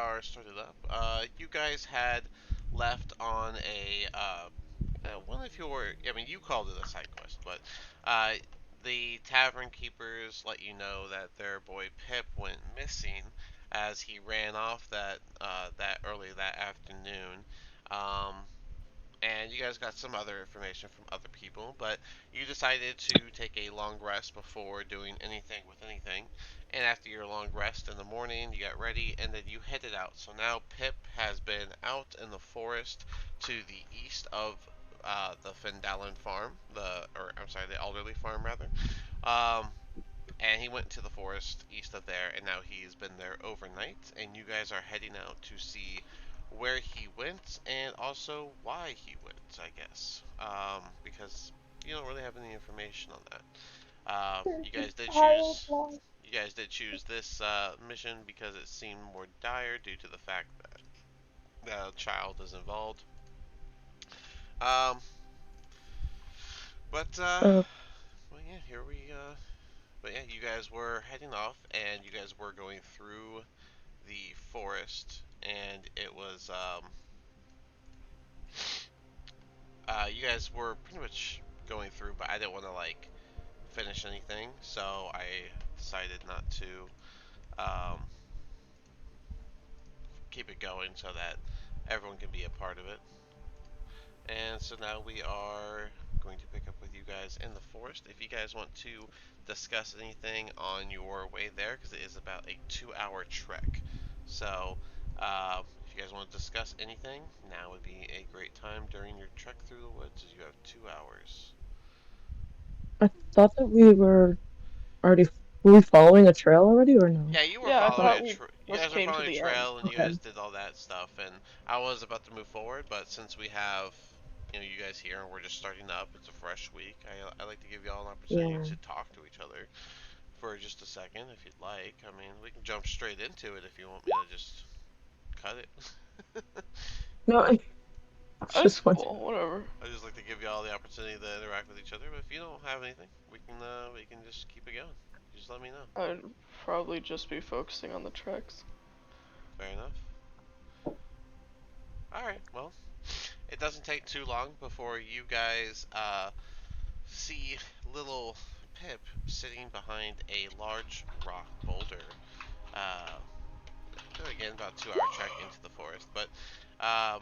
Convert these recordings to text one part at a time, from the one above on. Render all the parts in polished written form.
are started up. You guys had left on one of your, I mean, you called it a side quest, but uh, the tavern keepers let you know that their boy Pip went missing as he ran off that early that afternoon. Um, and you guys got some other information from other people, but you decided to take a long rest before doing anything with anything. And after your long rest in the morning, you got ready and then you headed out. So now Pip has been out in the forest to the east of the Fendalen farm, the elderly farm rather. Um, and he went to the forest east of there, and now he's been there overnight. And you guys are heading out to see where he went and also why he went, I guess, because you don't really have any information on that. You guys did choose. You guys did choose this mission because it seemed more dire due to the fact that the child is involved. Um, but Uh, well, yeah, here we. But yeah, you guys were heading off, and you guys were going through the forest, and it was you guys were pretty much going through, but I didn't want to like finish anything, so I decided not to um, keep it going so that everyone can be a part of it. And so now we are going to pick up with you guys in the forest. If you guys want to discuss anything on your way there, because it is about a 2 hour trek. So, if you guys want to discuss anything, now would be a great time during your trek through the woods, as you have 2 hours. I thought that we were already. Were we following a trail already or no? Yeah, you were Yeah, I following thought a we you just guys were came to following a the end. trail, and you Okay. guys did all that stuff. And I was about to move forward, but since we have you guys here and we're just starting up, it's a fresh week. I like to give you all an opportunity Yeah. to talk to each other for just a second, if you'd like. I mean, we can jump straight into it if you want me to just cut it. No, I It's just wanted. cool, whatever. I just like to give you all the opportunity to interact with each other. But if you don't have anything, we can just keep it going. Just let me know. I'd probably just be focusing on the treks. Fair enough. All right. Well, it doesn't take too long before you guys see little Pip sitting behind a large rock boulder. Uh, Again, about 2 hour trek into the forest, but uh,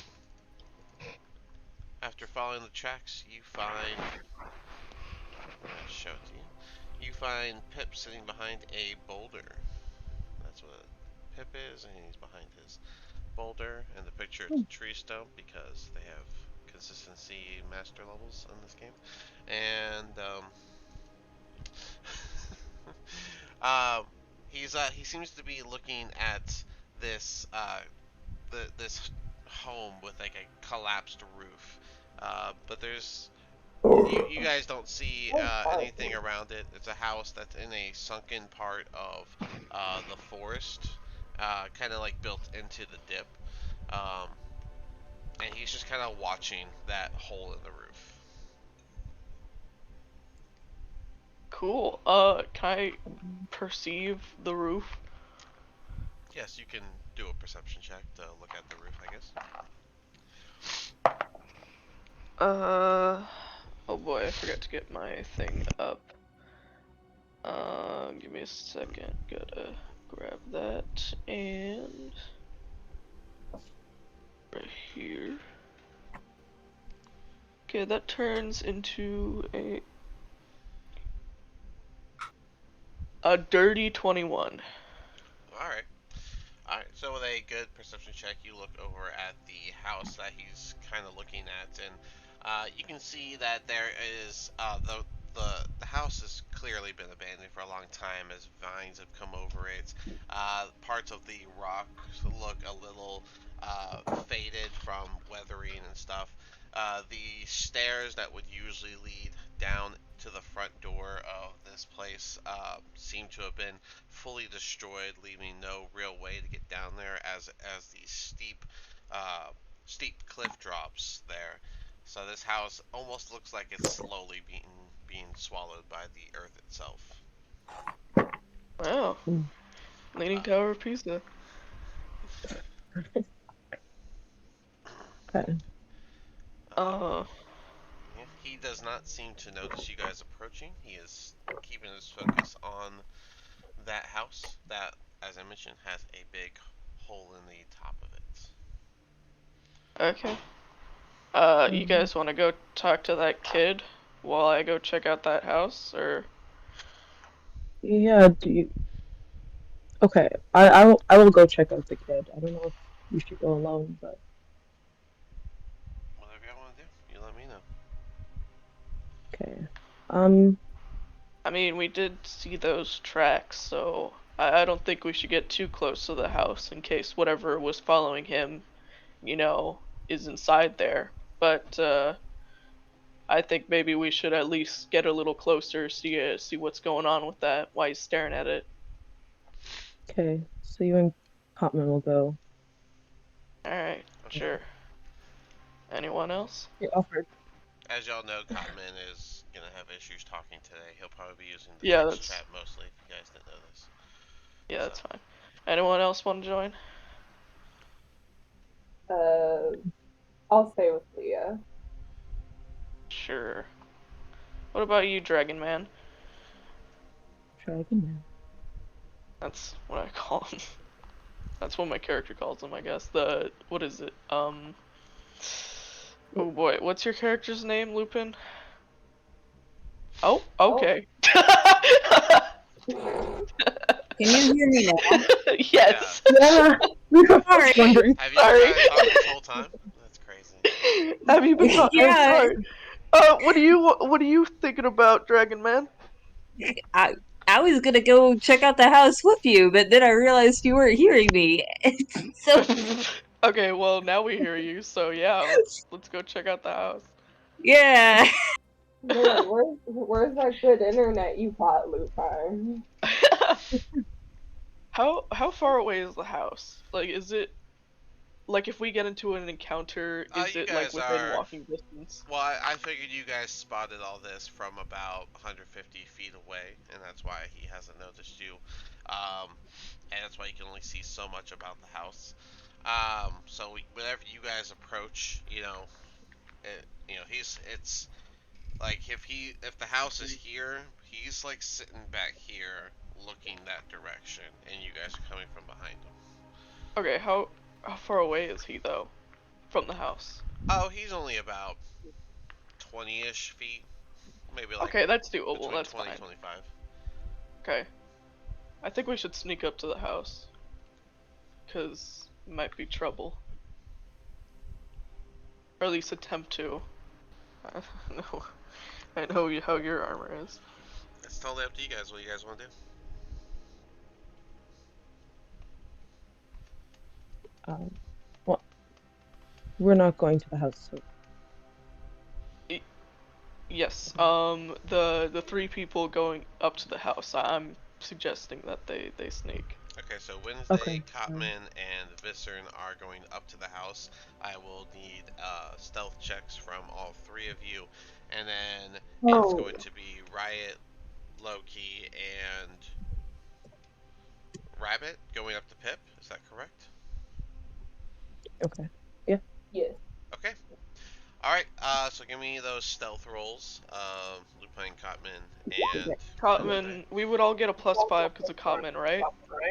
after following the tracks, you find. I'm gonna show it to you. You find Pip sitting behind a boulder. That's what Pip is, and he's behind his boulder. And the picture, it's a tree stump because they have consistency master levels in this game. And um, he seems to be looking at this this home with like a collapsed roof. But you guys don't see anything around it. It's a house that's in a sunken part of the forest, kind of like built into the dip. Um, and he's just kind of watching that hole in the roof. Cool. Can I perceive the roof? Yes, you can do a perception check to look at the roof, I guess. Uh, oh boy, I forgot to get my thing up. Give me a second. Gotta grab that and right here. Okay, that turns into a dirty 21. All right. Alright, so with a good perception check, you look over at the house that he's kind of looking at, and you can see that there is the house has clearly been abandoned for a long time as vines have come over it. Parts of the rock look a little faded from weathering and stuff. The stairs that would usually lead down to the front door of this place seem to have been fully destroyed, leaving no real way to get down there as these uh, steep cliff drops there. So this house almost looks like it's slowly being swallowed by the earth itself. Wow. Mm. Leaning Uh, Tower of Pisa. Okay. Uh, Yeah, he does not seem to notice you guys approaching. He is keeping his focus on that house that, as I mentioned, has a big hole in the top of it. okay. You Um, guys want to go talk to that kid while I go check out that house, or? yeah, do you okay. I will go check out the kid. I don't know if you should go alone, but Whatever y'all want to do, you let me know. okay. Um, I mean, we did see those tracks, so I don't think we should get too close to the house in case whatever was following him, you know, is inside there. But I think maybe we should at least get a little closer, see what's going on with that, why he's staring at it. okay. So you and Cotman will go. All right, Okay. sure. Anyone else? You offered. As y'all know, Cotman is gonna have issues talking today. He'll probably be using the Yeah, text that's chat mostly, if you guys didn't know this. yeah, So, that's fine. Anyone else want to join? Uh, I'll stay with Leah. Sure. What about you, Dragon Man? Dragon Man. That's what I call him. That's what my character calls him, I guess. The what is it? Oh boy, what's your character's name, Lupin? Oh, Oh, okay. Can you hear me now? yeah. Yes. Yeah, I was Sorry. wondering. Have you been Sorry. trying to talk this whole time? That's crazy. Have you been talking? I'm Yeah, sorry. What are you thinking about, Dragon Man? I I was gonna go check out the house with you, but then I realized you weren't hearing me. So Okay, well now we hear you, so yeah, let's go check out the house. yeah. man, where's that good internet you got, Lupin? How far away is the house? Like, is it like if we get into an encounter, is You it like guys within are. walking distance? Well, I figured you guys spotted all this from about 150 feet away, and that's why he hasn't noticed you. Um, and that's why you can only see so much about the house. So whenever you guys approach, it's like if the house is here, he's like sitting back here, looking that direction, and you guys are coming from behind him. Okay, how far away is he though from the house? Oh, he's only about 20-ish feet, maybe like Okay, that's doable. between That's 20 and fine. 25. Okay, I think we should sneak up to the house, cause it might be trouble, or at least attempt to. I know, I know how your armor is. It's totally up to you guys. What you guys want to do? Um, well, we're not going to the house, so Yes. The three people going up to the house. I'm suggesting that they sneak. Okay, so Wednesday, okay. Cotman, and Viscern are going up to the house. I will need stealth checks from all three of you, and then it's Oh, going to be Riot, Loki, and Rabbit going up to Pip. Is that correct? Okay. Yeah. Yes. Okay. All right. So give me those stealth rolls, Lupin, Cotman, and Wednesday. Cotman, we would all get a +5 because of Cotman, right?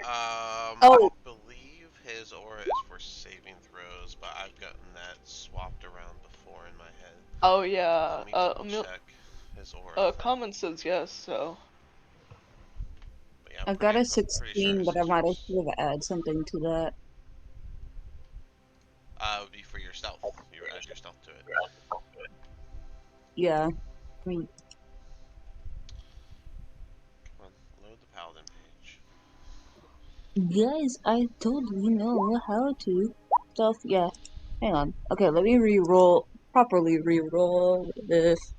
I oh, believe his aura is for saving throws, but I've gotten that swapped around before in my head. Oh Let yeah. me double check his aura for. Common says yes. So But yeah, I got a pretty sure 16, it's but I just might for. have should have added something to that. It would be for your stealth. You add your stealth to it. Yeah. I mean, Come on, load the paladin page. guys, I totally know how to stuff. Yeah. Hang on. Okay, let me re-roll properly. Re-roll this.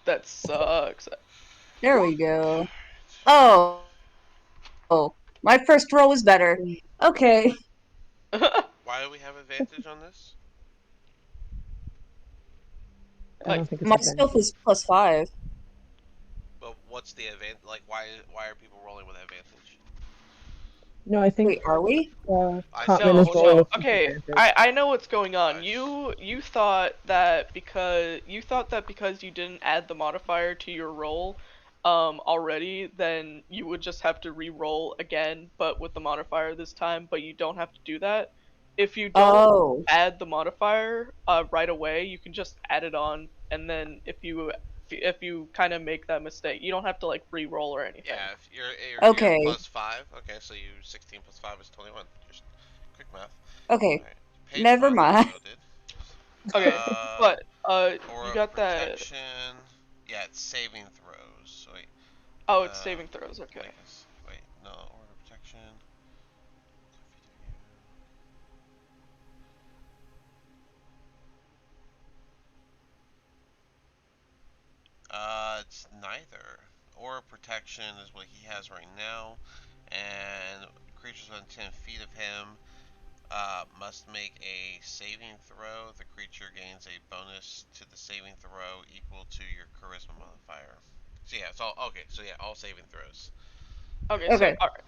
that sucks. There we go. Oh, oh, my first roll was better. Okay. Why do we have advantage on this? I Like don't think it's My stealth advantage. is +5. But what's the advantage? Like, why are people rolling with advantage? No, I think Wait, are we? I say Cotman is No, yes. rolling no. with Okay, disadvantage. I know what's going on. Nice. You thought that because you didn't add the modifier to your roll already, then you would just have to re-roll again, but with the modifier this time, but you don't have to do that. If you don't Oh, add the modifier right away, you can just add it on, and then if you kind of make that mistake, you don't have to like re-roll or anything. Yeah, if you're okay, +5. Okay, so you 16 plus 5 is 21. Just quick math. okay. All right. Page Never one mind. loaded. Okay, Uh, but you aura of got that. protection. Yeah, it's saving throws. Wait. Oh, it's Uh, saving throws. Okay. Wait. No, aura of protection. It's neither. Aura protection is what he has right now, and creatures within 10 feet of him must make a saving throw. The creature gains a bonus to the saving throw equal to your charisma modifier. So yeah, it's all okay. So yeah, all saving throws. Okay, so Okay, alright.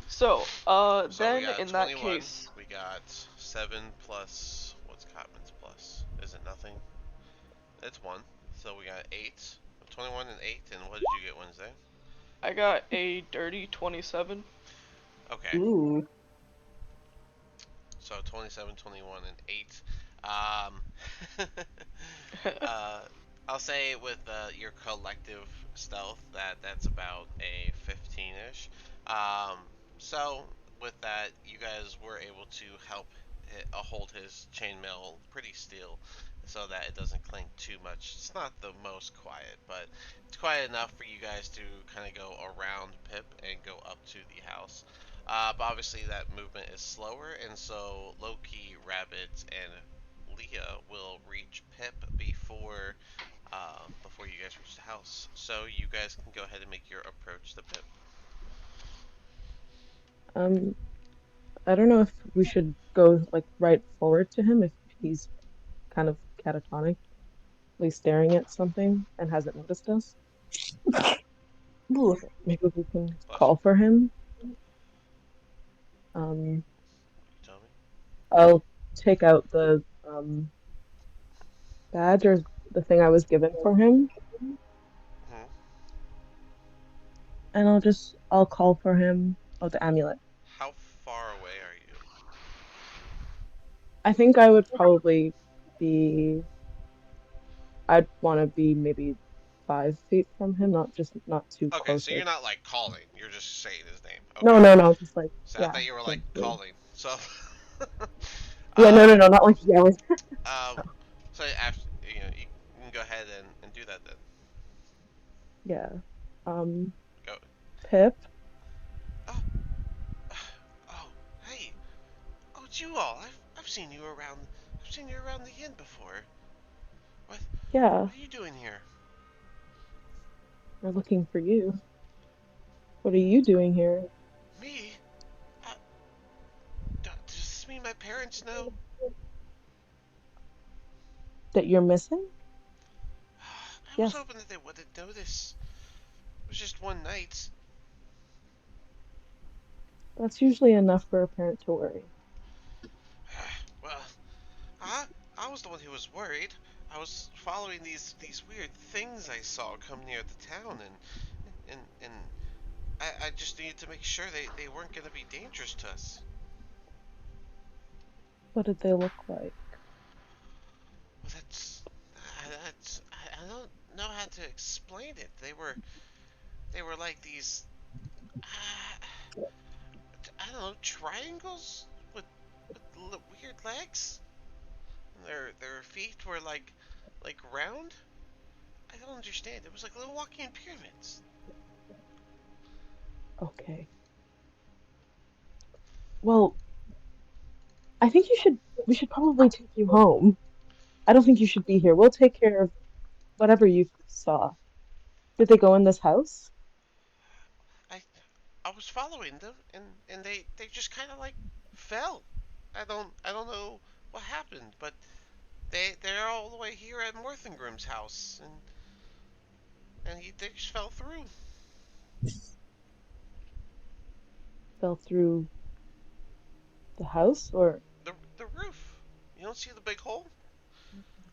So, So we then got in that 21. case, We got 7 plus what's Cotman's plus? Is it nothing? It's 1. So we got 8. 21 and 8. And what did you get Wednesday? I got a dirty 27. Okay. ooh. So 27, 21, and 8. Um, uh, I'll say with your collective stealth that's about a 15-ish. Um, so with that, you guys were able to help hold his chainmail pretty still, so that it doesn't clink too much. It's not the most quiet, but it's quiet enough for you guys to kind of go around Pip and go up to the house. But obviously that movement is slower, and so Loki, Rabbit, and Leah will reach Pip before you guys reach the house. So you guys can go ahead and make your approach to Pip. Um, I don't know if we should go like right forward to him if he's kind of catatonic, staring at something and hasn't noticed us. Ooh. Maybe we can Bless you. call for him. Um, You tell me. I'll take out the badge or the thing I was given for him, Hmm. and I'll call for him. Oh, the amulet. How far away are you? I think I would probably be. I'd want to be maybe 5 feet from him, not too Okay, so close. you're Like not like calling. You're just saying his name. no, Okay. no, no, just like So I yeah, thought you were like gently. calling. So, Yeah, no, no, um, no, not like yelling. um, so after you can go ahead and do that then. Yeah. Um, Go. Pip. Oh, oh, hey, oh, it's you all. I've seen you around. I've seen you around the inn before. What Yeah, what are you doing here? we're looking for you. What are you doing here? Me? Uh, does this mean my parents know? That you're missing? I was Yes, hoping that they wouldn't notice. It was just one night. that's usually enough for a parent to worry. Well, I I was the one who was worried. I was following these weird things I saw come near the town, and I just needed to make sure they weren't going to be dangerous to us. What did they look like? Well, I don't know how to explain it. They were like these uh, I don't know, triangles with weird legs. And their feet were like round. I don't understand. It was like little walking pyramids. Okay. Well, I think we should probably take you home. I don't think you should be here. We'll take care of whatever you saw. Did they go in this house? I I was following them, and they just kind of like fell. I don't know what happened, but they're all the way here at Morthengrim's house, and they just fell through. fell through the house, or The roof. You don't see the big hole?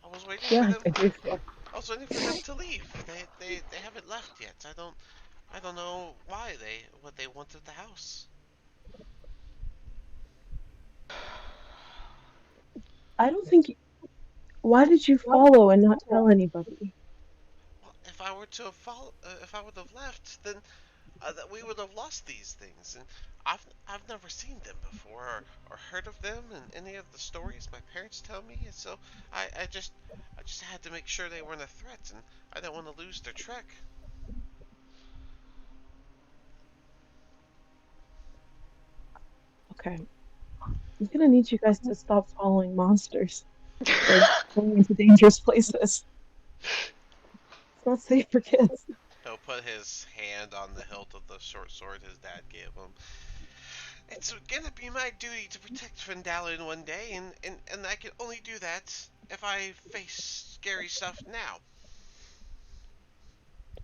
I was waiting yeah, for them. I do. Yeah. I was waiting for them to leave. They haven't left yet. I don't know why they what they want at the house. I don't think. Why did you follow and not tell anybody? Well, if I would have left, then that we would have lost these things. And I've never seen them before or heard of them in any of the stories my parents tell me. And so I just had to make sure they weren't a threat, and I didn't want to lose their track. Okay, I'm gonna need you guys to stop following monsters or going into dangerous places. It's not safe for kids. He'll put his hand on the hilt of the short sword his dad gave him. It's gonna be my duty to protect Phandelver one day, and I can only do that if I face scary stuff now.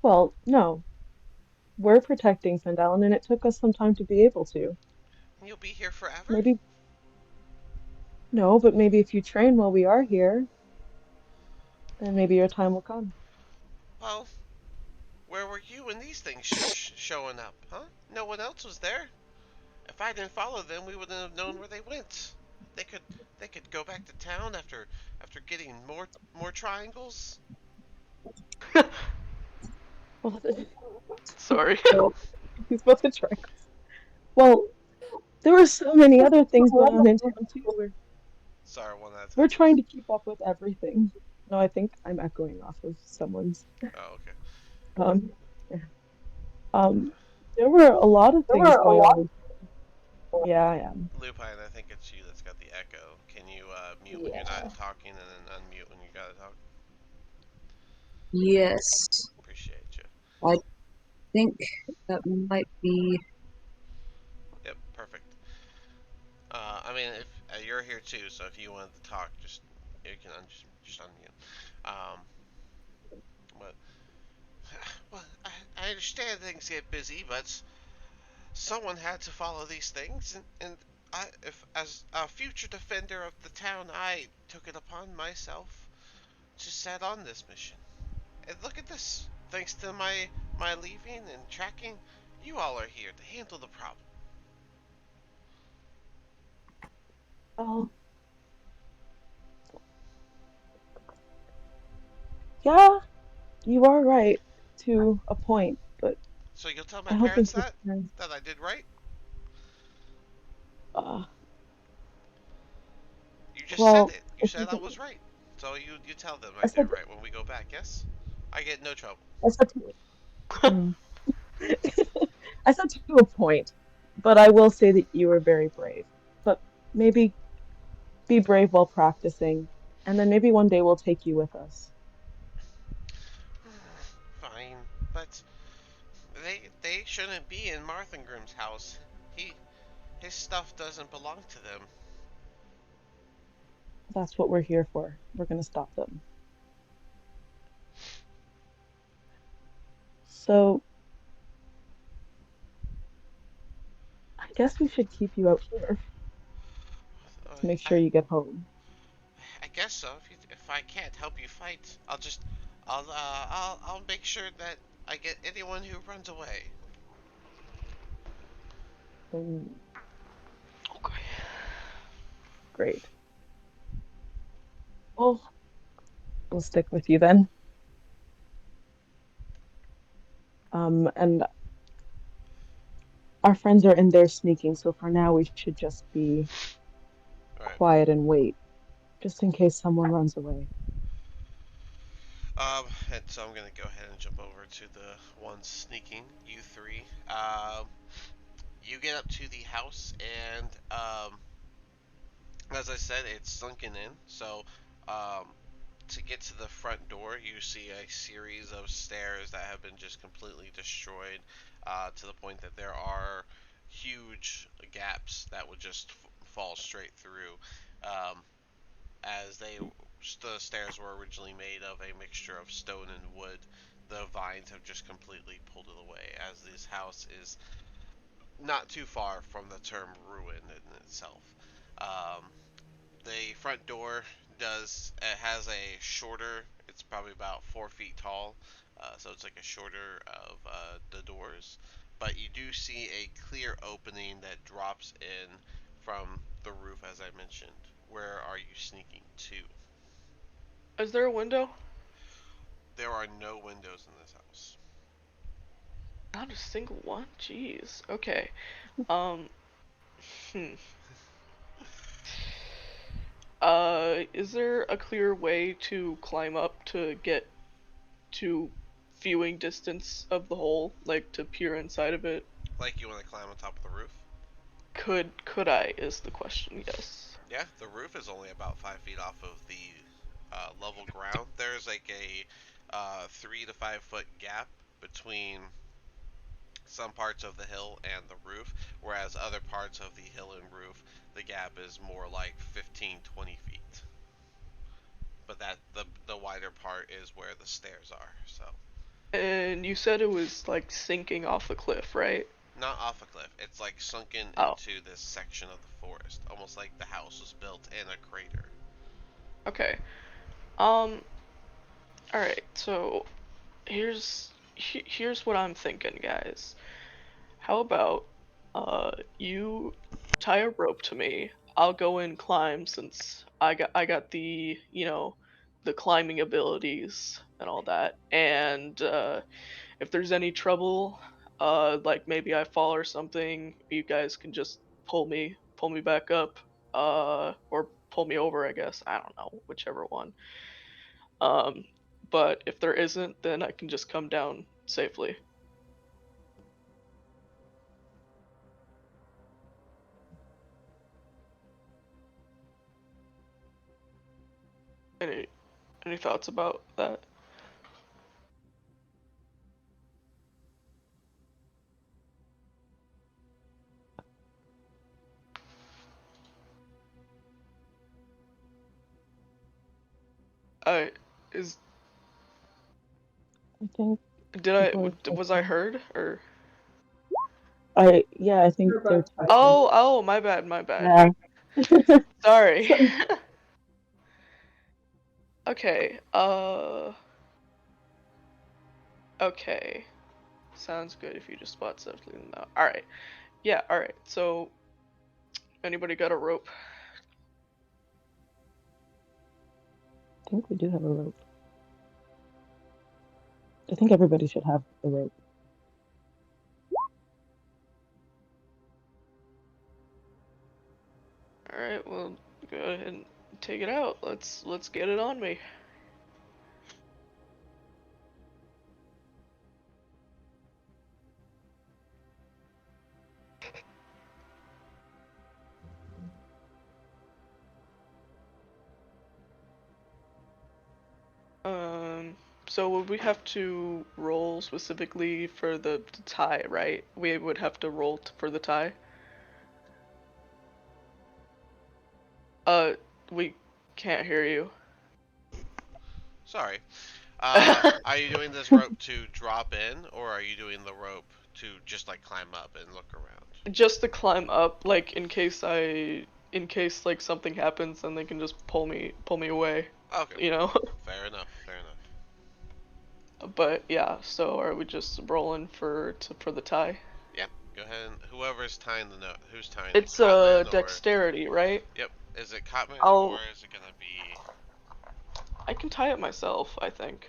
Well, no, we're protecting Phandalin, and it took us some time to be able to. And you'll be here forever? Maybe no, but maybe if you train while we are here, then maybe your time will come. Well, where were you when these things showing up, huh? No one else was there. If I didn't follow them, we wouldn't have known where they went. They could they could go back to town after getting more triangles. Well, Sorry. he's about to try. Well, there were so many other things going on in town too. Sorry, one at a We're time, trying please. to keep up with everything. No, I think I'm echoing off of someone's. Oh, okay. Um, yeah. There were a lot of things going on. Yeah, I am. Lupine, I think it's you that's got the echo. Can you mute when you're Yeah. not talking and then unmute when you gotta talk? Yes, Appreciate you. I think that might be. Yep, perfect. I mean, if you're here too, so if you wanted to talk, you can just unmute. But well, I understand things get busy, but someone had to follow these things, and if as a future defender of the town, I took it upon myself to set on this mission. And look at this. Thanks to my leaving and tracking, you all are here to handle the problem. Oh, yeah, you are right to a point, but So you'll tell my I don't think parents your that parents. I did right. Uh, You just said well, it. You if said you I can, was right. So you tell them I I did said, right when we go back. Yes, I get no trouble. I said to, hmm. I said to a point, but I will say that you were very brave. But maybe be brave while practicing, and then maybe one day we'll take you with us. Fine, but they shouldn't be in Marthengrim's house. He his stuff doesn't belong to them. That's what we're here for. We're gonna stop them. So I guess we should keep you out here Uh, to make sure I you get home. I guess so. If I can't help you fight, I'll make sure that I get anyone who runs away. Mm, Okay. great. Well, we'll stick with you then. And our friends are in there sneaking, so for now we should just be All right. quiet and wait, just in case someone runs away. And so I'm gonna go ahead and jump over to the one sneaking. You three. You get up to the house, and as I said, it's sunken in. So, um, to get to the front door, you see a series of stairs that have been just completely destroyed, to the point that there are huge gaps that would just fall straight through. Um, as the stairs were originally made of a mixture of stone and wood, the vines have just completely pulled it away. As this house is not too far from the term ruin in itself. Um, the front door does it has a shorter. It's probably about 4 feet tall, so it's like a shorter of the doors. But you do see a clear opening that drops in from the roof, as I mentioned. Where are you sneaking to? Is there a window? There are no windows in this house. Not a single one? Jeez. Okay. Um, hmm. Is there a clear way to climb up to get to viewing distance of the hole, like to peer inside of it? Like you want to climb on top of the roof? Could I is the question, yes. Yeah, the roof is only about 5 feet off of the level ground. There's like a 3 to 5 foot gap between some parts of the hill and the roof, whereas other parts of the hill and roof, the gap is more like 15, 20 feet. But that the wider part is where the stairs are. So And you said it was like sinking off the cliff, right? not off a cliff. It's like sunken Oh, into this section of the forest, almost like the house was built in a crater. okay. All right. So here's what I'm thinking, guys. How about you tie a rope to me? I'll go and climb since I got the, the climbing abilities and all that. And if there's any trouble, like maybe I fall or something, you guys can just pull me back up, or pull me over, I guess. I don't know, whichever one. Um, but if there isn't, then I can just come down safely. Any any thoughts about that? I is I think did I people are was I touching. heard or Yeah, I think You're they're both touching. touching. oh, my bad, my bad. Yeah. Sorry. So, Okay. Okay. Sounds good if you just spot stuff leaving them out. All right. Yeah. All right. So anybody got a rope? I think we do have a rope. I think everybody should have a rope. All right. Well, go ahead and take it out. Let's get it on me. Um. So would we have to roll specifically for the tie, right? We would have to roll for the tie. Uh, we can't hear you. Sorry. Are you doing this rope to drop in, or are you doing the rope to just like climb up and look around? Just to climb up, like in case like something happens, then they can just pull me away, Okay, you know. fair enough. Fair enough. But yeah, so are we just rolling for the tie? Yep. Go ahead. And whoever's tying the note, who's tying it? It's Cotman or? dexterity, right? Yep. Is it Cotman or I'll is it gonna be I can tie it myself, I think.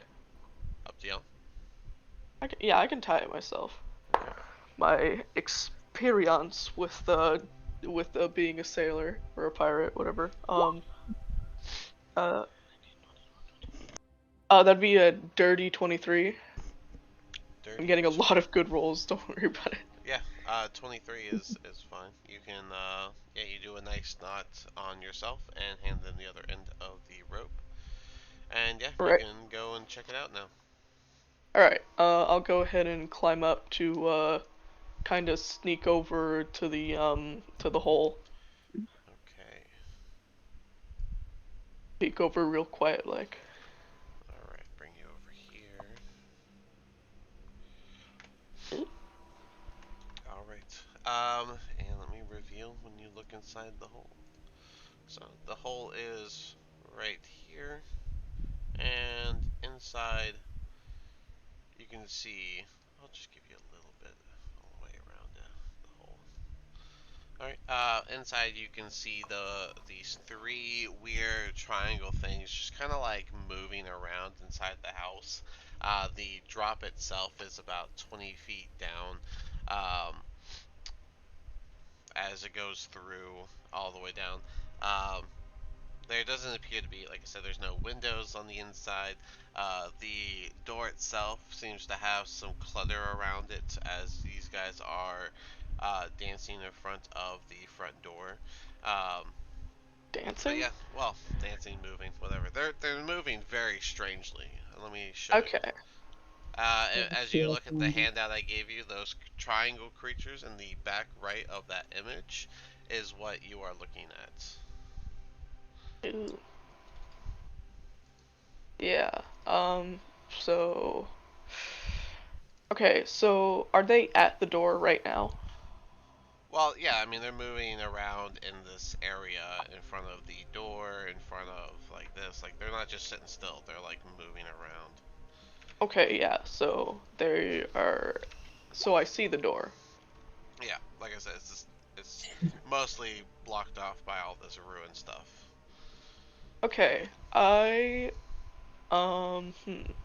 up to you? Yeah, I can tie it myself. Okay. My experience with being a sailor or a pirate, whatever. Uh that'd be a dirty 23. I'm Dirty. getting a lot of good rolls, don't worry about it. Yeah. 23 is fine. You can yeah, you do a nice knot on yourself and hand them the other end of the rope, and yeah, you Right. can go and check it out now. Alright, I'll go ahead and climb up to kind of sneak over to the hole. Okay. Peek over real quiet like. All right. Bring you over here. All right. And let me reveal when you look inside the hole. So the hole is right here, and inside you can see. I'll just give you a little bit all the way around the hole. All right. Inside you can see these three weird triangle things, just kind of like moving around inside the house. The drop itself is about 20 feet down. As it goes through all the way down. Um, there doesn't appear to be, like I said, there's no windows on the inside. The door itself seems to have some clutter around it as these guys are dancing in front of the front door. Um, but Dancing? yeah, well, dancing, moving, whatever. They're moving very strangely. Let me show you. Okay. As you look at the handout I gave you, those triangle creatures in the back right of that image is what you are looking at. Ooh. Yeah. So. Okay, so are they at the door right now? Well, yeah, I mean, they're moving around in this area in front of the door, in front of like this. Like, they're not just sitting still, they're like moving around. Okay, yeah, so they are. So I see the door. Yeah, like I said, it's mostly blocked off by all this ruined stuff. Okay,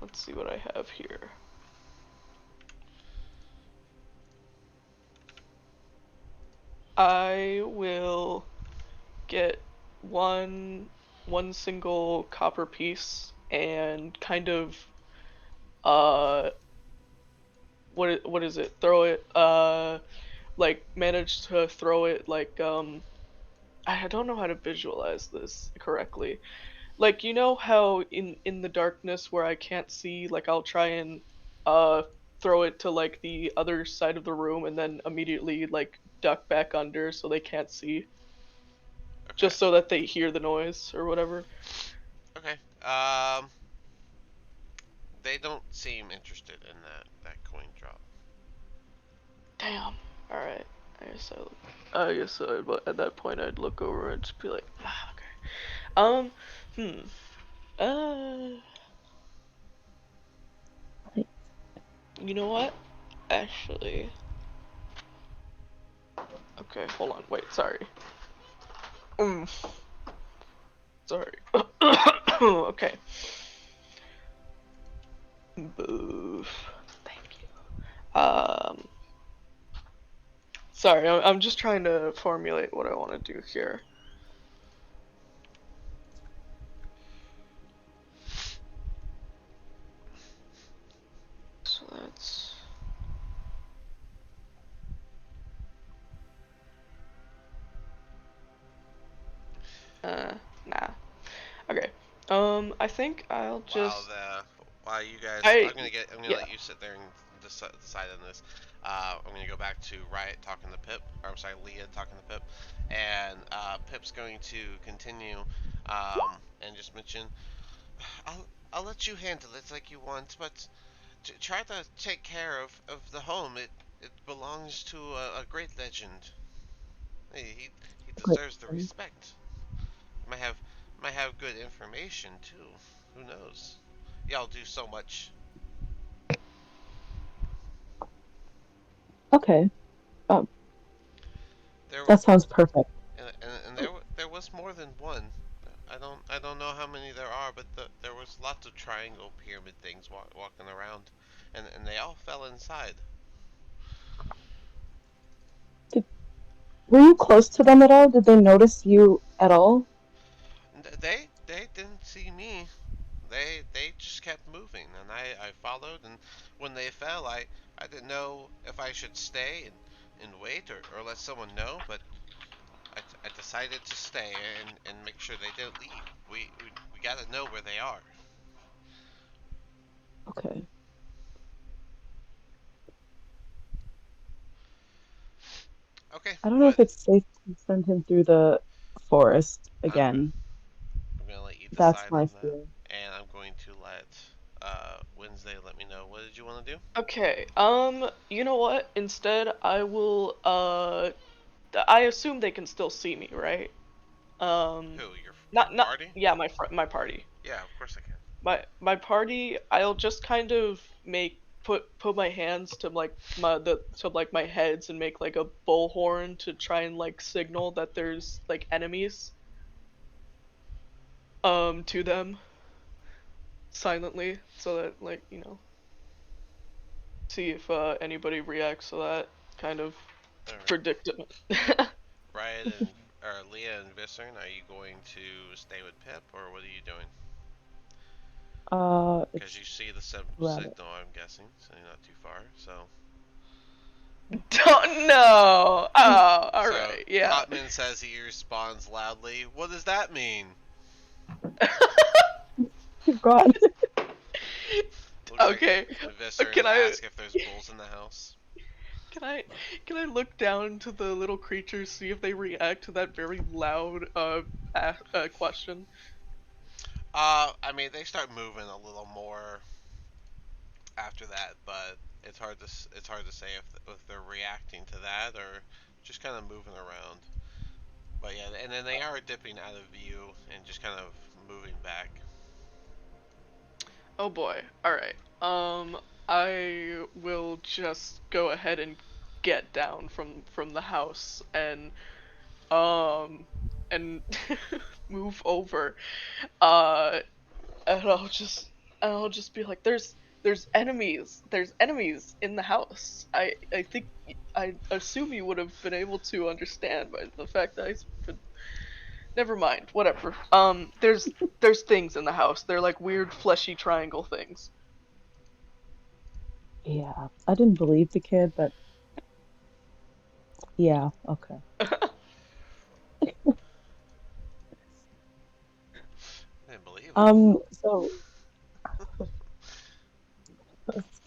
let's see what I have here. I will get one single copper piece and kind of uh what is it? Throw it like manage to throw it like I don't know how to visualize this correctly. Like you know how in the darkness where I can't see, like I'll try and uh throw it to like the other side of the room and then immediately like duck back under so they can't see, Okay. just so that they hear the noise or whatever. Okay. They don't seem interested in that coin drop. Damn. All right. But at that point I'd look over and just be like, ah, okay. Um. Hmm. Uh. You know what? Actually. Okay. Hold on. Wait. Sorry. Um. Sorry. Okay. Boof. Thank you. Sorry. I'm just trying to formulate what I want to do here. So that's. Nah. Okay. I think I'll While just. the while you guys, I. I'm gonna Yeah. let you sit there and decide on this. I'm gonna go back to Riot talking to Pip, or I'm sorry, Leah talking to Pip, and Pip's going to continue, and just mention, I'll let you handle it like you want, but try to take care of the home. It belongs to a great legend. He Great. deserves the respect. Might have might have good information too. Who knows? Y'all do so much. Okay. Um, There that sounds perfect. and there was more than one. I don't know how many there are, but there was lots of triangle pyramid things walking around, and they all fell inside. Did, were you close to them at all? Did they notice you at all? They didn't see me. They just kept moving, and I followed. And when they fell, I didn't know if I should stay and wait or let someone know, but I decided to stay and make sure they didn't leave. We gotta know where they are. Okay. Okay, I don't know but if it's safe to send him through the forest okay, again. I'm gonna let you That's decide my on that, fear. and I'm going to let Wednesday let me know. What did you you want to do? Okay. You know what? Instead, I will. I assume they can still see me, right? Um, Who? Your not. party? Yeah, my party. Yeah, of course I can. My party. I'll just kind of make put my hands to like my heads and make like a bullhorn to try and like signal that there's like enemies to them silently, so that like see if anybody reacts to that kind of All right. predicament. Riot and Leah and Viscern, are you going to stay with Pip or what are you doing? Because It's you see the rabbit. signal, I'm guessing, so you're not too far. Don't know. Oh, all So right, yeah. Cotman says he responds loudly. What does that mean? God. Looks like Okay. Viscern Can I asks if there's bulls in the house. can I can I look down to the little creatures, see if they react to that very loud question? I mean, they start moving a little more after that, but it's hard to say if they're reacting to that or just kind of moving around. But yeah, and then they are dipping out of view and just kind of moving back. Oh boy. All right. I will just go ahead and get down from the house um and move over. Uh and I'll just be like, there's enemies in the house. I think I assume you would have been able to understand by the fact that but never mind, whatever. There's things in the house. They're like weird fleshy triangle things. Yeah, I didn't believe the kid, but yeah, okay. I didn't believe him. So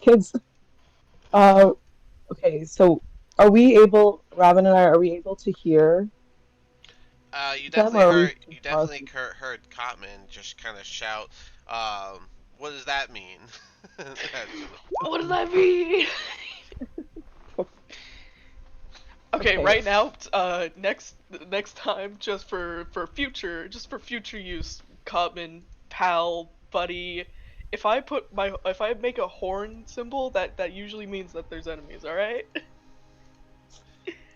kids, uh, okay, so are we able, Robin and I, are we able to hear them, or are we too You far definitely from? heard Cotman just kind of shout, "What does that mean?" What does that mean? Okay, Okay, right now, next time, just for future use, Cotman, pal, buddy. If I make a horn symbol, that usually means that there's enemies. All right.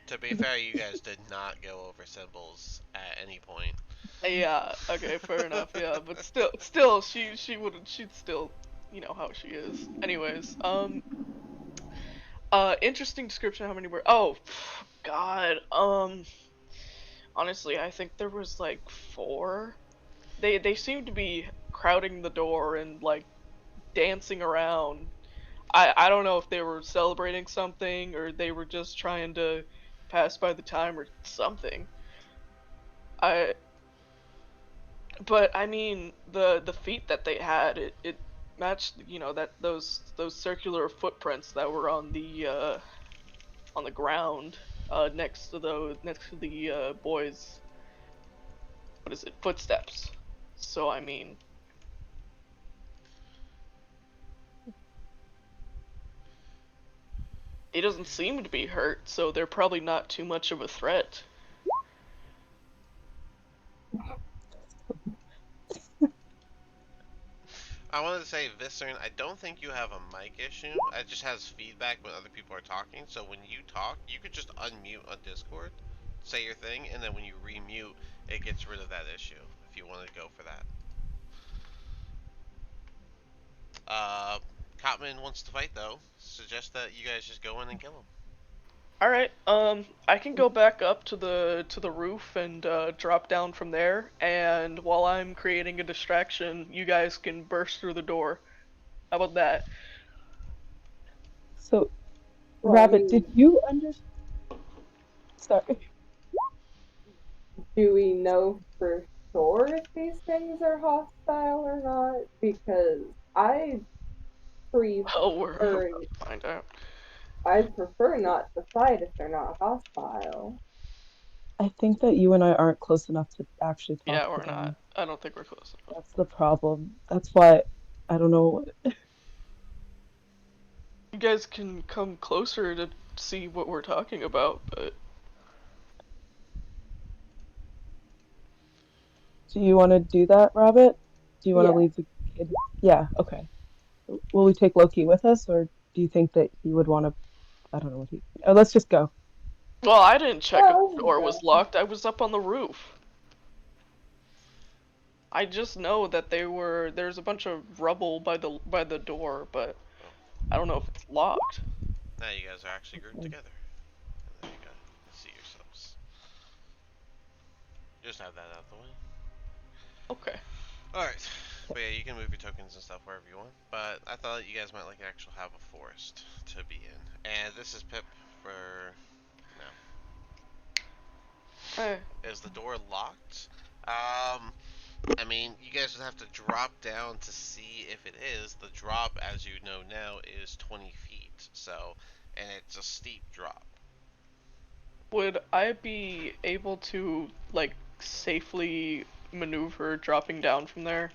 To be fair, you guys did not go over symbols at any point. Yeah. Okay. Fair enough. Yeah. But she wouldn't. She'd still, you know how she is. Anyways. Interesting description. How many were? Oh, God. Honestly, I think there was like four. They seem to be crowding the door and like dancing around. I don't know if they were celebrating something or they were just trying to pass by the time or something. I but I mean the feet that they had, it matched, that those circular footprints that were on the ground next to the boys, what is it, footsteps. So I mean, he doesn't seem to be hurt, so they're probably not too much of a threat. I wanted to say, Viscern, I don't think you have a mic issue. It just has feedback when other people are talking. So when you talk, you could just unmute on Discord, say your thing, and then when you remute, it gets rid of that issue. If you want to go for that. Uh, Cotman wants to fight though. Suggest that you guys just go in and kill him. All right. I can go back up to the roof and drop down from there. And while I'm creating a distraction, you guys can burst through the door. How about that? so Well, I Rabbit, did mean, you understand? Sorry. do we know for sure if these things are hostile or not? Because I Well, we're about prefer to find out. I'd prefer not to fight if they're not hostile. I think that you and I aren't close enough to actually talk Yeah, to we're not. them. I don't think we're close enough. That's the problem. That's why I don't know. You guys can come closer to see what we're talking about, but Do you want to do that, Rabbit? Do you want to Yeah. leave the kid? Yeah, okay. Will we take Loki with us, or do you think that he would want to? I don't know what he. Oh, let's just go. well, I didn't check if Oh, the door go. was locked. I was up on the roof. I just know that there's a bunch of rubble by the door, but Well, I don't know if it's locked. now you guys are actually grouped Okay. together. And there you go. You can see yourselves. Just have that out the way. Okay. Alright. But yeah, you can move your tokens and stuff wherever you want. But I thought you guys might like to actually have a forest to be in. And this is Pip for now. Hey. Is the door locked? I mean, you guys would have to drop down to see if it is. The drop, as you know now, is 20 feet. So, and it's a steep drop. Would I be able to like safely maneuver dropping down from there?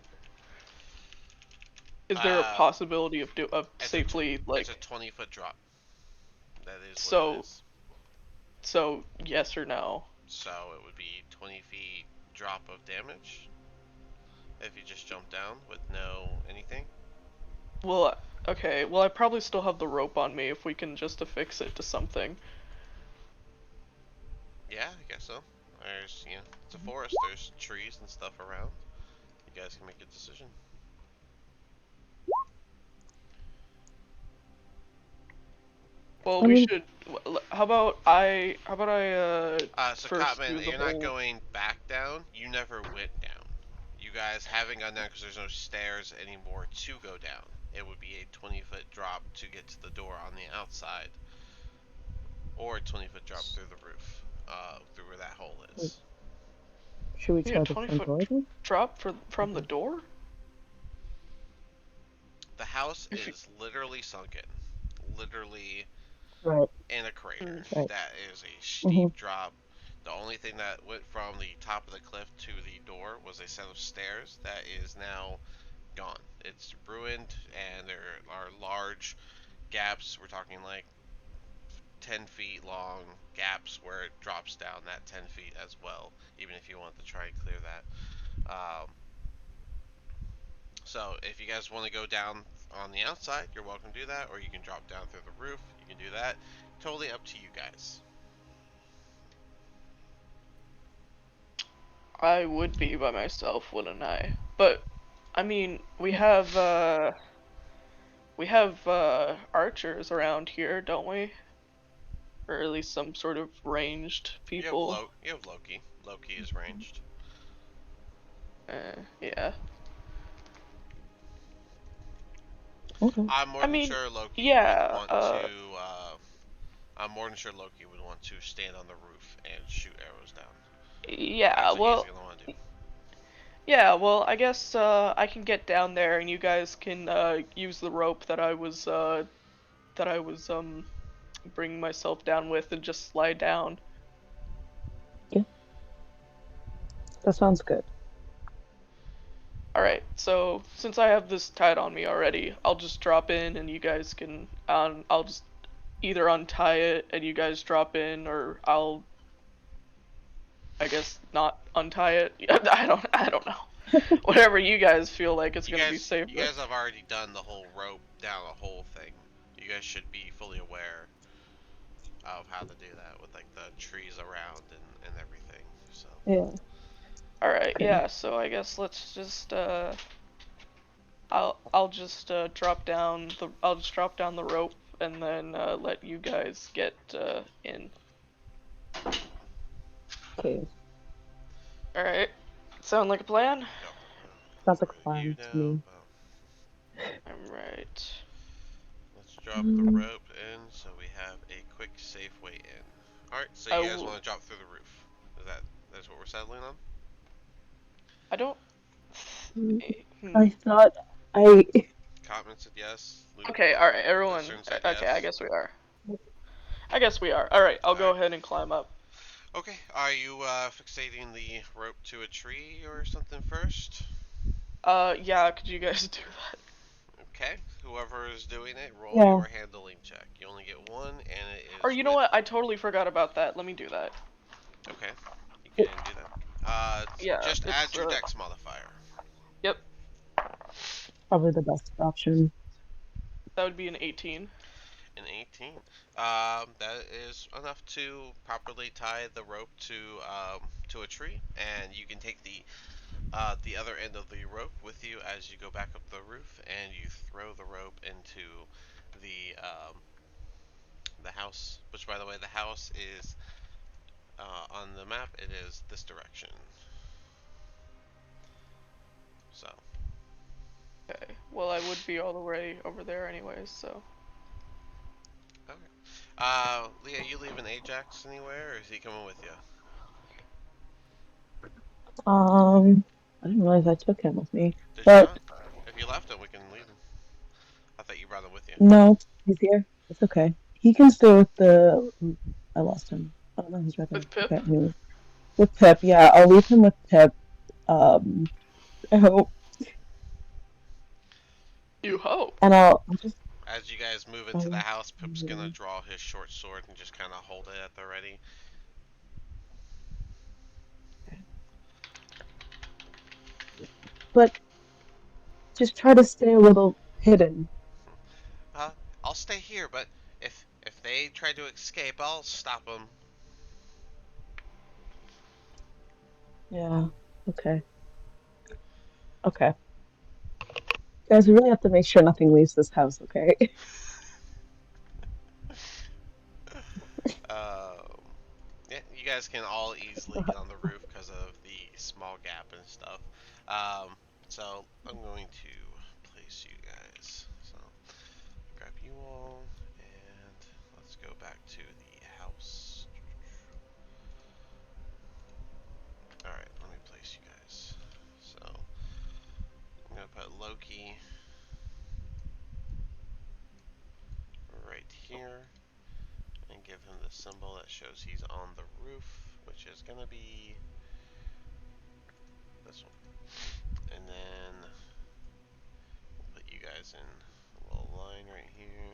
Is there a Uh, possibility of it's a safely it's a like 20-foot drop. That is what it so is. yes or no? So it would be 20 feet drop of damage if you just jump down with no anything. Well, okay. Well, I probably still have the rope on me if we can just affix it to something. Yeah, I guess so. There's, it's a forest. There's trees and stuff around. You guys can make a decision. Well, I we mean, should. How about I So first Cotman, do the you're not whole. going back down. You never went down. You guys haven't gone down because there's no stairs anymore to go down. It would be a 20-foot drop to get to the door on the outside, or a 20-foot drop through the roof, through where that hole is. should we Yeah, a try the 20 front foot door then? drop from the Okay. door? The house If you, is literally sunken, literally Right. in a crater. mm, Right. That is a Mm-hmm. steep drop. The only thing that went from the top of the cliff to the door was a set of stairs that is now gone. It's ruined, and there are large gaps. We're talking like 10 feet long gaps where it drops down that 10 feet as well, even if you want to try and clear that. So if you guys want to go down on the outside, you're welcome to do that, or you can drop down through the roof. You can do that. Totally up to you guys. I would be by myself, wouldn't I? But I mean, we have archers around here, don't we? Or at least some sort of ranged people. You have Loki. Loki is ranged. Yeah. Okay. I'm more I than mean, sure Loki would yeah. want to. I'm more than sure Loki would want to stand on the roof and shoot arrows down. Yeah. That's what he's Well, gonna want to do. yeah. Well, I guess I can get down there, and you guys can use the rope that I was bringing myself down with, and just slide down. Yeah, that sounds good. All right. So since I have this tied on me already, I'll just drop in, and you guys can. I'll just either untie it, and you guys drop in, or I guess not untie it. I don't know. Whatever you guys feel like is gonna be You safer. guys have already done the whole rope down the whole thing. You guys should be fully aware of how to do that with like the trees around and everything. So Yeah. All right. Okay. Yeah. So I guess let's just I'll just I'll just drop down the rope and then let you guys get in. Okay. All right. Sound like a plan? yep. Sounds like Where a are you plan to now? me. All right. Let's drop the Um, rope in so we have a quick, safe way in. All right. So I you guys will. want to drop through the roof? That's what we're settling on? I don't. I Hmm. thought I. Cotman said yes. Luke, Okay. All right. Everyone. Lizard said Okay. I yes. guess we are. I guess we are. All right. I'll All go right. ahead and climb up. Okay. Are you fixating the rope to a tree or something first? Yeah. Could you guys do that? Okay. whoever is doing it, roll Yeah. your handling check. You only get one, and it Or is you know with. what? I totally forgot about that. Let me do that. Okay, you It, can do that. Yeah, Just it's add your dex modifier. yep, probably the best option. that would be an 18. An 18. That is enough to properly tie the rope to a tree, and you can take the other end of the rope with you as you go back up the roof, and you throw the rope into the house. Which, by the way, the house is on the map. It is this direction. So, Okay. Well, I would be all the way over there anyways, so. okay. Leah, you leaving Ajax anywhere, or is he coming with you? I didn't realize I took him with me, Did you but not? If you left him, we can leave him. I thought you brought him with you. no, he's here. It's okay. He can stay with the. I lost him. Oh no, he's right there. With Pip? Okay, anyway. With Pip, yeah, I'll leave him with Pip. Um, I hope, You hope. and I'll just. As you guys move into the Oh, house, Pip's gonna yeah. draw his short sword and just kind of hold it at the ready. But just try to stay a little hidden. Uh, I'll stay here, but if they try to escape, I'll stop them. Yeah. Okay. Okay. Guys, we really have to make sure nothing leaves this house, okay? Um, yeah, you guys can all easily get on the roof because of the small gap and stuff. Um, so I'm going to place you guys. So grab you all, and let's go back to the house. All right, let me place you guys. So I'm gonna put Loki right here and give him the symbol that shows he's on the roof, which is gonna be this one. And then we'll put you guys in a little line right here.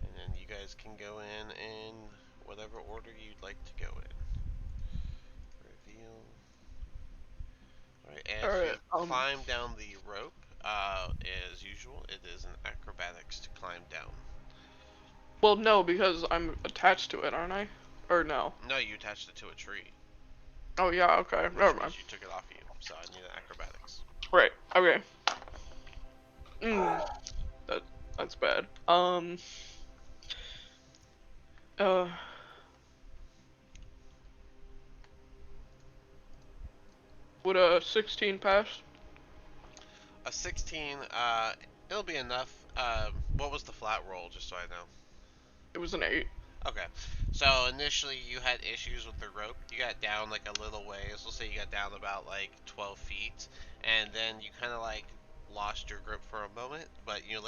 And then you guys can go in whatever order you'd like to go in. Reveal. Alright, and if Alright, you climb down the rope, as usual, it is an acrobatics to climb down. well, no, because I'm attached to it, aren't I? Or no? No, you attached it to a tree, Oh, yeah, okay, which never mind. means you took it off of you, so I need an acrobatics. Right, okay. Mm, that, that's bad. Uh, would a 16 pass? A 16, it'll be enough. What was the flat roll, just so I know? It was an 8. Okay, so initially you had issues with the rope. You got down like a little ways. We'll say you got down about like 12 feet, and then you kind of like lost your grip for a moment. But you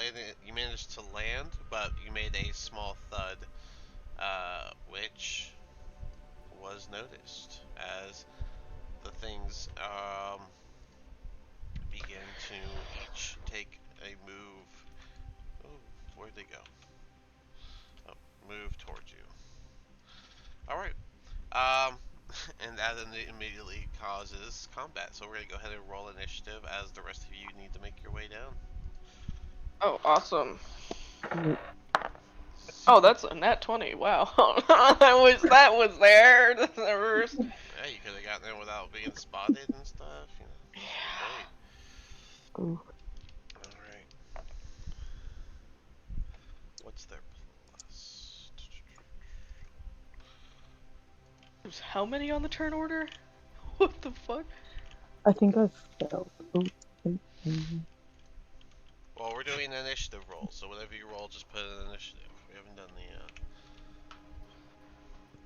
managed to land, but you made a small thud, which was noticed as the things begin to each take a move. Oh, where'd they go? Oh, move towards you. All right. Um, and that immediately causes combat. So we're gonna go ahead and roll initiative as the rest of you need to make your way down. Oh, awesome. Great. Oh, that's a nat 20. Wow. I wish that was there. That's the first. Yeah, you could have gotten there without being spotted and stuff. You know, Yeah. that'd be great. Ooh. All right. What's their plus? There's how many on the turn order? What the fuck? I think I've failed. Ooh. Mm, mm. Well, we're doing initiative rolls, so whatever you roll, just put in initiative. We haven't done the.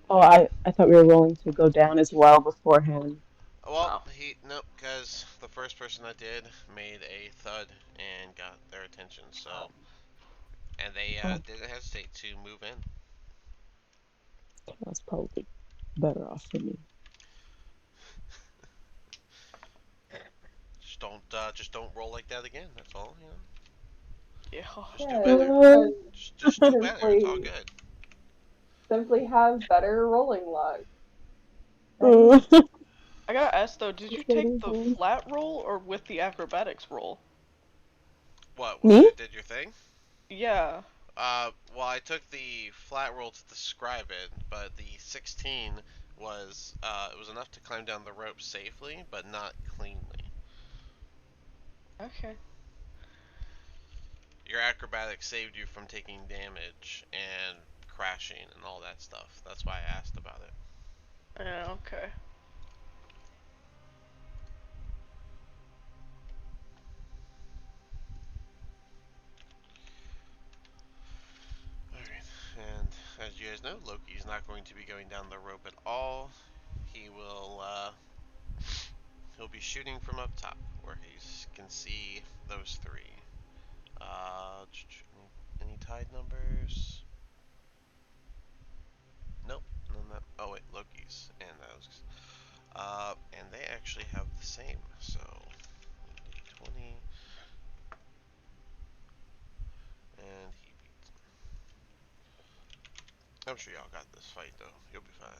Oh, I thought we were rolling to go down as well beforehand. Well, Oh. nope, because the first person that did made a thud and got their attention. So, and they Oh, didn't hesitate to move in. that's probably better off for me. Just don't roll like that again. That's all, you know. Yeah. Just do Yeah, better. and Just do better. It's all simply good. simply have better rolling luck. And Mm. I gotta ask though, did you take Better the rolls. flat roll or with the acrobatics roll? What, when Me? I did your thing? Yeah. Well, I took the flat roll to describe it, but the 16 was, it was enough to climb down the rope safely, but not cleanly. Okay. Your acrobatics saved you from taking damage and crashing and all that stuff. That's why I asked about it. Yeah, okay. Alright, and as you guys know, Loki's not going to be going down the rope at all. He will, he'll be shooting from up top, where he can see those three. Any tide numbers? Nope, none that. Oh wait, Loki's and those. And they actually have the same. So 20, and he beats. I'm sure y'all got this fight though. You'll be fine.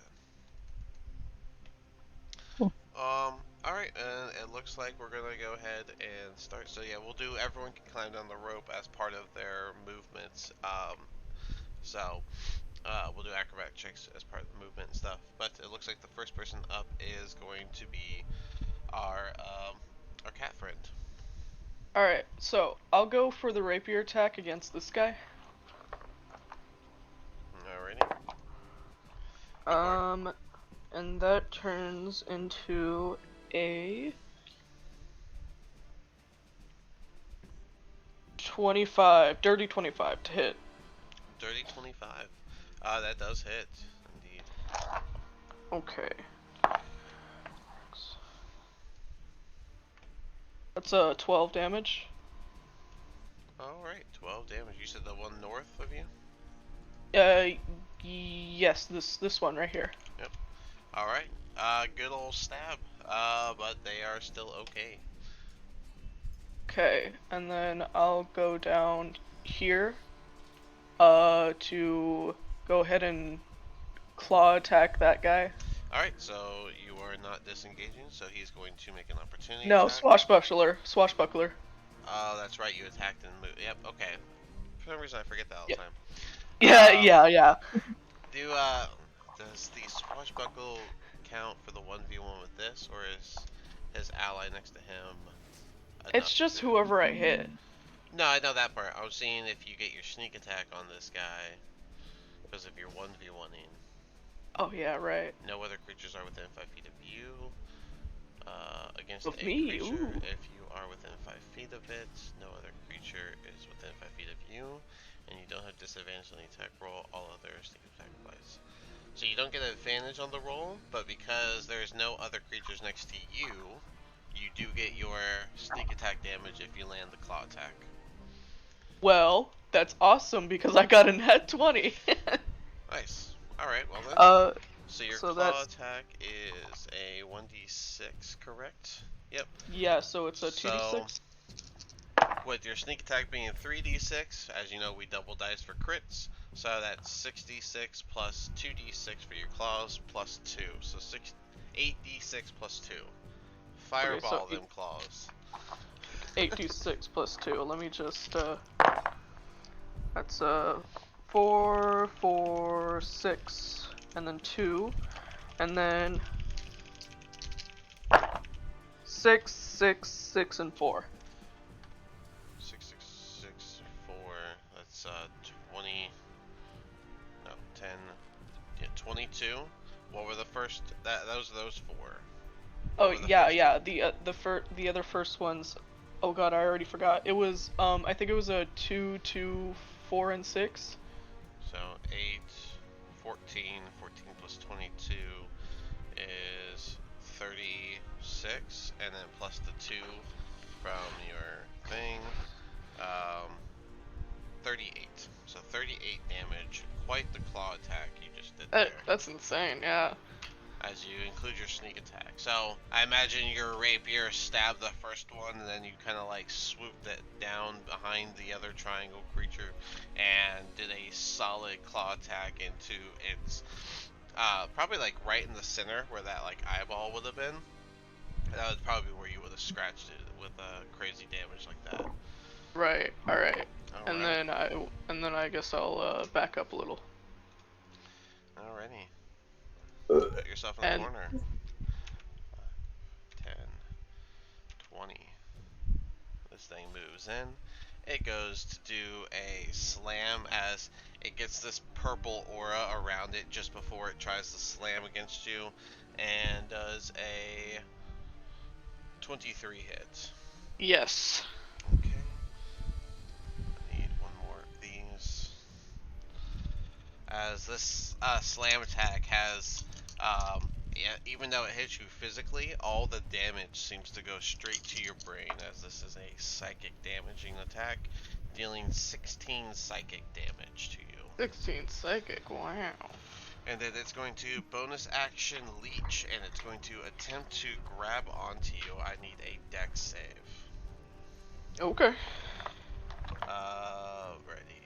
All right, and it looks like we're gonna go ahead and start. So yeah, we'll do. Everyone can climb down the rope as part of their movements. So we'll do acrobatic checks as part of the movement and stuff. But it looks like the first person up is going to be our cat friend. Alright, so I'll go for the rapier attack against this guy. Alrighty, go for it. And that turns into a 25, dirty 25 to hit. Dirty 25. That does hit, indeed. Okay. That's a 12 damage. Alright, 12 damage. You said the one north of you? Yes, this one right here. Yep. Alright. Good old stab. But they are still okay. Okay, and then I'll go down here, to go ahead and claw attack that guy. Alright, so you are not disengaging, so he's going to make an opportunity No, attack. swashbuckler. Oh, that's right, you attacked and moved. Yep, okay. For some reason I forget that all the Yeah, time. yeah. Does the swashbuckle count for the 1v1 with this, or is his ally next to him It's enough just to... whoever I hit. No, I know that part. I was seeing if you get your sneak attack on this guy, because if you're 1v1ing, Oh yeah, right. no other creatures are within 5 feet of you. Against Of a me, creature, ooh. if you are within 5 feet of it, no other creature is within 5 feet of you, and you don't have disadvantage on the attack roll, all other sneak attack applies. So you don't get an advantage on the roll, but because there's no other creatures next to you, you do get your sneak attack damage if you land the claw attack. Well, that's awesome because I got a net 20. Nice. Alright, well then. uh, So your so claw that's, attack is a 1d6, correct? Yep. yeah, so it's a So 2d6. with your sneak attack being 3d6, as you know, we double dice for crits. So that's 6d6 plus 2d6 for your claws plus 2. So 8d6 plus 2. Okay, so Fireball them claws. 8d6 plus 2. Let me just, that's, 4, 4, 6, and then 2, and then 6, 6, 6, and 4. 6, 6, 6, 4. That's 20. No, 10. Yeah, 22. What were the first? Those four. What Oh were the yeah, first yeah. two? The other first ones. Oh god, I already forgot. It was I think it was a 2, 2, 4, and 6. So 8, 14. 14 plus 22 is 36, and then plus the 2 from your thing, 38. So 38 damage. Quite the claw attack you just did there. That's insane. Yeah. as you include your sneak attack. So I imagine your rapier stabbed the first one, and then you kind of like swooped it down behind the other triangle creature, and did a solid claw attack into its probably like right in the center where that like eyeball would have been. That was probably where you would have scratched it with crazy damage like that. Right. All right. All And right, then I guess I'll back up a little. alrighty. Put yourself in the And corner. 10, 20. This thing moves in. It goes to do a slam as it gets this purple aura around it just before it tries to slam against you, and does a 23 hit. yes. Okay. I need one more of these. As this slam attack has, yeah, even though it hits you physically, all the damage seems to go straight to your brain, as this is a psychic damaging attack, dealing 16 psychic damage to you. 16 psychic. Wow. And then it's going to bonus action leech, and it's going to attempt to grab onto you. I need a dex save. Okay. Ready.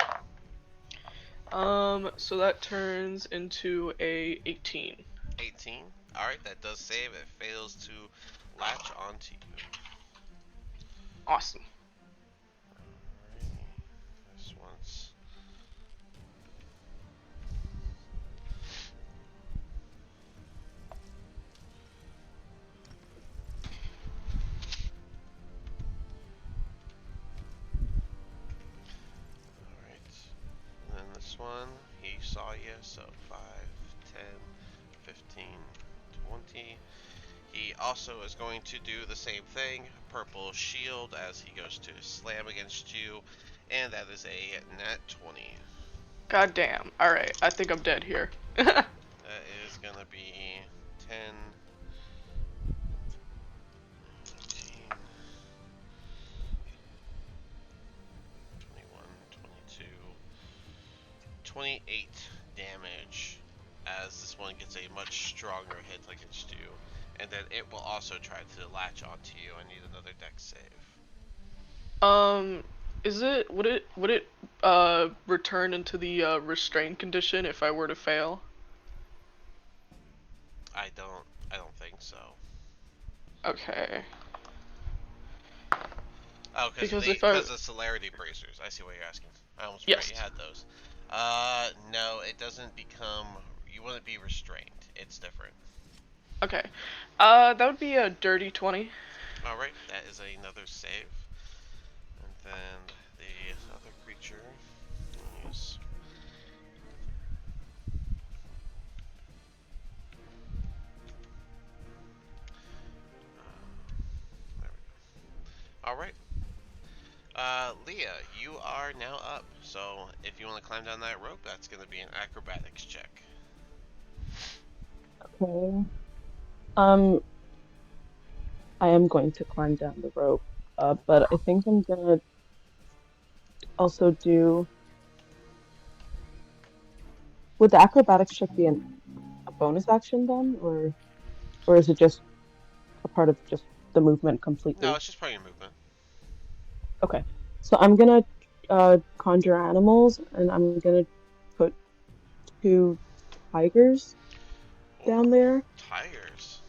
So that turns into a 18. 18. Alright, that does save. It fails to latch onto you. Awesome. Alrighty. This one's. Alright. And then this one, he saw you, so 5, 10, 15, 20. He also is going to do the same thing, purple shield, as he goes to slam against you, and that is a nat 20. God damn. All right. I think I'm dead here. That is going to be 10, 19, 21, 22, 28 damage, as this one gets a much stronger hit against you. And then it will also try to latch onto you. I need another dex save. Is it would it return into the restrained condition if I were to fail? I don't think so. Okay. Oh, Because if I because of celerity bracers. I see what you're asking. I almost forgot yes. you had those. No, it doesn't become. You wouldn't be restrained. It's different. Okay. That would be a dirty 20. All right, that is another save. And then the other creature is. There we go. All right. Leah, you are now up. So if you want to climb down that rope, that's going to be an acrobatics check. Okay. Um, I am going to climb down the rope, but I think I'm gonna also do. Would the acrobatics check be a bonus action then, or is it just a part of just the movement No, completely? it's just part of your movement. Okay, so I'm gonna conjure animals, and I'm gonna put two tigers Ooh, down there. tigers.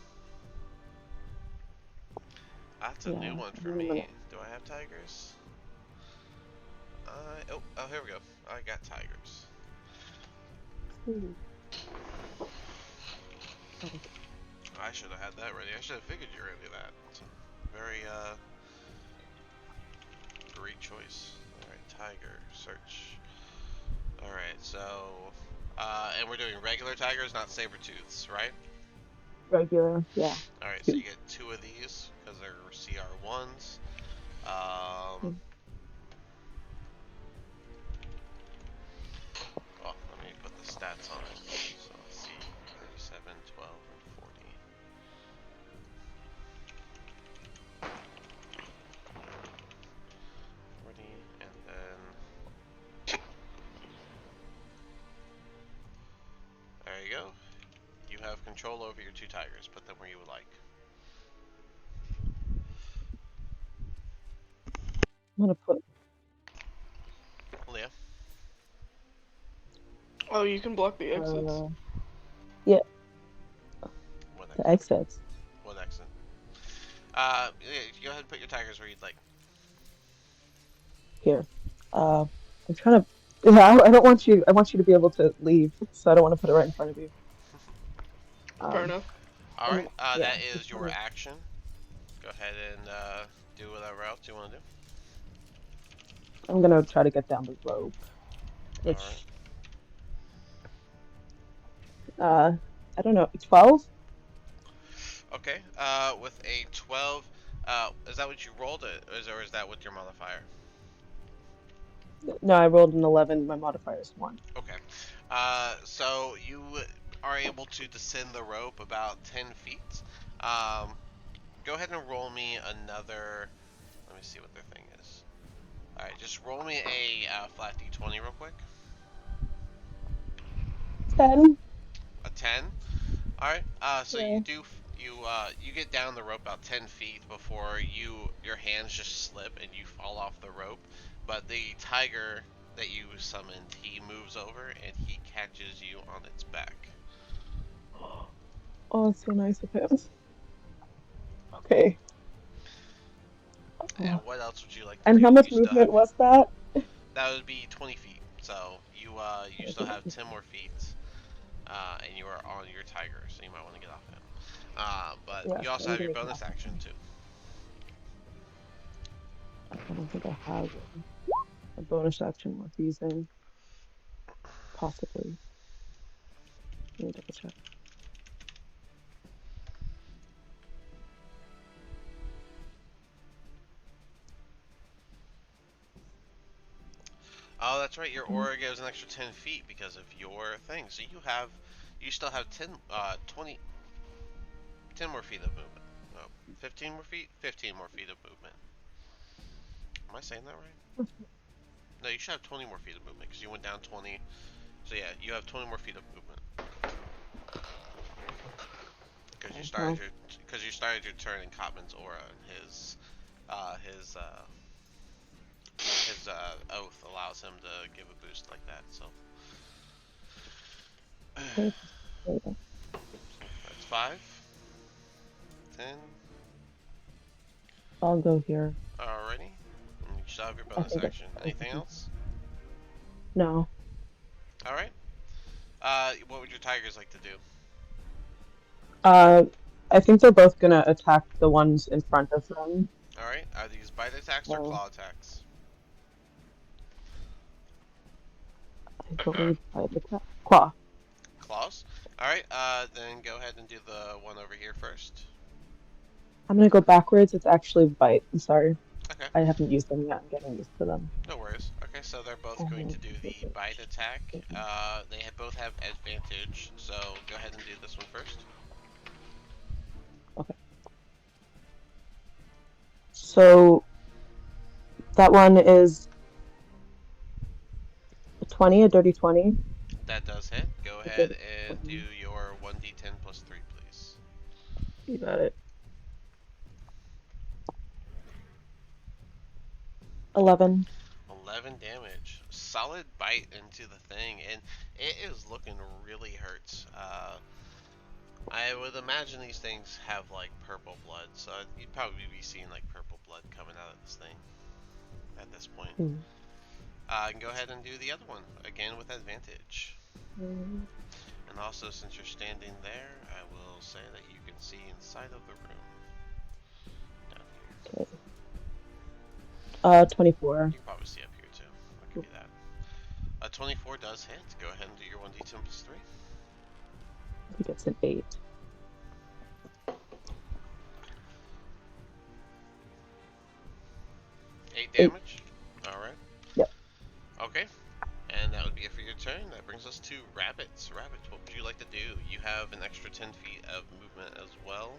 That's a new Yeah, one and for then I'm me. gonna. Do I have tigers? Oh, here we go. I got tigers. Ooh, oh, I should have had that ready. I should have figured you were gonna do that. It's a very, great choice. Alright, tiger, search. Alright, so, and we're doing regular tigers, not saber tooths, right? regular, yeah. Alright, so Two. you get two of these, because they're CR1s. Um, Mm. well, let me put the stats on it. So let's see, 37, 12, and 40. 40, and then there you go. You have control over your two tigers. Put them where you would like. I'm gonna put Leah, Oh, you can block the exits. uh yeah, what the exit? exits What exit? Yeah, go ahead and put your tigers where you'd like. here. Uh, I'm trying to. Yeah, I don't want you. I want you to be able to leave, so I don't want to put it right in front of you. Fair Um, enough. All and right. yeah, That just is trying your to. action. Go ahead and do whatever else you want to do. I'm gonna try to get down the rope, All right. which I don't know, 12? Okay. With a 12, is that what you rolled it, or is that with your modifier? No, I rolled an 11. My modifier is 1. Okay. So you are able to descend the rope about 10 feet. Go ahead and roll me another. Let me see what their thing is. All right, just roll me a flat d20 real quick. 10? A 10. All right. So Yeah. you get down the rope about 10 feet before your hands just slip and you fall off the rope. But the tiger that you summoned, he moves over and he catches you on its back. Oh, it's so nice of him. Okay. And Oh. what else would you like to And do? how You much still have movement was that? that would be 20 feet. So you still have 10 more feet, and you are on your tiger, so you might want to get off him. But Yeah, you also I'm have your gonna get bonus off of action him. too. I don't think I have a bonus action worth using. Possibly. Let me double check. Oh, that's right. Your Mm, aura gives an extra 10 feet because of your thing. So you still have 10, 20, 10 more feet of movement. No, 15 more feet? 15 more feet of movement. Am I saying that right? No, you should have 20 more feet of movement because you went down 20. So yeah, you have 20 more feet of movement because okay, well, you started your turn in Cotman's aura and uh, his uh, his oath allows him to give a boost like that. So okay, later. that's 5, 10. I'll go here. Alrighty. And you still have your I bonus think action. I Anything can. else? No. All right. What would your tigers like to do? Uh, I think they're both gonna attack the ones in front of them. All right. Are these bite attacks or So claw attacks? I believe by the claw. Claws. All right. Then go ahead and do the one over here first. I'm gonna go backwards. It's actually bite. I'm sorry. Okay. I haven't used them yet. I'm getting used to them. No worries. Okay, so they're both going to do the bite attack. Both have advantage. So go ahead and do this one first. Okay. So that one is a 20, a dirty 20. That does hit. Go A ahead dirty and do 20. your 1d10 plus 3, please. You got it. 11. 11 damage. Solid bite into the thing, and it is looking really hurt. I would imagine these things have like purple blood, so you'd probably be seeing like purple blood coming out of this thing at this point. Hmm. And go ahead and do the other one again with advantage. Mm, And also, since you're standing there, I will say that you can see inside of the room down here. okay. 24. You can probably see up here too. I'll give you that. 24 does hit. Go ahead and do your 1d10 plus 3. I think it's an 8. 8 8. damage. Alright. Yep. Okay. And that would be it for your turn. That brings us to rabbits. Rabbits, what would you like to do? You have an extra 10 feet of movement as well.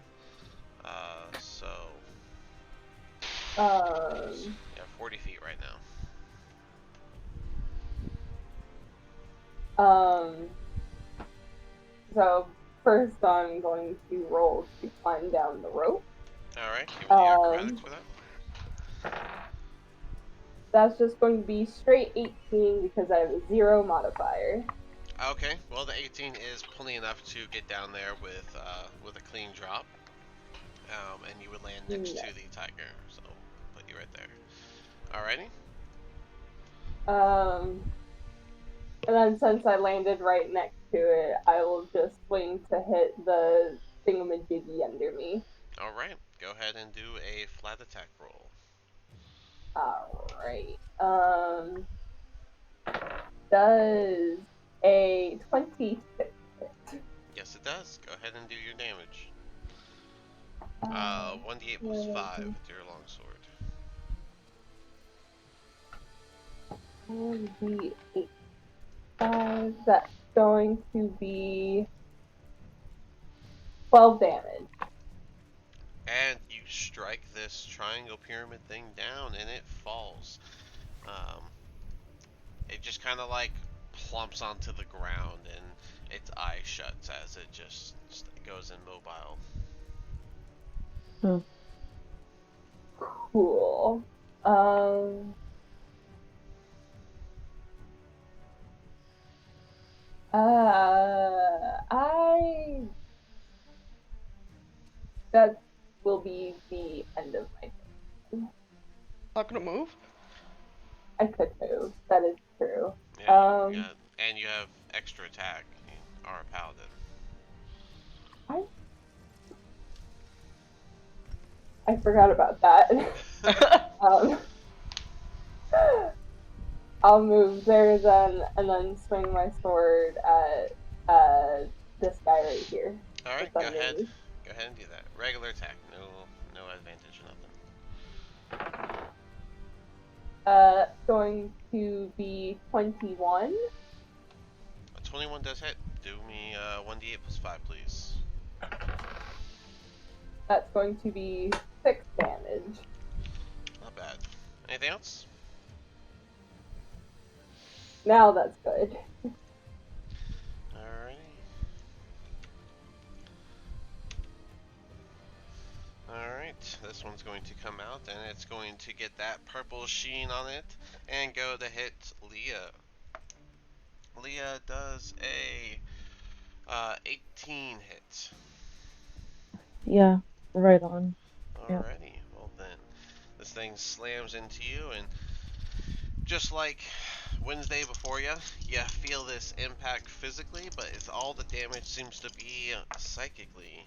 So you have 40 feet right now. So first I'm going to roll to climb down the rope. Alright, give me the acrobatics for that. That's just going to be straight 18 because I have a 0 modifier. Okay, well the 18 is plenty enough to get down there with a clean drop, and you would land next to Yes. the tiger. So put you right there. Alrighty. And then since I landed right next to it, I will just swing to hit the thingamajiggy under me. Alright, go ahead and do a flat attack roll. Alright. Does a 26 hit? Yes, it does. Go ahead and do your damage. Uh, 1d8 plus 5 with your longsword. 1d8 5. That's going to be 12 damage. And you strike this triangle pyramid thing down, and it falls. Um, it just kind of like plumps onto the ground, and its eye shuts as it just goes immobile. Hmm. Cool. I that will be the end of my turn. Not gonna move? I could move. That is true. Yeah, you got, and you have extra attack. You are a paladin. I I forgot about that. um, I'll move there then, and then swing my sword at this guy right here. All right, That's underneath. go ahead and do that. Regular attack, no advantage, nothing. Going to be 21. A 21 does hit. Do me 1d8 plus 5, please. That's going to be 6 damage. Not bad. Anything else? Now that's good. Alrighty. Alright, this one's going to come out, and it's going to get that purple sheen on it, and go to hit Leah. Leah does a 18 hit. Yeah, right on. Yeah. Alrighty, well then, this thing slams into you, and just like Wednesday before you feel this impact physically, but it's all the damage seems to be psychically,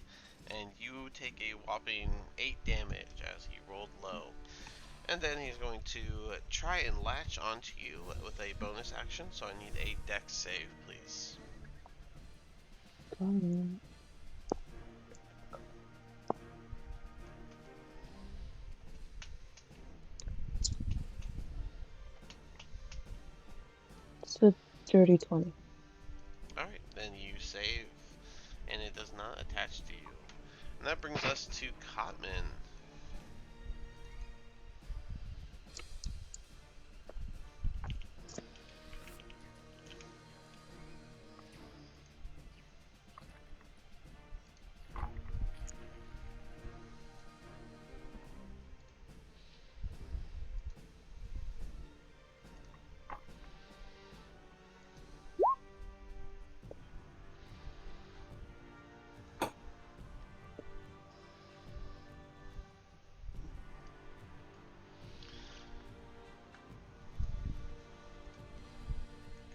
and you take a whopping 8 damage as he rolled low. And then he's going to try and latch onto you with a bonus action, so I need a dex save, please. It's a dirty 20. Alright, then you save, and it does not attach to you. And that brings us to Cotman.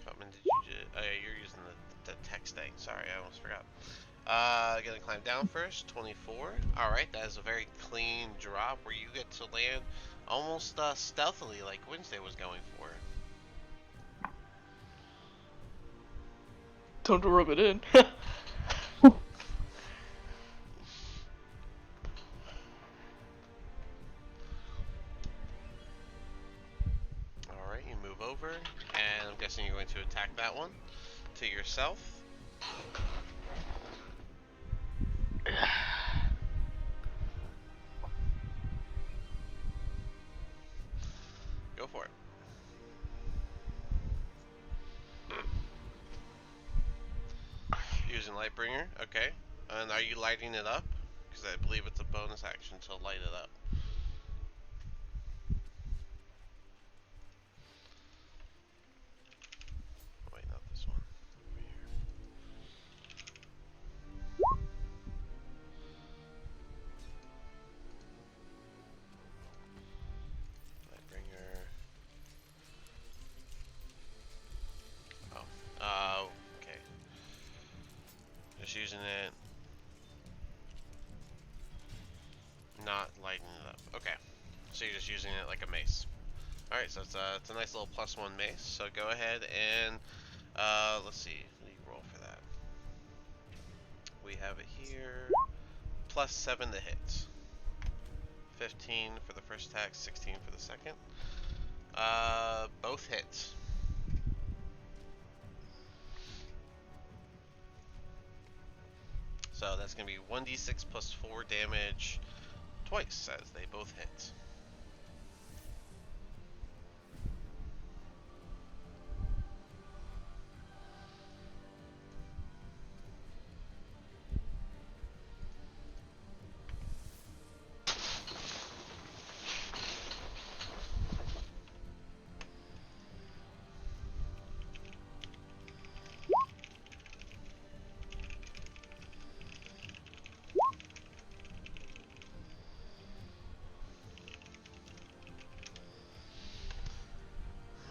Cotman, did you just... Oh yeah, you're using the text thing. Sorry, I almost forgot. Gonna climb down first, 24. Alright, that is a very clean drop where you get to land almost stealthily like Wednesday was going for. Time to rub it in. Alright, you move over, and I'm guessing you're going to attack that one to yourself. Go for it. Using Lightbringer, okay. And are you lighting it up? Because I believe it's a bonus action to light it up. Wait, not this one. Over here. Lightbringer. Oh. Okay. Just using it. Not lighting it up. Okay. So you're just using it like a mace. Alright, so it's a nice little +1 mace. So go ahead and let's see. What do you roll for that? We have it here. +7 to hit. 15 for the first attack, 16 for the second. Both hits. So that's going to be 1d6 plus 4 damage twice as they both hit.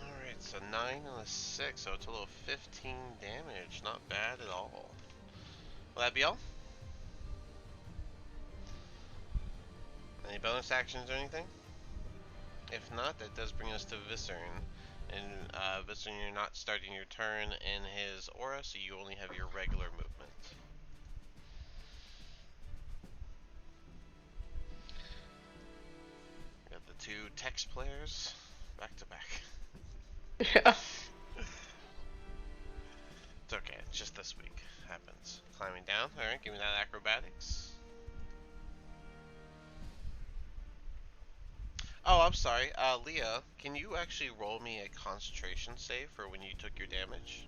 Alright, so 9 and a 6, so a total of 15 damage. Not bad at all. Will that be all? Any bonus actions or anything? If not, that does bring us to Viscern. And Viscern, you're not starting your turn in his aura, so you only have your regular movement. Got the two text players back to back. Yeah. It's okay, it's just this week. Happens. Climbing down. Alright, give me that acrobatics. Oh, I'm sorry. Leah, can you actually roll me a concentration save for when you took your damage?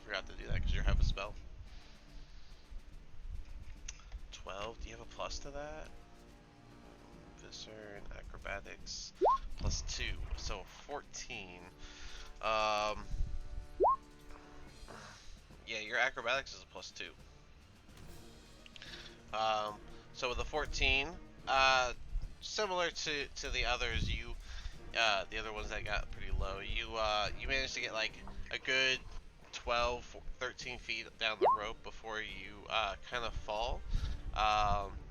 Forgot to do that because you have a spell. 12. Do you have a plus to that? Viscern, acrobatics, +2. So 14. Um, yeah, your acrobatics is a +2. So with a 14, similar to the others, you the other ones that got pretty low, you managed to get like a good 12, 13 feet down the rope before you kind of fall.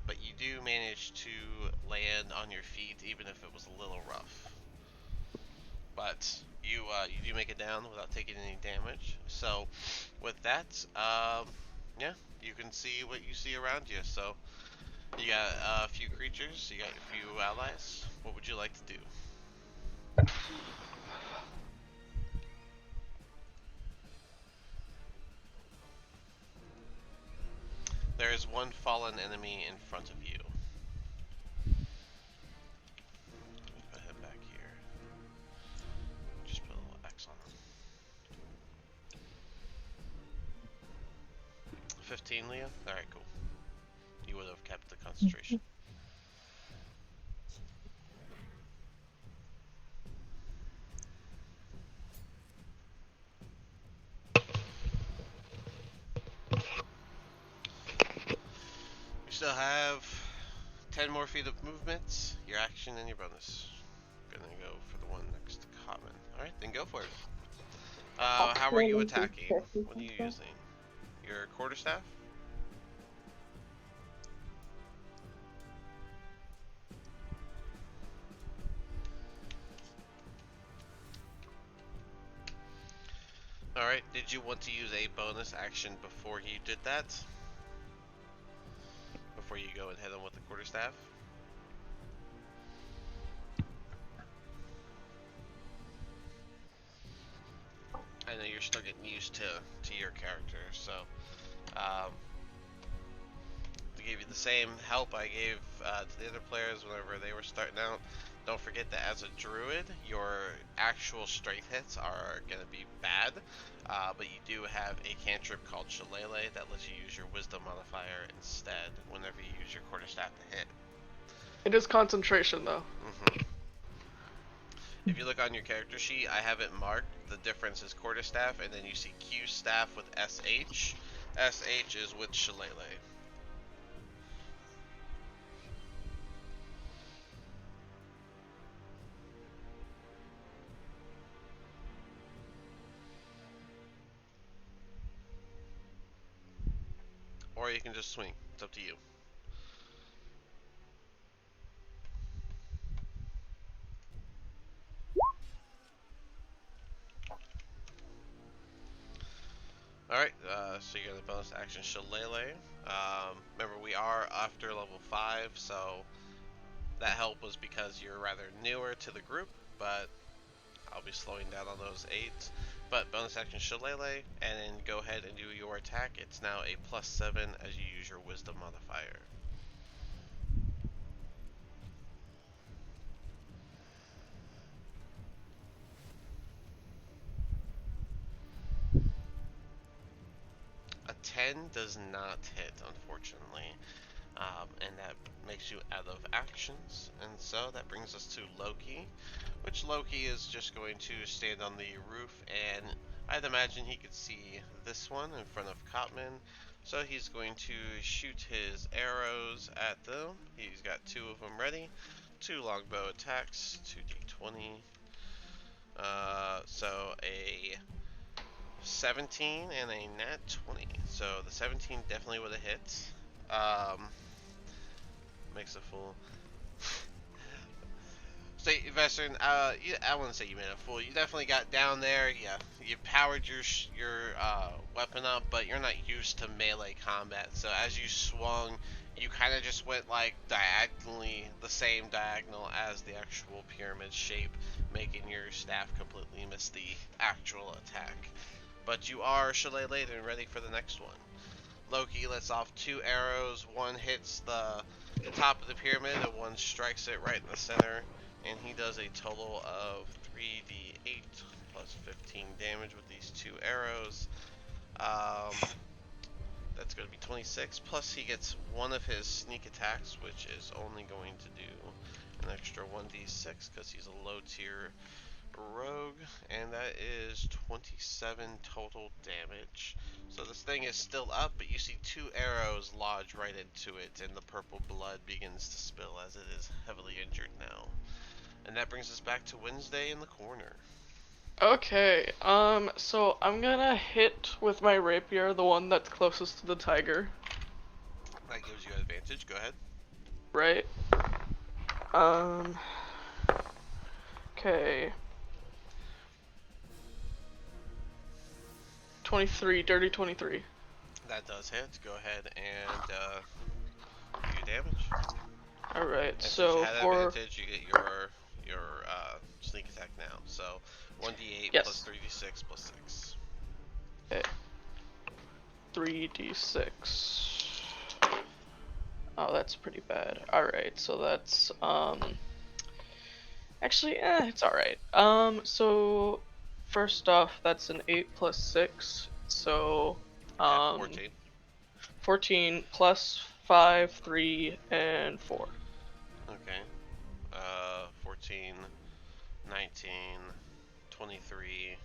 But you do manage to land on your feet, even if it was a little rough. But you do make it down without taking any damage. So with that, yeah, you can see what you see around you. So you got a few creatures, you got a few allies. What would you like to do? There is one fallen enemy in front of you. Let me put him back here. Just put a little X on him. 15, Leah? Alright, cool. You would have kept the concentration. You still have 10 more feet of movement, your action, and your bonus. Gonna go for the one next to common. Alright, then go for it. How are you attacking? What are you using? Your quarterstaff? Alright, did you want to use a bonus action before you did that? Before you go and hit him with the quarterstaff? I know you're still getting used to your character, so to give you the same help I gave to the other players whenever they were starting out, don't forget that as a druid, your actual strength hits are going to be bad, but you do have a cantrip called Shillelagh that lets you use your wisdom modifier instead whenever you use your quarterstaff to hit. It is concentration though. If you look on your character sheet, I have it marked. The difference is quarterstaff, and then you see Q staff with SH. SH is with Shillelagh. Or you can just swing. It's up to you. Alright, so you got a bonus action Shillelagh. Remember, we are after level 5, so that help was because you're rather newer to the group, but I'll be slowing down on those 8s. But bonus action Shillelagh, and then go ahead and do your attack. It's now a +7 as you use your wisdom modifier. A 10 does not hit, unfortunately. And that makes you out of actions. And so that brings us to Loki, which Loki is just going to stand on the roof, and I'd imagine he could see this one in front of Cotman. So he's going to shoot his arrows at them. He's got 2 of them ready. 2 longbow attacks, 2d20. So a 17 and a nat 20. So the 17 definitely would have hit. Makes a fool. So, Vestern, I wouldn't say you made a fool. You definitely got down there. Yeah, you powered your weapon up, but you're not used to melee combat. So as you swung, you kind of just went like diagonally, the same diagonal as the actual pyramid shape, making your staff completely miss the actual attack. But you are Shillelagh and ready for the next one. Loki lets off 2 arrows. One hits the top of the pyramid, and one strikes it right in the center. And he does a total of 3d8 plus 15 damage with these 2 arrows. That's going to be 26. Plus he gets one of his sneak attacks, which is only going to do an extra 1d6 because he's a low tier rogue, and that is 27 total damage. So this thing is still up, but you see 2 arrows lodge right into it, and the purple blood begins to spill as it is heavily injured now. And that brings us back to Wednesday in the corner. Okay, so I'm gonna hit with my rapier the one that's closest to the tiger. That gives you advantage. Go ahead. Right? Okay. 23, dirty 23. That does hit. Go ahead and do your damage. Alright, And since so you had for... advantage, you get your sneak attack now. So 1d8 Yes. plus 3d6 plus 6. Okay. 3d6. Oh, that's pretty bad. Alright, so that's, actually, it's alright. So, first off, that's an 8 plus 6, so, 14. 14 plus 5, 3, and 4. Okay. 14, 19, 23,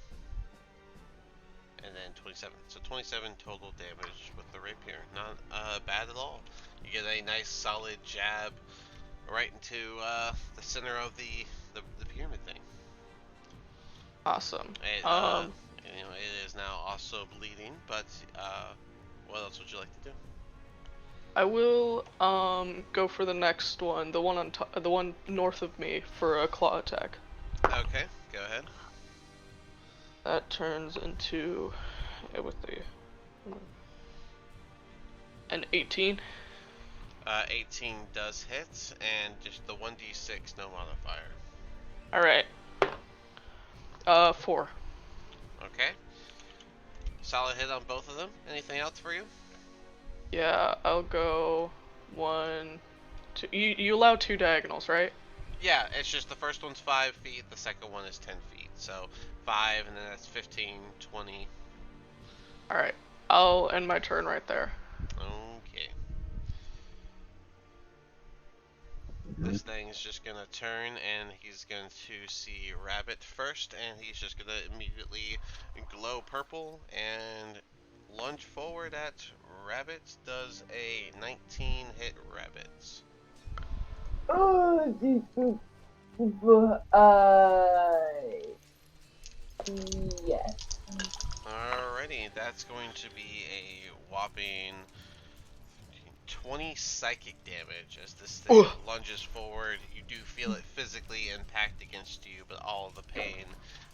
and then 27. So 27 total damage with the rapier. Not bad at all. You get a nice solid jab right into the center of the pyramid thing. Awesome. It, it is now also bleeding, but what else would you like to do? I will go for the next one, the one on the one north of me for a claw attack. Okay, go ahead. That turns into with the an 18. 18 does hit, and just the 1d6, no modifier. All right. 4. Okay. Solid hit on both of them. Anything else for you? Yeah, I'll go 1, 2. You allow 2 diagonals, right? Yeah, it's just the first one's 5 feet, the second one is 10 feet. So 5, and then that's 15, 20. Alright. I'll end my turn right there. Okay. This thing is just gonna turn, and he's going to see Rabbit first, and he's just gonna immediately glow purple and lunge forward at Rabbit. Does a 19 hit Rabbits? Oh, yes. Alrighty, that's going to be a whopping 20 psychic damage as this thing Ugh. lunges forward. You do feel it physically impact against you, but all of the pain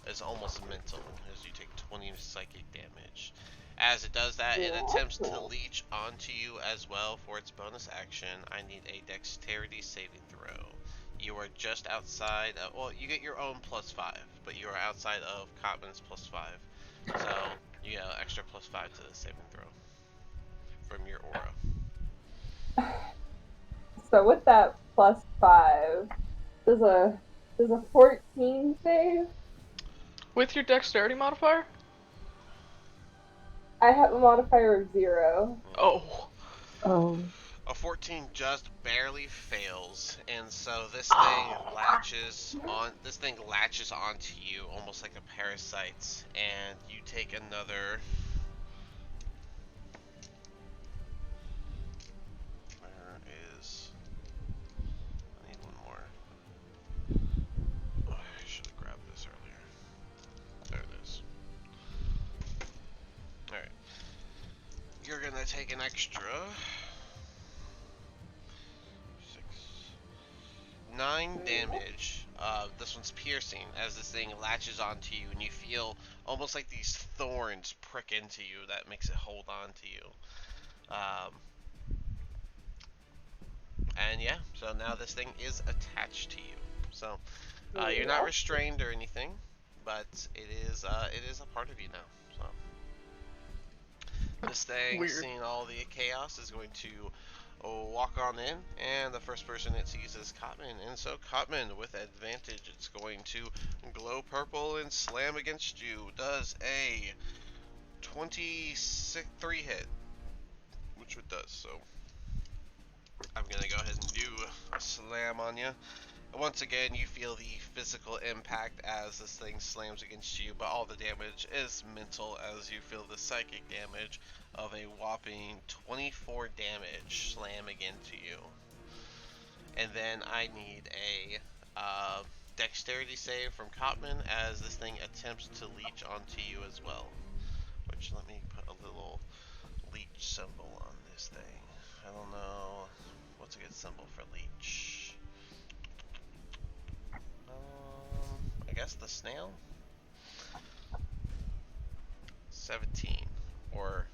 is almost mental as you take 20 psychic damage. As it does that, it attempts to leech onto you as well for its bonus action. I need a dexterity saving throw. You are just outside of, well, you get your own +5, but you are outside of Cotman's +5. So you get an extra +5 to the saving throw from your aura. So with that +5, does a 14 save? With your dexterity modifier? I have a modifier of 0. Oh. Oh. A 14 just barely fails, and so this Oh. thing latches on. This thing latches onto you almost like a parasite, and you take another. Where is? I need one more. Oh, I should have grabbed this earlier. There it is. All right. You're gonna take an extra 9 damage. This one's piercing as this thing latches onto you, and you feel almost like these thorns prick into you. That makes it hold on to you. And yeah, so now this thing is attached to you. So you're not restrained or anything, but it is a part of you now. So this thing, Weird. seeing all the chaos, is going to walk on in, and the first person it sees is Cotman. And so Cotman, with advantage, it's going to glow purple and slam against you. Does a 23 hit, which it does. So I'm gonna go ahead and do a slam on you. Once again, you feel the physical impact as this thing slams against you, but all the damage is mental as you feel the psychic damage of a whopping 24 damage slam into you. And then I need a dexterity save from Cotman as this thing attempts to leech onto you as well. Which, let me put a little leech symbol on this thing. I don't know. What's a good symbol for leech? I guess the snail? 17. Or...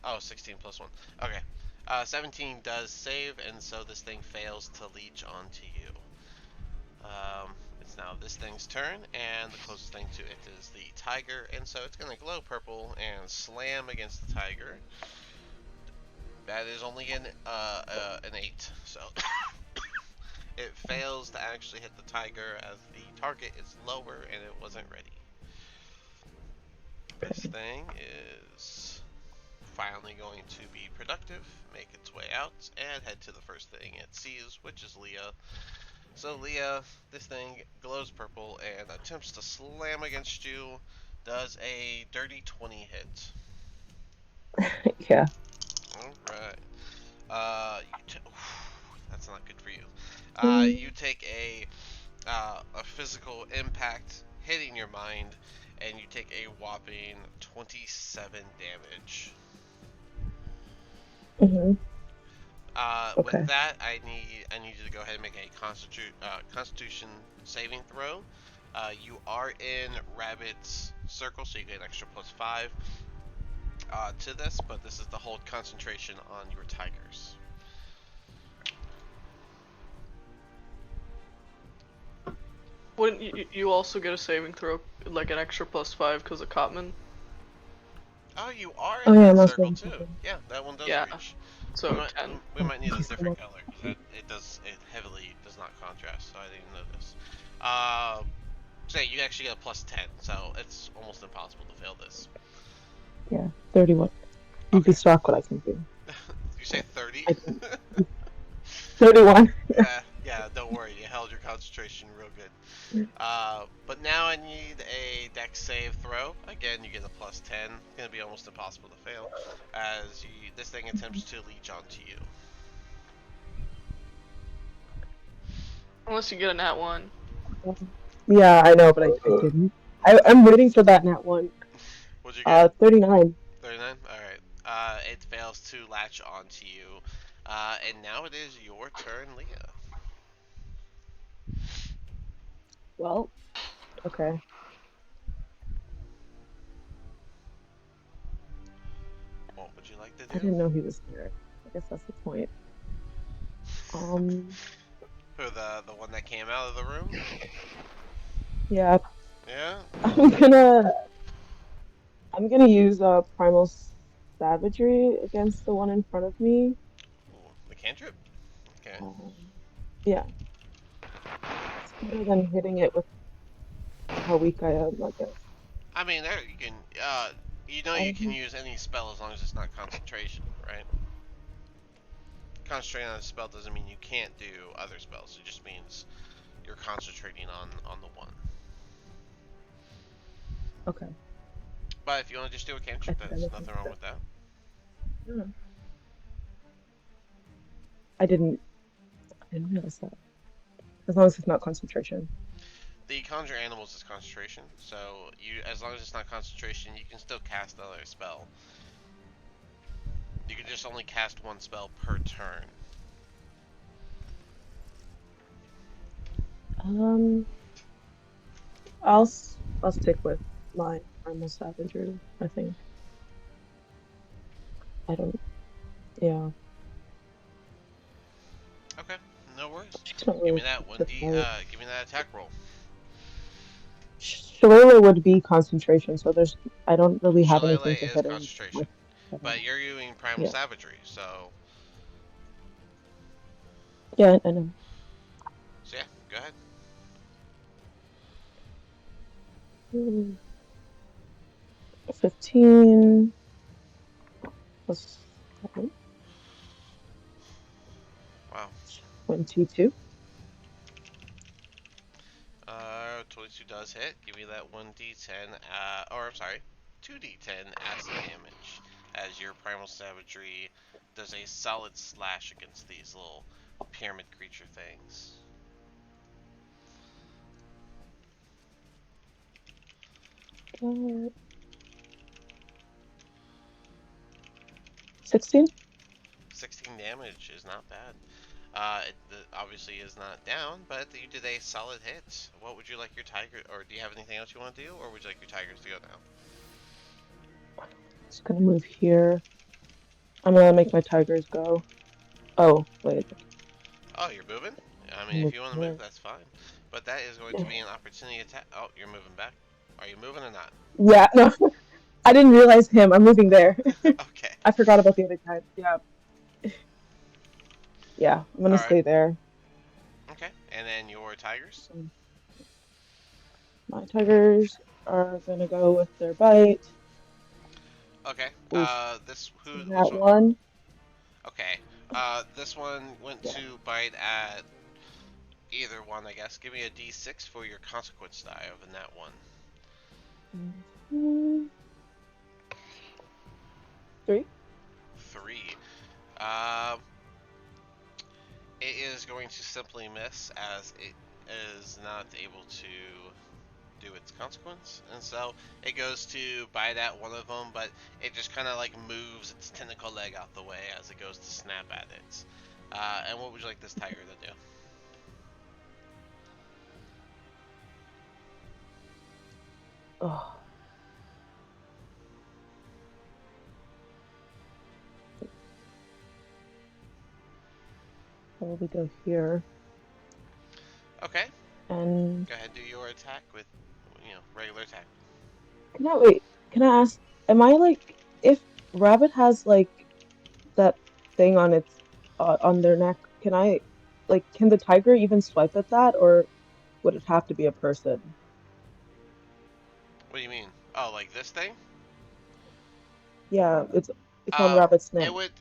Oh, 16 plus 1. Okay. 17 does save, and so this thing fails to leech onto you. It's now this thing's turn, and the closest thing to it is the tiger, and so it's going to glow purple and slam against the tiger. That is only an 8, so... It fails to actually hit the tiger as the target is lower and it wasn't ready. This thing is finally going to be productive, make its way out, and head to the first thing it sees, which is Leah. So Leah, this thing glows purple and attempts to slam against you. Does a dirty 20 hit. Yeah. Alright. That's not good for you. You take a physical impact hitting your mind, and you take a whopping 27 damage. Mm-hmm. Okay. With that, I need you to go ahead and make a Constitution saving throw. You are in Rabbit's circle, so you get an extra +5 to this, but this is to hold concentration on your tigers. Wouldn't you also get a saving throw, like an extra +5 because of Cotman? Oh, you are Oh in yeah, that most circle of too. them. Yeah, that one does Yeah. reach. So we might, 10. we might need a different color. it heavily does not contrast, so I didn't notice. Uh, Say you actually get a +10, so it's almost impossible to fail this. Yeah, 31. You'd be Okay. shocked what I can do. You say 30? I don't. 31. Yeah, don't worry, you held your concentration real good. But now I need a dex save throw. Again, you get a +10. It's gonna be almost impossible to fail, as this thing attempts to leech onto you. Unless you get a nat 1. Yeah, I know, but I didn't. I'm waiting for that nat one. What'd you get? 39. 39? Alright. It fails to latch onto you. And now it is your turn, Leah. Well, okay. What would you like to I do? didn't know he was there. I guess that's the point. Um, For the one that came out of the room? yeah, Yeah? I'm gonna I'm gonna use primal savagery against the one in front of me. Ooh, the cantrip? Okay. Um, yeah, it's better than hitting it with how weak I am, I guess. I mean, there you can, you can Um, use any spell as long as it's not concentration, right? Concentrating on a spell doesn't mean you can't do other spells. It just means you're concentrating on the one. okay, But if you want to just do a I cantrip, think I there's will take nothing wrong that. with that. Yeah. I didn't realize that. As long as it's not concentration. The conjure animals is concentration, so as long as it's not concentration, you can still cast another spell. You can just only cast one spell per turn. Um, I'll stick with my primal savagery, I think. I don't. Yeah, Okay, no worries. she's not Give really me that up one to d. fight. Give me that attack roll. Shillelagh would be concentration, so I don't really have anything to Shillelagh is hit her with my concentration, but seven. you're using primal Yeah, savagery, so yeah, I know. yeah. Go ahead. 15 plus 7, Wow. 22. 22 does hit. Give me that 1d10, or I'm sorry, 2d10 acid damage, as your primal savagery does a solid slash against these little pyramid creature things. 16? 16 damage is not bad. It obviously is not down, but you did a solid hit. What would you like your tiger, or do you have anything else you want to do, or would you like your tigers to go now? Just gonna move here. I'm gonna make my tigers go. Oh, wait. Oh, you're moving? I mean, if Move you want to move, there. that's fine. But that is going to be an opportunity attack. Oh, you're moving back. Are you moving or not? Yeah, no, I didn't realize him. I'm moving there. Okay. I forgot about the other guy. Yeah, yeah, I'm All gonna right. stay there. Okay. And then your tigers. So my tigers are gonna go with their bite. Okay. Oof, This so who? Which that one? one. Okay. This one went Yeah. to bite at either one, I guess. Give me a D6 for your consequence die of that one. Mm, 3. 3. Um, it is going to simply miss, as it is not able to do its consequence, and so it goes to bite at one of them, but it just kind of like moves its tentacle leg out the way as it goes to snap at it. And what would you like this tiger to do? Oh, probably go here. Okay, And go ahead, do your attack with, regular attack. wait, can I ask, am I like, if Rabbit has like that thing on its on their neck, can I, like, can the tiger even swipe at that, or would it have to be a person? What do you mean? Oh, like this thing? Yeah, it's on Rabbit's neck, It would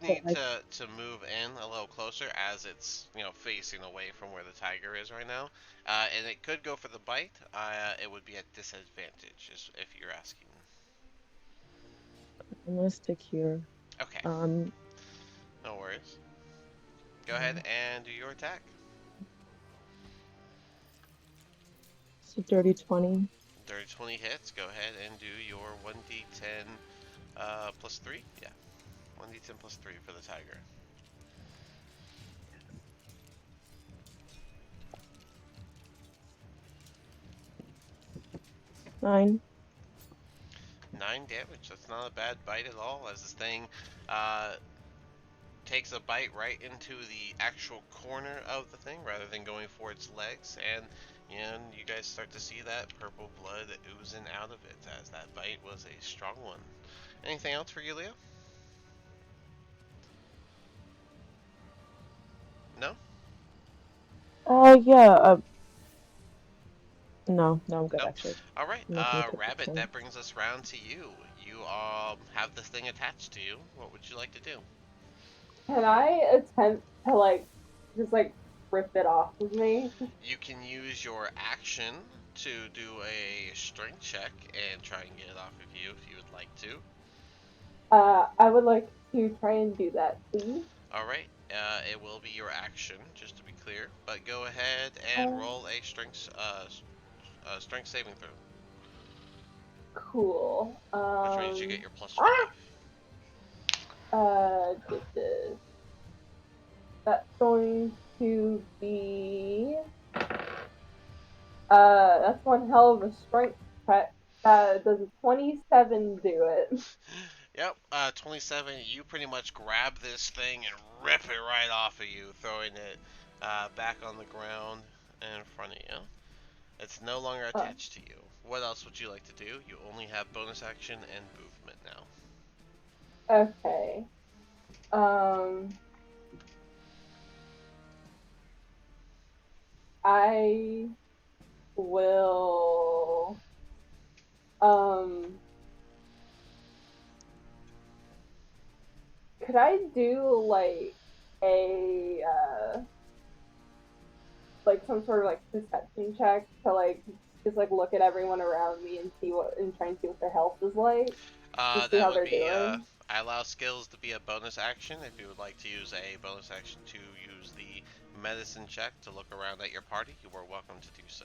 but need I to move in a little closer as it's facing away from where the tiger is right now, and it could go for the bite. It would be at disadvantage, if you're asking. I'm gonna stick here. Okay, Um, no worries. Go ahead and do your attack. it's a dirty 20. Dirty 20 hits. Go ahead and do your 1d10 plus 3. Yeah, 1d10 plus 3 for the tiger. 9. 9 damage. That's not a bad bite at all, as this thing uh, takes a bite right into the actual corner of the thing rather than going for its legs, and you guys start to see that purple blood oozing out of it as that bite was a strong one. Anything else for you, Leo? No? Yeah, no, I'm good Nope. actually. Alright, I'm not gonna take this Rabbit, one. that brings us round to you. You have this thing attached to you. What would you like to do? Can I attempt to just rip it off of me? You can use your action to do a strength check and try and get it off of you if you would like to. I would like to try and do that, please. Alright, it will be your action, just to be clear. But go ahead and Um, roll a strength saving throw, cool. which means you get your plus 5. That's going to be that's one hell of a strength check. Does a 27 do it? Yep, 27. You pretty much grab this thing and rip it right off of you, throwing it back on the ground in front of you. It's no longer Oh, attached to you. What else would you like to do? You only have bonus action and movement now. okay. I will could I do a some sort of perception check to just look at everyone around me and try and see what their health is like, just see That how would they're be, doing. I allow skills to be a bonus action. If you would like to use a bonus action to use the medicine check to look around at your party, you are welcome to do so.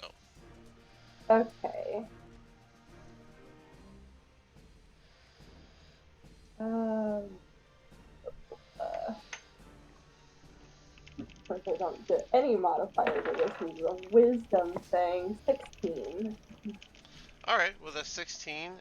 Okay. Um. Uh, of course, I don't get any modifiers. I guess this is a wisdom thing. 16. Alright, with a 16,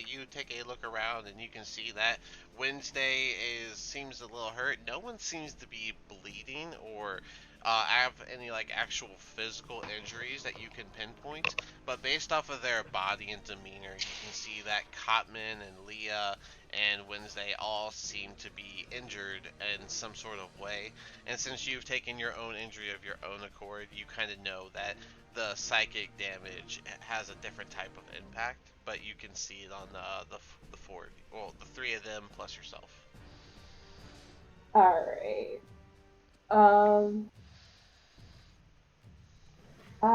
you take a look around and you can see that Wednesday seems a little hurt. No one seems to be bleeding or have any actual physical injuries that you can pinpoint. But based off of their body and demeanor, you can see that Cotman and Leah and Wednesday all seem to be injured in some sort of way. And since you've taken your own injury of your own accord, you kind of know that the psychic damage has a different type of impact, but you can see it on the four, well, the three of them plus yourself. All right. Um. Uh.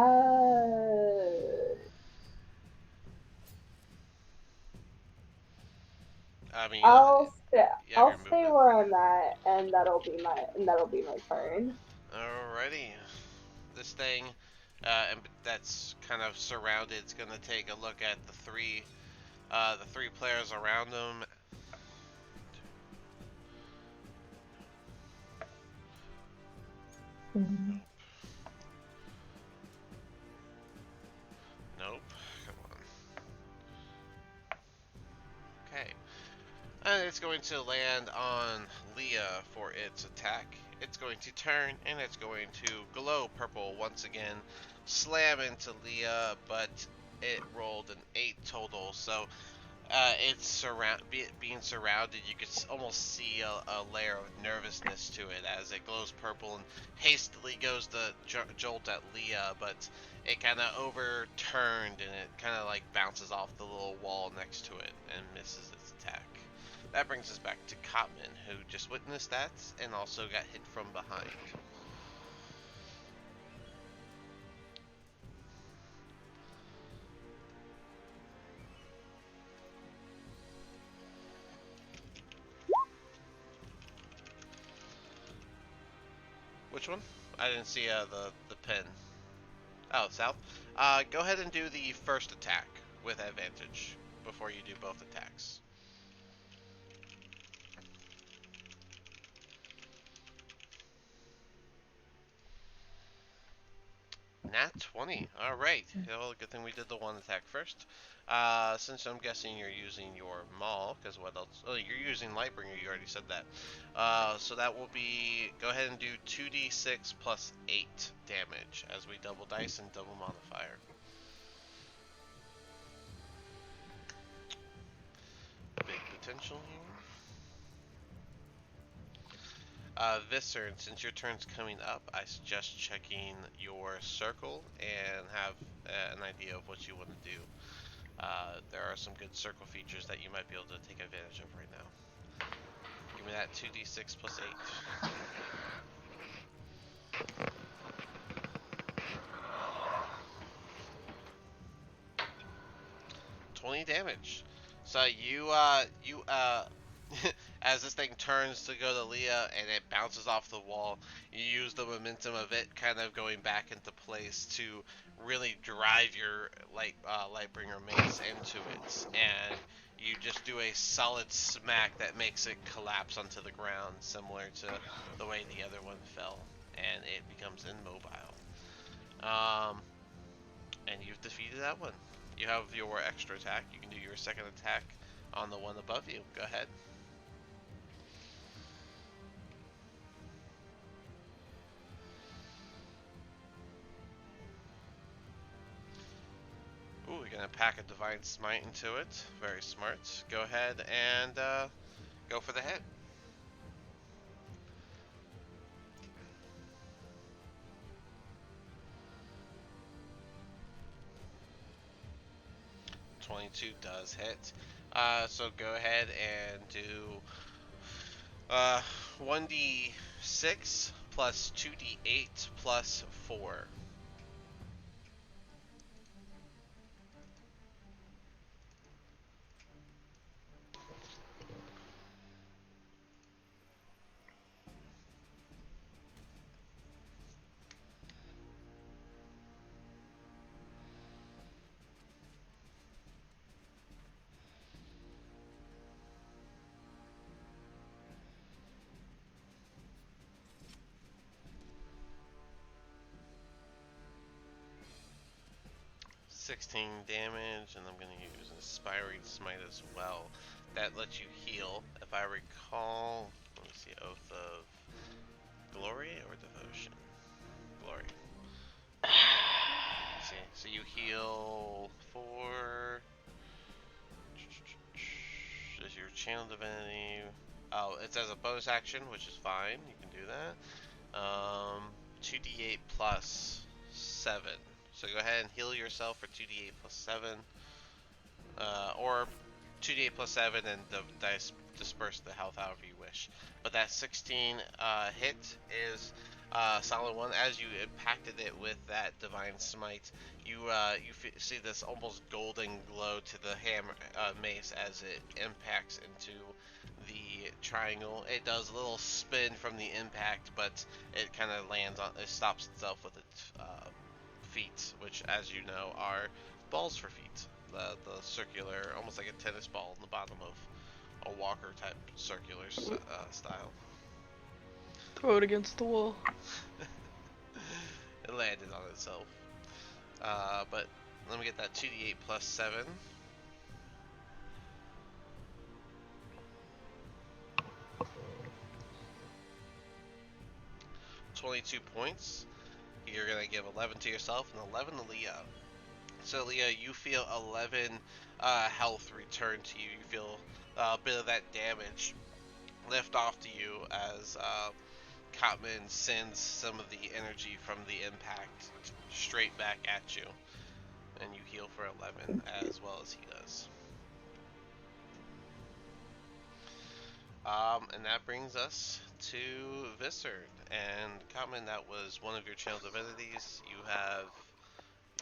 I mean, I'll stay. you have your I'll stay movement. where I'm at, and that'll be my turn. Alrighty, this thing, that's kind of surrounded. It's gonna take a look at the three players around them. Mhm. Nope. Come on. Okay. And it's going to land on Leah for its attack. It's going to turn and it's going to glow purple once again, slam into Leah, but it rolled an 8 total. So It's being surrounded. You could almost see a layer of nervousness to it as it glows purple and hastily goes to jolt at Leah, but it kind of overturned and it kind of like bounces off the little wall next to it and misses its attack. That brings us back to Cotman, who just witnessed that and also got hit from behind. Which one? I didn't see the pin. Oh, south. Go ahead and do the first attack with advantage before you do both attacks. Nat 20. Alright. Well, good thing we did the one attack first. Since I'm guessing you're using your maul, because what else? Oh, you're using Lightbringer, you already said that. So that will be, go ahead and do 2d6 plus 8 damage as we double dice and double modifier. Big potential here. Visser, since your turn's coming up, I suggest checking your circle and have an idea of what you want to do. There are some good circle features that you might be able to take advantage of right now. Give me that 2d6 plus 8. 20 damage. So as this thing turns to go to Leah and it bounces off the wall, you use the momentum of it kind of going back into place to really drive your Lightbringer mace into it, and you just do a solid smack that makes it collapse onto the ground, similar to the way the other one fell, and it becomes immobile. And you've defeated that one. You have your extra attack. You can do your second attack on the one above you. Go ahead. Ooh, you're gonna pack a Divine Smite into it. Very smart. Go ahead and go for the hit. .22 does hit. So go ahead and do 1d6 plus 2d8 plus 4. 16 damage, and I'm going to use Inspiring Smite as well. That lets you heal. If I recall, let me see, Oath of Glory or Devotion? Glory. Let's see, so you heal 4. Is your Channel Divinity? Oh, it's as a bonus action, which is fine. You can do that. 2d8 plus 7. So go ahead and heal yourself for 2d8 plus 7. Or 2d8 plus 7 and disperse the health however you wish. But that 16 hit is solid one. As you impacted it with that Divine Smite, you see this almost golden glow to the hammer mace as it impacts into the triangle. It does a little spin from the impact, but it kind of lands on. It stops itself with its feet, which, as you know, are balls for feet. The circular, almost like a tennis ball in the bottom of a walker type circular style. Throw it against the wall. It landed on itself. But let me get that 2d8 plus 7. 22 points. You're gonna give 11 to yourself and 11 to Leah. So Leah, you feel 11 health return to you. You feel a bit of that damage lift off to you as Cotman sends some of the energy from the impact straight back at you, and you heal for 11 as well as he does. And that brings us to Viscerd. And Cotman, that was one of your channel divinities. You have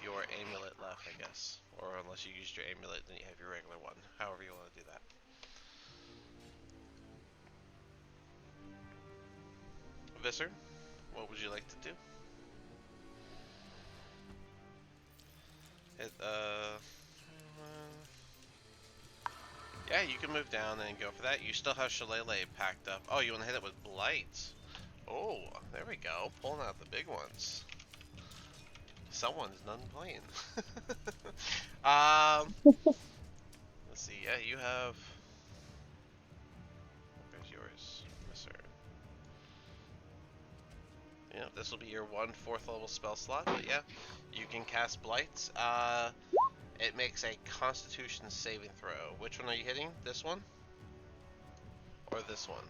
your amulet left, I guess. Or unless you used your amulet, then you have your regular one. However you want to do that. Viscerd, what would you like to do? Hit, yeah, you can move down and go for that. You still have Shillelagh packed up. Oh, you want to hit it with Blight? Oh, there we go. Pulling out the big ones. Someone's done playing. Let's see. Yeah, you have. Where's yours, Mister? Yeah, this will be your 4th level spell slot. But yeah, you can cast Blight. It makes a Constitution saving throw. Which one are you hitting? This one or this one?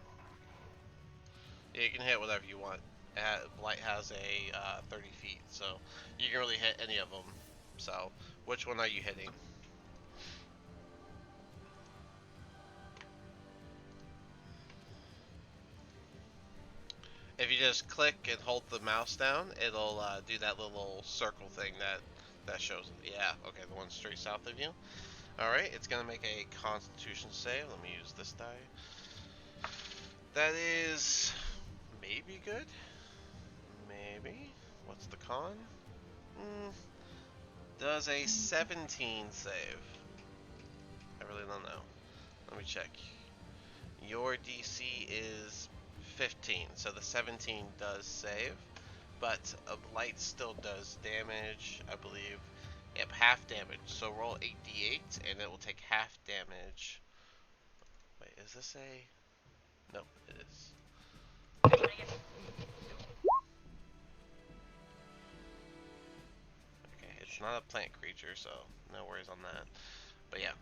Yeah, you can hit whatever you want. Blight has a 30 feet, so you can really hit any of them. So, which one are you hitting? If you just click and hold the mouse down, it'll do that little circle thing that shows it. Yeah, okay, the one straight south of you. Alright, it's going to make a Constitution save. Let me use this die. That is maybe good. Maybe. What's the con? Does a 17 save? I really don't know. Let me check. Your DC is 15, so the 17 does save, but a Blight still does damage, I believe. Yep, half damage. So roll 8d8, and it will take half damage. Wait, is this a... No, it is. Okay, it's not a plant creature, so no worries on that. But yeah,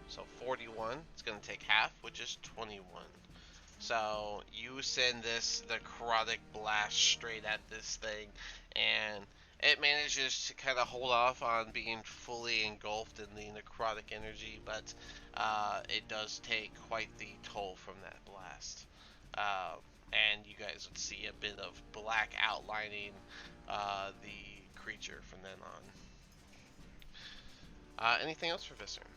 so 41, it's going to take half, which is 21. So you send this necrotic blast straight at this thing, and it manages to kind of hold off on being fully engulfed in the necrotic energy, but it does take quite the toll from that blast. And you guys would see a bit of black outlining the creature from then on. Anything else for Viscerd?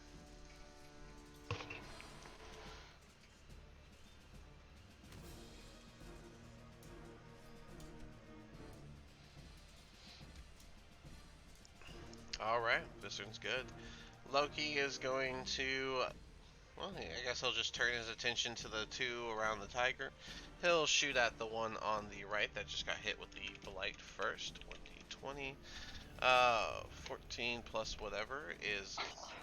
Alright, Viscerd's good. Loki is going to, well, I guess he'll just turn his attention to the two around the tiger. He'll shoot at the one on the right that just got hit with the blight first. 1d20. 14 plus whatever is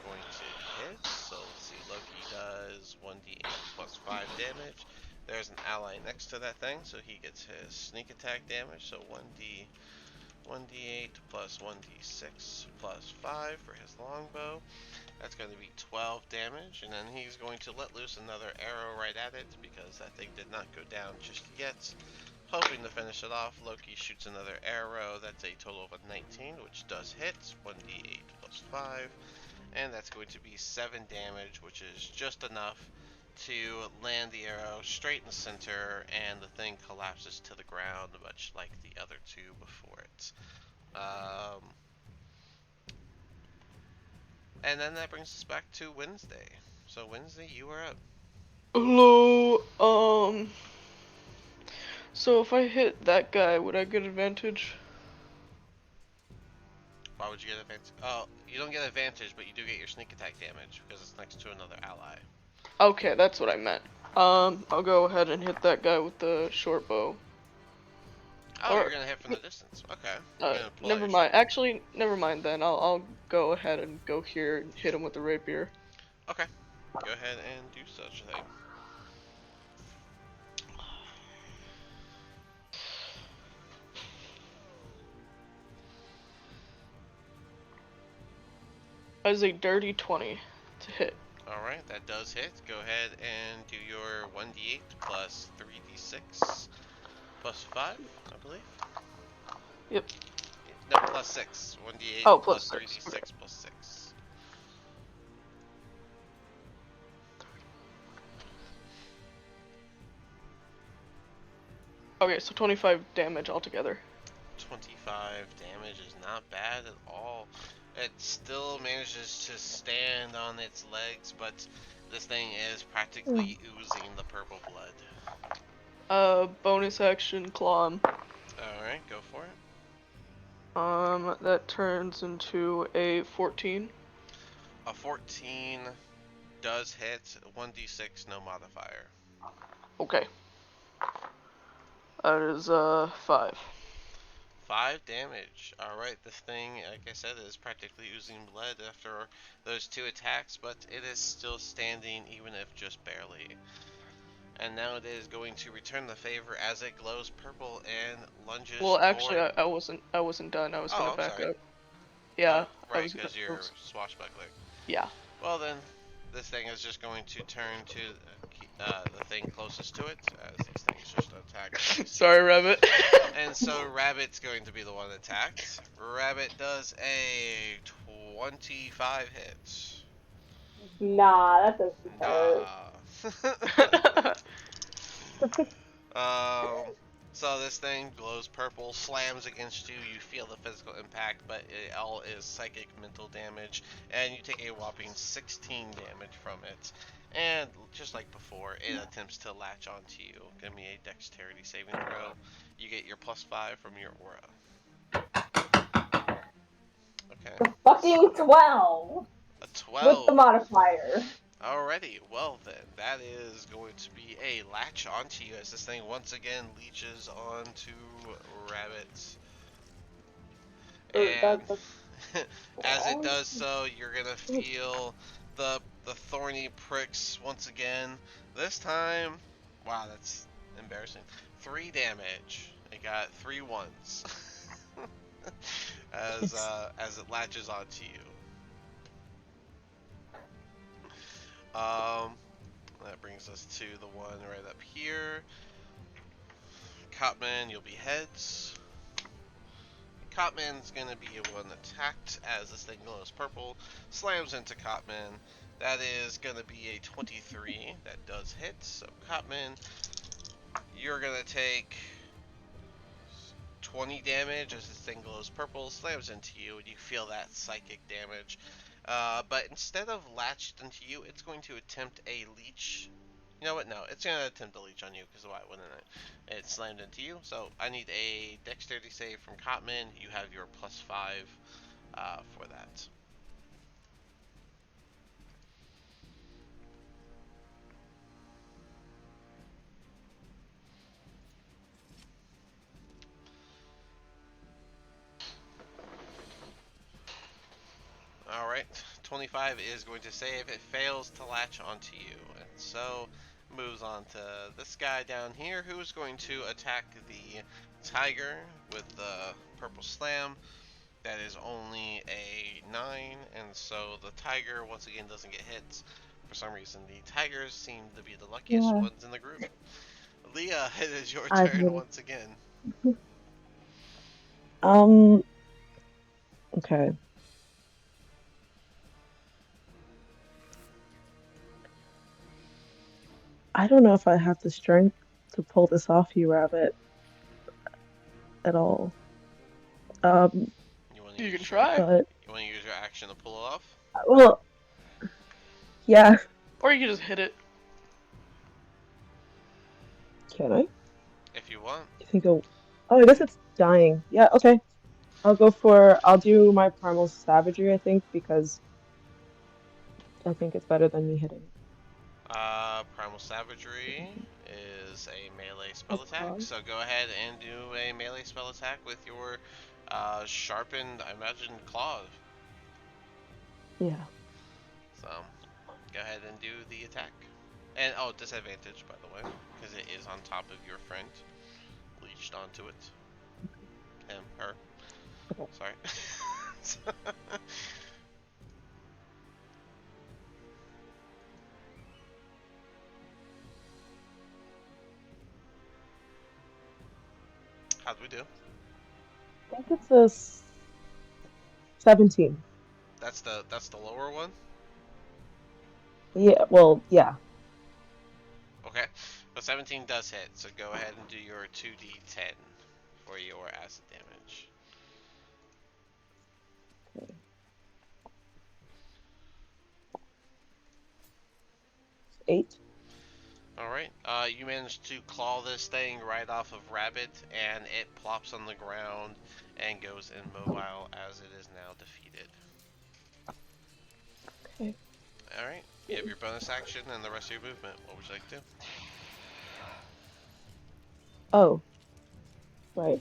going to hit. So let's see, Loki does 1d8 plus 5 damage. There's an ally next to that thing, so he gets his sneak attack damage. So 1d8 plus 1d6 plus 5 for his longbow. That's going to be 12 damage, and then he's going to let loose another arrow right at it because that thing did not go down just yet. Hoping to finish it off, Loki shoots another arrow. That's a total of a 19, which does hit. 1d8 plus 5, and that's going to be 7 damage, which is just enough to land the arrow straight in the center, and the thing collapses to the ground, much like the other two before it. And then that brings us back to Wednesday. So Wednesday, you are up. Hello, so if I hit that guy, would I get advantage? Why would you get advantage? Oh, you don't get advantage, but you do get your sneak attack damage because it's next to another ally. Okay, that's what I meant. I'll go ahead and hit that guy with the short bow. Oh, Or, you're gonna hit from the distance. Okay. You're gonna pull out never your mind. short. Actually, never mind then. I'll go ahead and go here and hit him with the rapier. Okay. Go ahead and do such a thing. As a dirty 20 to hit. Alright, that does hit. Go ahead and do your 1d8 plus 3d6 plus 5, I believe. Yep. No, plus 6. 1d8 Oh, plus plus 6. 3d6 Okay. plus 6. Okay, so 25 damage altogether. 25 damage is not bad at all. It still manages to stand on its legs, but this thing is practically oozing the purple blood. Bonus action climb. Alright, go for it. That turns into a 14. A 14 does hit. 1d6, no modifier. Okay. That is, 5. 5 damage. Alright, this thing, like I said, is practically oozing blood after those 2 attacks, but it is still standing, even if just barely. And now it is going to return the favor as it glows purple and lunges Well, actually, for... I wasn't done. I was Oh, gonna I'm back sorry. up. Yeah, I Right, was because I you're was, swashbuckling. yeah. Well then, this thing is just going to turn to the thing closest to it, as these things just attack twice. Sorry, Rabbit. And so Rabbit's going to be the one attacked. Rabbit does a 25 hit. Nah, that doesn't hurt. Nah. um, so this thing glows purple, slams against you. You feel the physical impact, but it all is psychic mental damage, and you take a whopping 16 damage from it. And just like before, it attempts to latch onto you. Give me a dexterity saving throw. You get your +5 from your aura. Okay. Fucking 12 A with the 12. modifier. Alrighty, well then, that is going to be a latch onto you as this thing once again leeches onto Rabbit. And That's as it does so, you're gonna feel the thorny pricks once again. This time, wow, that's embarrassing. 3 damage. It got 3 ones. As it latches onto you. That brings us to the one right up here. Copman, you'll be heads. Copman's gonna be one attacked as this thing glows purple, slams into Copman. That is gonna be a 23. That does hit. So Copman, you're gonna take 20 damage as this thing glows purple, slams into you, and you feel that psychic damage. But instead of latched into you, it's going to attempt a leech. You know what? No, it's going to attempt a leech on you, because why wouldn't it? It slammed into you, so I need a dexterity save from Cotman. You have your +5 for that. Alright, 25 is going to save. It fails to latch onto you, and so moves on to this guy down here who is going to attack the tiger with the purple slam. That is only a 9, and so the tiger once again doesn't get hit. For some reason, the tigers seem to be the luckiest Yeah, ones in the group. Leah, it is your I've turn noticed. once again. Um, okay. I don't know if I have the strength to pull this off, you rabbit, at all. Um, You want to You can use try. but you want to use your action to pull it off? well, yeah. Or you can just hit it. Can I? If you want. I think. Oh, I guess it's dying. Yeah. Okay. I'll do my primal savagery, I think, because I think it's better than me hitting. Primal Savagery is a melee spell Of attack, course. so go ahead and do a melee spell attack with your sharpened, I imagine, claw. Yeah. So go ahead and do the attack. And oh, disadvantage by the way, because it is on top of your friend, leached onto it. Him, her. Okay. Sorry. How'd we do? I think it's a 17. That's the lower one. Yeah, well, yeah. Okay, so 17 does hit. So go ahead and do your 2d10 for your acid damage. Okay. 8. All right. You manage to claw this thing right off of Rabbit, and it plops on the ground and goes immobile as it is now defeated. Okay. All right. You have your bonus action and the rest of your movement. What would you like to do? Oh, right.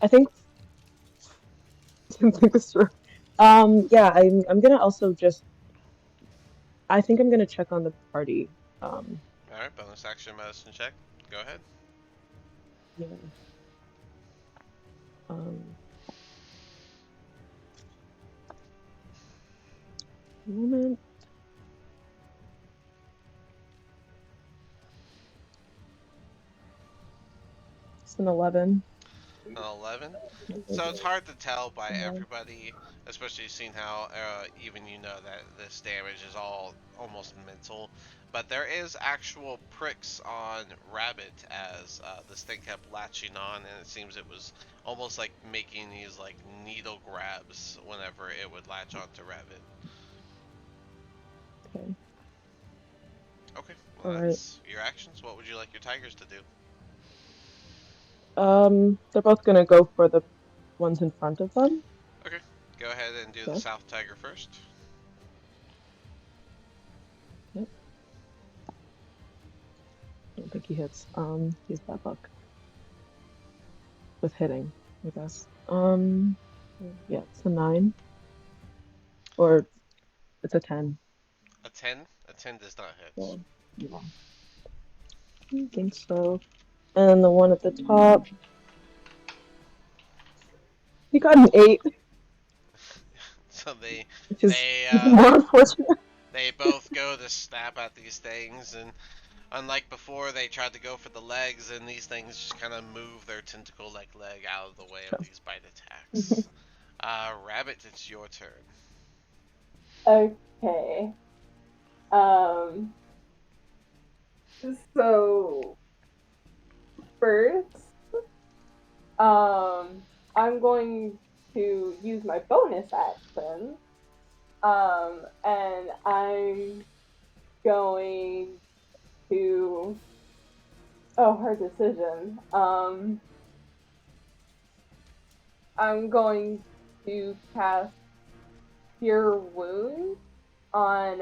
I think didn't think this through. Yeah, I'm gonna also just I think I'm gonna check on the party. All right. Bonus action medicine check. Go ahead. Yeah. Um, moment. It's an 11. An 11. So it's hard to tell by everybody, especially seeing how even you know that this damage is all almost mental. But there is actual pricks on Rabbit as this thing kept latching on, and it seems it was almost like making these like needle grabs whenever it would latch onto Rabbit. Okay. Okay, All well right. that's your actions. What would you like your tigers to do? They're both gonna go for the ones in front of them. Okay, go ahead and do the Yeah. South Tiger first. Yep. I don't think he hits. He's bad luck with hitting, I guess. Yeah, it's a 9 or it's a 10. A 10. A 10 does not hit. Yeah. Yeah. I think so. And the one at the top, he got an 8, So they which is they even uh, more they unfortunate. they both go to snap at these things, and unlike before, they tried to go for the legs, and these things just kind of move their tentacle-like leg out of the way of these bite attacks. Rabbit, it's your turn. Okay. Um. So first, I'm going to use my bonus action. And I'm going to. Oh, hard decision. I'm going to cast Cure Wounds on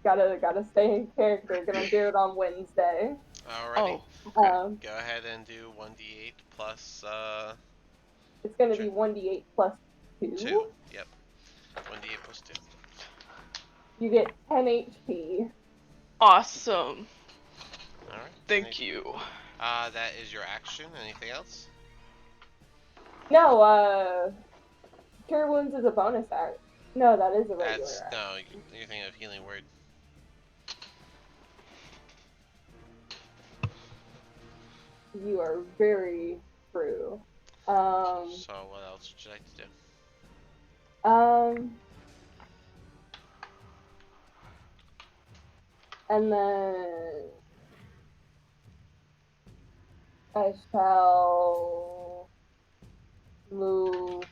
gotta stay in character. Gonna do it on Wednesday. Alrighty. Oh, okay. Go ahead and do 1d8 plus It's gonna sure, be 1d8 plus 2. 2. Yep. 1d8 plus 2. You get 10 HP. Awesome. Alright. Thank you. That is your action. Anything else? No, Cure Wounds is a bonus act. No, that is a regular act. No, you're thinking of Healing Word. You are very true. So what else would you like to do? Um, and then I shall move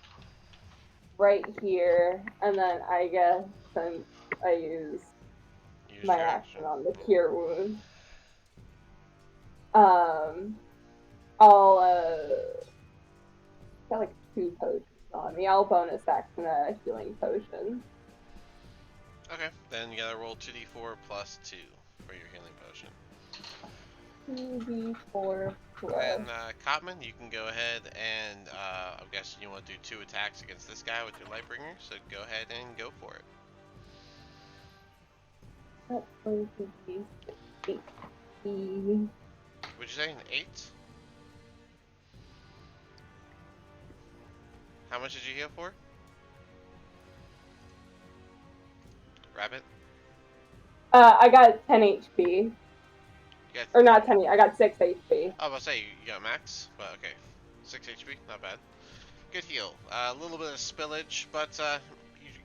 right here, and then I guess since I use Use my your action. action on the Cure Wound, um, I'll got like 2 potions on me. I'll bonus action a healing potion. Okay, then you gotta roll 2d4 plus 2 for your healing potion. 2d4 plus. And Cotman, you can go ahead and I'm guessing you want to do 2 attacks against this guy with your Lightbringer, so go ahead and go for it. That's going to be 8. Would you say an 8? How much did you heal for? Rabbit? I got 10 HP. You got, Or not 10, I got 6 HP. I was about to say you got max, but okay. 6 HP, not bad. Good heal. A little bit of spillage, but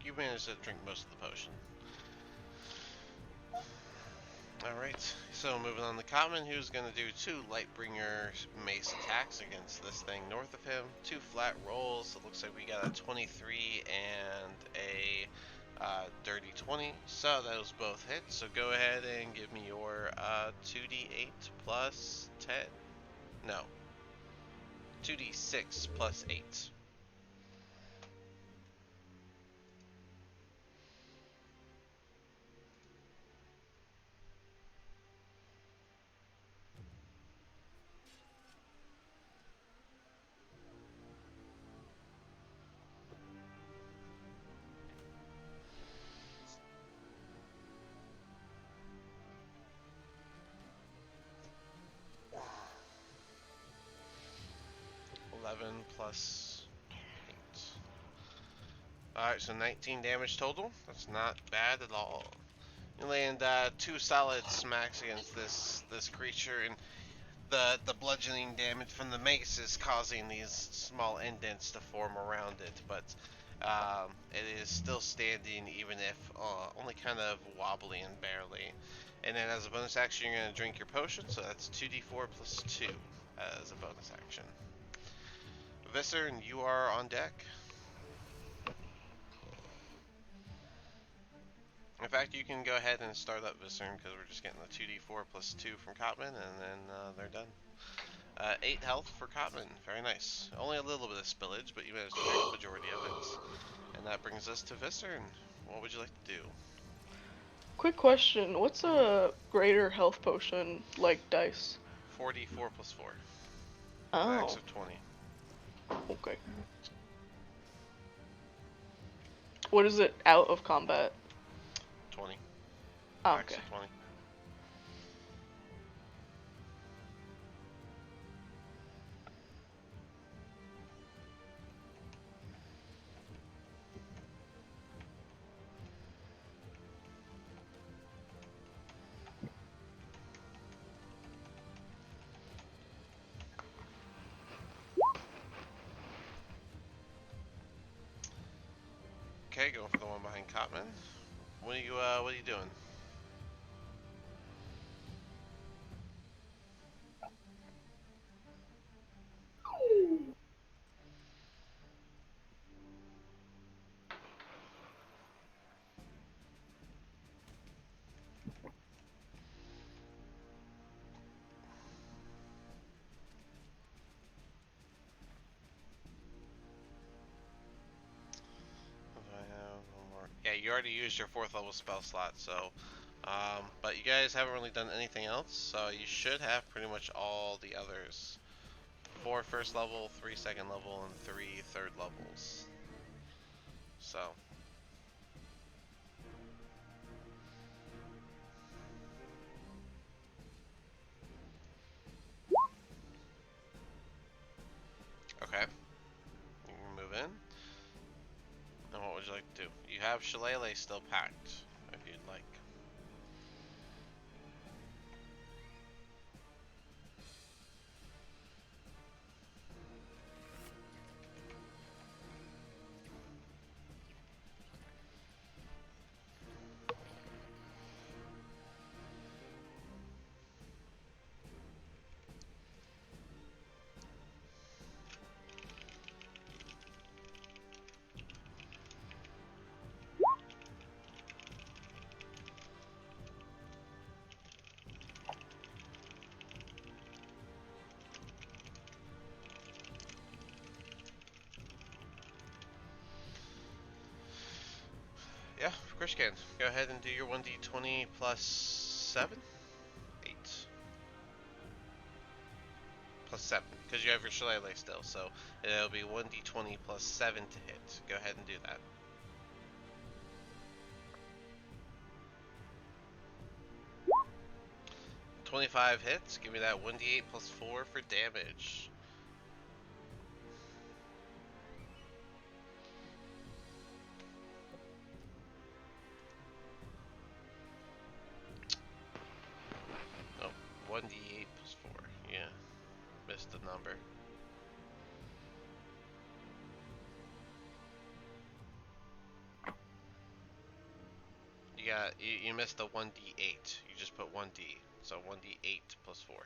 you managed to drink most of the potion. Alright, so moving on to Cotman, who's going to do 2 Lightbringer mace attacks against this thing north of him. 2 flat rolls. It looks like we got a 23 and a dirty 20. So those both hit. So go ahead and give me your 2d8 plus 10. No. 2d6 plus 8. Plus 8. Alright, so 19 damage total. That's not bad at all. You land 2 solid smacks against this creature, and the bludgeoning damage from the mace is causing these small indents to form around it, but it is still standing, even if only kind of wobbly and barely. And then as a bonus action, you're going to drink your potion, so that's 2d4 plus 2 as a bonus action. Visser, and you are on deck. In fact, you can go ahead and start up Visser because we're just getting the 2d4 plus 2 from Cotman, and then they're done. 8 health for Cotman. Very nice. Only a little bit of spillage, but you managed to drink the majority of it. And that brings us to Visser. And what would you like to do? Quick question, what's a greater health potion like dice? 4d4 plus 4. Max Oh, of 20. okay. What is it out of combat? 20. Oh, Max okay. of 20. Okay, going for the one behind Cotman. What are you doing? I have one more. Yeah, you already used your 4th level spell slot, so but you guys haven't really done anything else, so you should have pretty much all the others. 4 first level, 3 second level, and 3 third levels. So. Okay. You can move in. And what would you like to do? You have Shillelagh still packed, if you'd like. Yeah, of course you can. Go ahead and do your 1d20 plus 7? 8. Plus 7, because you have your Shillelagh still, so it'll be 1d20 plus 7 to hit. Go ahead and do that. 25 hits, give me that 1d8 plus 4 for damage. number. You missed the 1d8. You just put 1d. So 1d8 plus 4.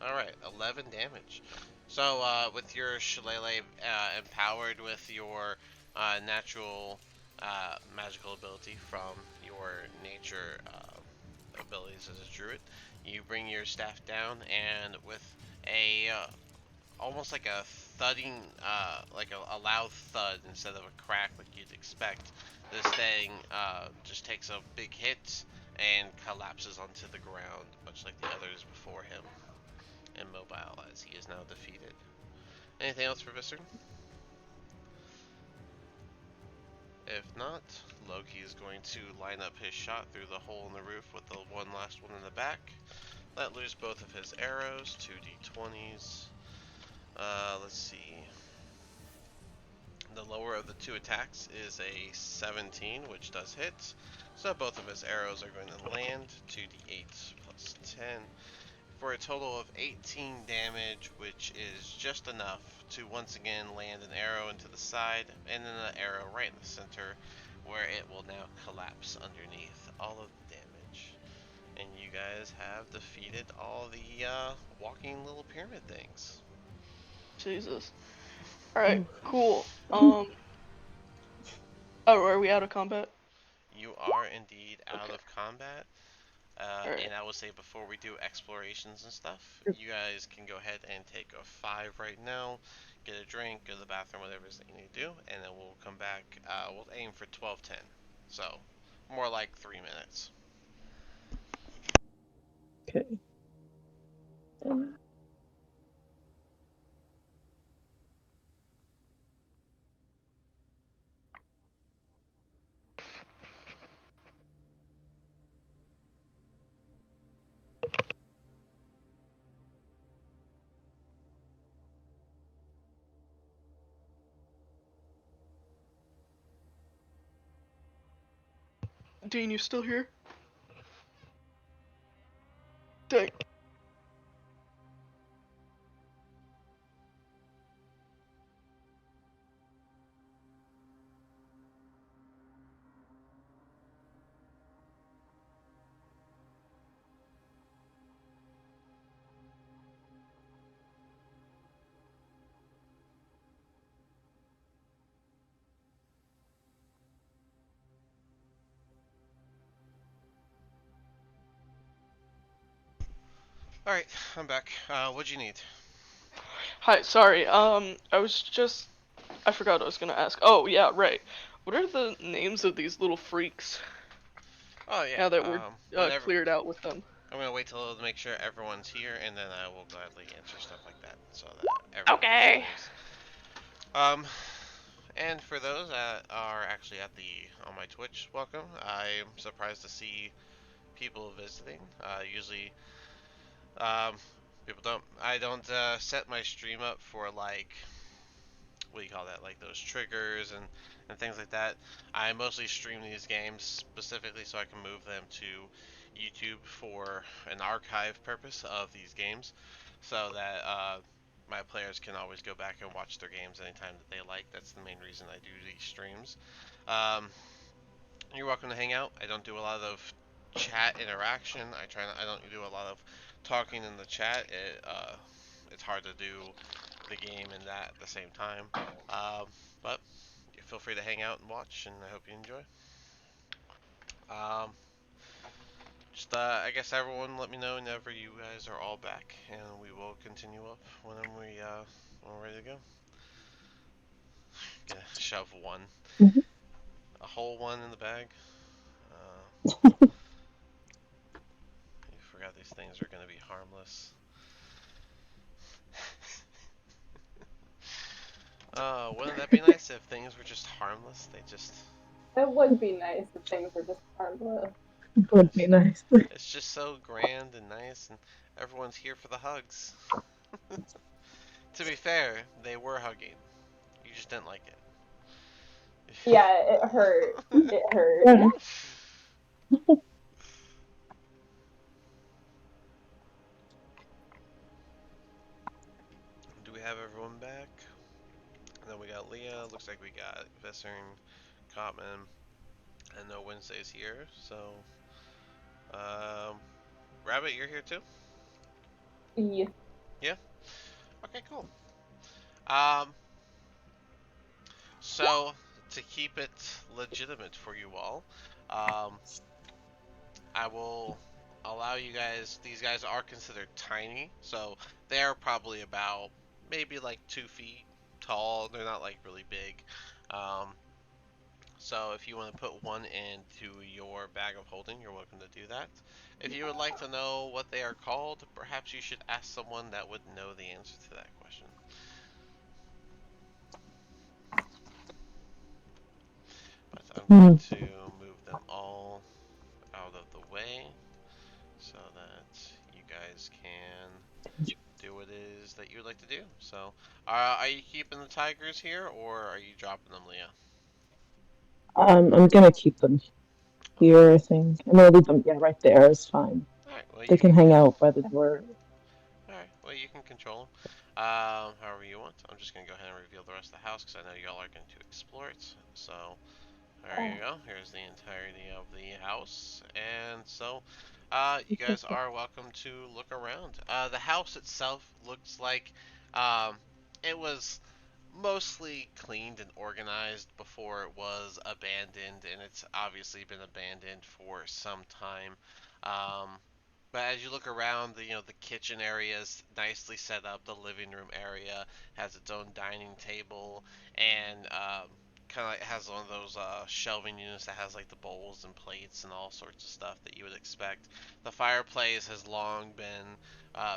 Alright, 11 damage. So, with your Shillelagh empowered with your natural magical ability from your nature abilities as a druid, you bring your staff down, and with a almost like a thudding, like a loud thud instead of a crack like you'd expect, this thing just takes a big hit and collapses onto the ground, much like the others before him, immobile as he is now defeated. Anything else for Viscerd? If not, Loki is going to line up his shot through the hole in the roof with the one last one in the back. Let loose both of his arrows, 2d20s. Let's see. The lower of the two attacks is a 17, which does hit. So both of his arrows are going to land, 2d8 plus 10, for a total of 18 damage, which is just enough to once again land an arrow into the side, and then an arrow right in the center, where it will now collapse underneath all of the damage. And you guys have defeated all the walking little pyramid things. Jesus. Alright, Oof. cool. Oh, are we out of combat? You are indeed out Okay. of combat. Alright. And I will say before we do explorations and stuff, you guys can go ahead and take a 5 right now, get a drink, go to the bathroom, whatever it is that you need to do, and then we'll come back. We'll aim for 12:10, so more like 3 minutes. Okay. Dean, you still here? Dang. All right, I'm back. What'd you need? Hi, sorry. I forgot what I was gonna ask. Oh, yeah, right. What are the names of these little freaks Oh yeah. now that we're Whenever cleared out with them? I'm gonna wait till to make sure everyone's here, and then I will gladly answer stuff like that, so that everyone Okay. knows. Um, And for those that are actually at the on my Twitch, welcome. I'm surprised to see people visiting. Usually, um, people don't. I don't set my stream up for like what do you call that? Like those triggers and things like that. I mostly stream these games specifically so I can move them to YouTube for an archive purpose of these games, so that my players can always go back and watch their games anytime that they like. That's the main reason I do these streams. Um, you're welcome to hang out. I don't do a lot of chat interaction. I don't do a lot of talking in the chat. It's hard to do the game and that at the same time. But feel free to hang out and watch, and I hope you enjoy. Um, just I guess everyone let me know whenever you guys are all back, and we will continue up when when we're ready to go. Gonna shove one, Mhm. a whole one in the bag. You forgot these things are gonna be harmless. Wouldn't that be nice if things were just harmless? They just. It would be nice if things were just harmless. Would be nice. It's just so grand and nice, and everyone's here for the hugs. To be fair, they were hugging. You just didn't like it. Yeah, it hurt. It hurt. Yeah. Do we have everyone back? And then we got Leah. Looks like we got Visser and Cotman. And no Wednesday's here. So, um, Rabbit, you're here too? Yeah. Yeah? Okay, cool. Um, so, to keep it legitimate for you all, um, I will allow you guys. These guys are considered tiny, so they're probably about maybe like 2 feet tall. They're not like really big. Um, so if you want to put one into your bag of holding, you're welcome to do that. If you would like to know what they are called, perhaps you should ask someone that would know the answer to that question. But I'm going Hmm. to move them all out of the way so that you guys can do what it is that you would like to do. So, are you keeping the tigers here, or are you dropping them, Leah? I'm gonna keep them Okay. here, I think. I'm gonna leave them, yeah, right there is fine. All right. Well, They you can can. hang out by the door. All right. Well, you can control them. However you want. I'm just gonna go ahead and reveal the rest of the house because I know y'all are going to explore it. So, there you go. Here's the entirety of the house. And so, you guys are welcome to look around. The house itself looks like it was mostly cleaned and organized before it was abandoned, and it's obviously been abandoned for some time. Um, but as you look around, the kitchen area is nicely set up. The living room area has its own dining table, and kind of like has one of those shelving units that has like the bowls and plates and all sorts of stuff that you would expect. The fireplace has long been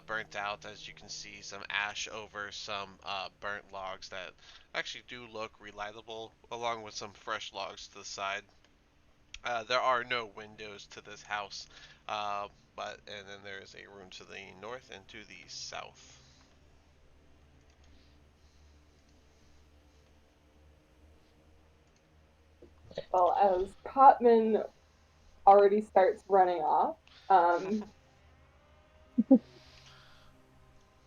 burnt out, as you can see some ash over some burnt logs that actually do look relightable, along with some fresh logs to the side. There are no windows to this house, uh, and then there is a room to the north and to the south. Well, as Cotman already starts running off,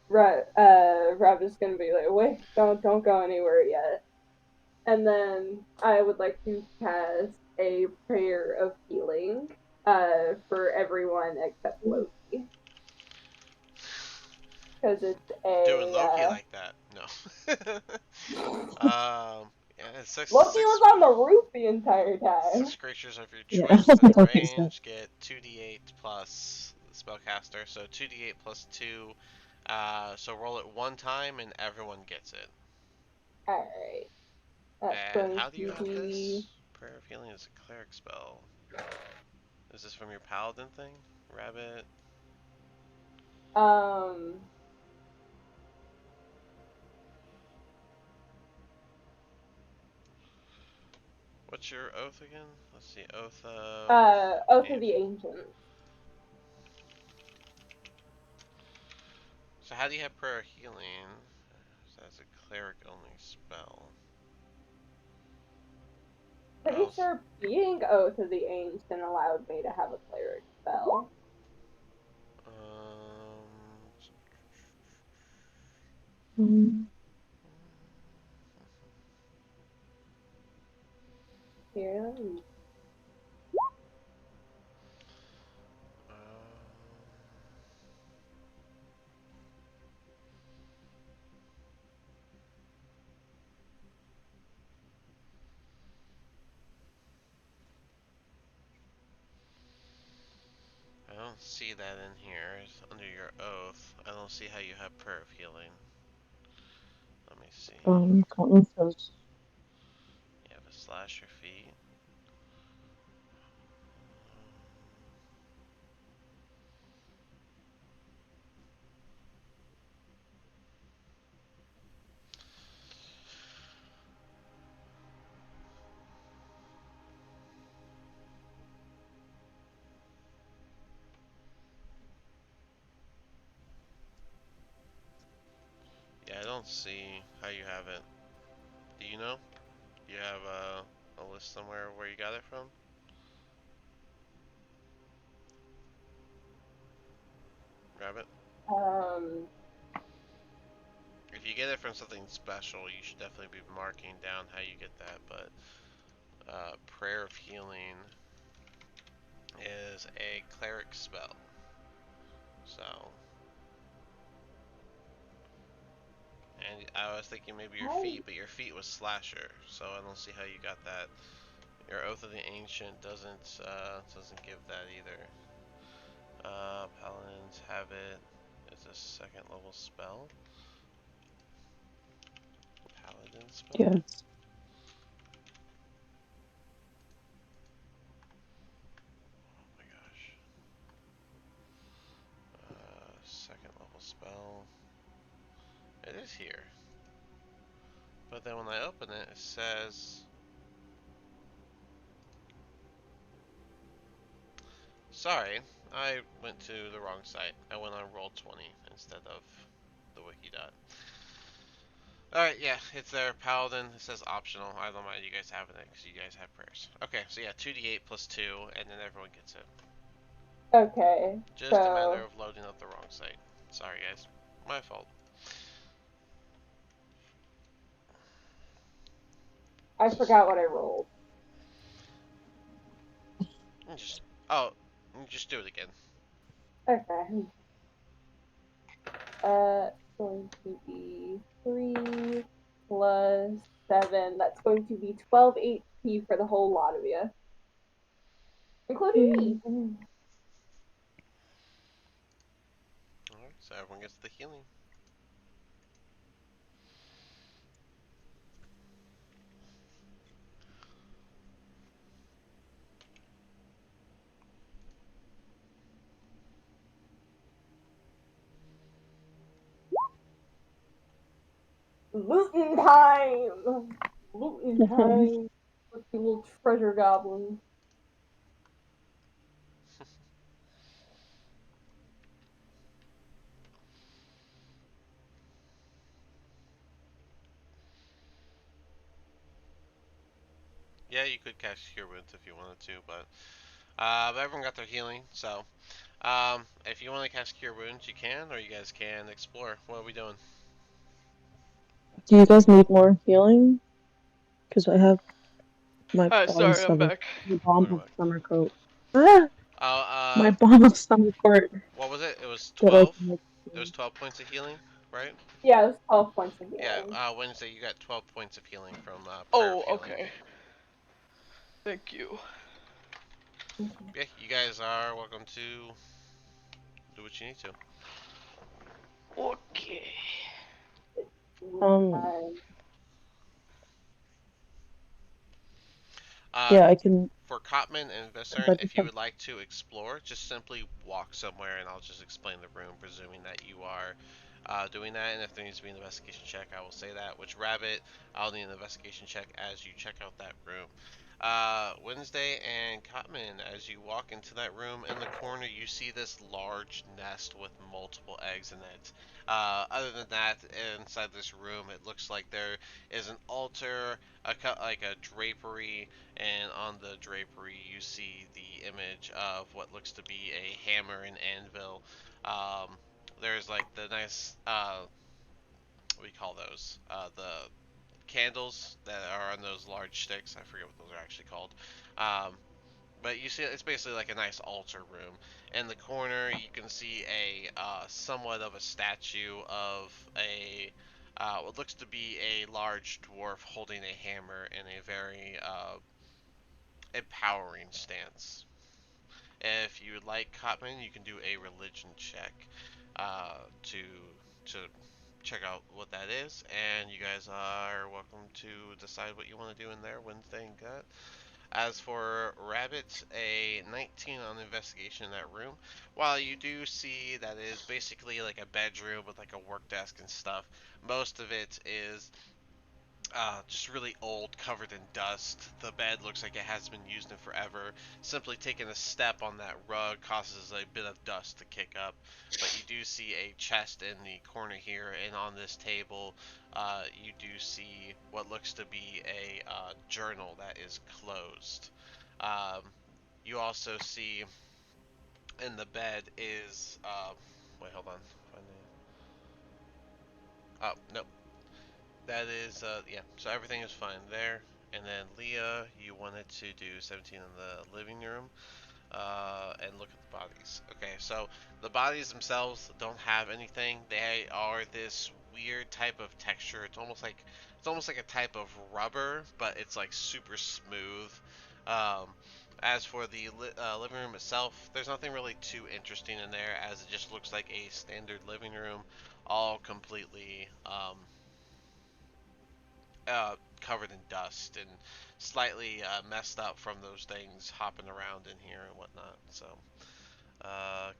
Rev is gonna be like, "Wait, don't go anywhere yet." And then I would like to cast a prayer of healing, for everyone except Loki, because it's Doing a Loki like that? No. Yeah, Loki was on the roof the entire six time. creatures of your Yeah, choice within like you said. range get 2d8 plus the spellcaster, so 2d8 plus 2. So roll it one time and everyone gets it. All right, that's And going how do you to have be this? Prayer of Healing is a cleric spell. Is this from your paladin thing? Rabbit? um What's your oath again? Let's see. Oath of Oath of the Ancient. Ancients. So how do you have Prayer of Healing? That's a cleric only spell. Pretty Oh, sure being Oath of the Ancient allowed me to have a cleric spell. um, Mm. Here, let me I don't see that in here. It's under your oath. I don't see how you have Prayer of Healing. Let me see. Colton says, You have a slash your feet. Yeah, I don't see how you have it. Do you know? You have a list somewhere where you got it from? Rabbit? Um, If you get it from something special, you should definitely be marking down how you get that. But Prayer of Healing is a cleric spell. So, and I was thinking maybe your I feet, but your feet was slasher, so I don't see how you got that. Your Oath of the Ancient doesn't give that either. Paladins have it. It's a second level spell. Paladin spell. Yeah. Oh my gosh. Second level spell. It is here. But then when I open it, it says. Sorry, I went to the wrong site. I went on Roll20 instead of the wiki dot. Alright, yeah, it's there. Paladin. It says optional. I don't mind you guys having it because you guys have prayers. Okay, so yeah, 2d8 plus 2, and then everyone gets it. okay. Just a matter So of loading up the wrong site. Sorry, guys. My fault. I forgot what I rolled. Just oh, just do it again. Okay. Going to be 3 plus 7. That's going to be 12 HP for the whole lot of you, including me. Alright, so everyone gets the healing. Looting time! Looting time! With the little treasure goblin. Yeah, you could cast Cure Wounds if you wanted to, but everyone got their healing, so if you want to cast Cure Wounds, you can, or you guys can explore. What are we doing? Do you guys need more healing? Because I have my Hi, bomb sorry, I'm stomach, back. my bomb of Alright. summer coat. Ah, Oh, my bomb of summer coat what was it? It was that I 12. can make. It was 12 points of healing, right? Yeah, it was 12 points of Yeah. healing. Wednesday, you got 12 points of healing from Prayer of Oh, Healing. okay. Thank you. Yeah, you guys are welcome to do what you need to. Okay. Um, Time. Uh, yeah, I can. for Cotman and Cause Viscern, I just if you have. would like to explore, just simply walk somewhere and I'll just explain the room, presuming that you are doing that. And if there needs to be an investigation check, I will say that. Which Rabbit, I'll need an investigation check as you check out that room. Wednesday and Cotman, as you walk into that room, in the corner you see this large nest with multiple eggs in it. Other than that, inside this room, it looks like there is an altar, like a drapery, and on the drapery you see the image of what looks to be a hammer and anvil. Um, there's like the nice what do you call those? The candles that are on those large sticks. I forget what those are actually called. Um, but you see, it's basically like a nice altar room. In the corner, you can see a somewhat of a statue of a what looks to be a large dwarf holding a hammer in a very empowering stance. If you would like Cotman, you can do a religion check to check out what that is, and you guys are welcome to decide what you want to do in there Wednesday and gut. As for Rabbit, a 19 on investigation in that room. While you do see that it is basically like a bedroom with like a work desk and stuff, most of it is just really old, covered in dust. The bed looks like it hasn't been used in forever. Simply taking a step on that rug causes a bit of dust to kick up. But you do see a chest in the corner here, and on this table, you do see what looks to be a journal that is closed. Um, you also see in the bed is wait, hold on. Oh, no, that is, yeah, so everything is fine there. And then Leah, you wanted to do 17 in the living room, and look at the bodies. Okay, so the bodies themselves don't have anything. They are this weird type of texture. It's almost like a type of rubber, but it's like super smooth. Um, as for the living room itself, there's nothing really too interesting in there, as it just looks like a standard living room, all completely covered in dust and slightly messed up from those things hopping around in here and whatnot. So,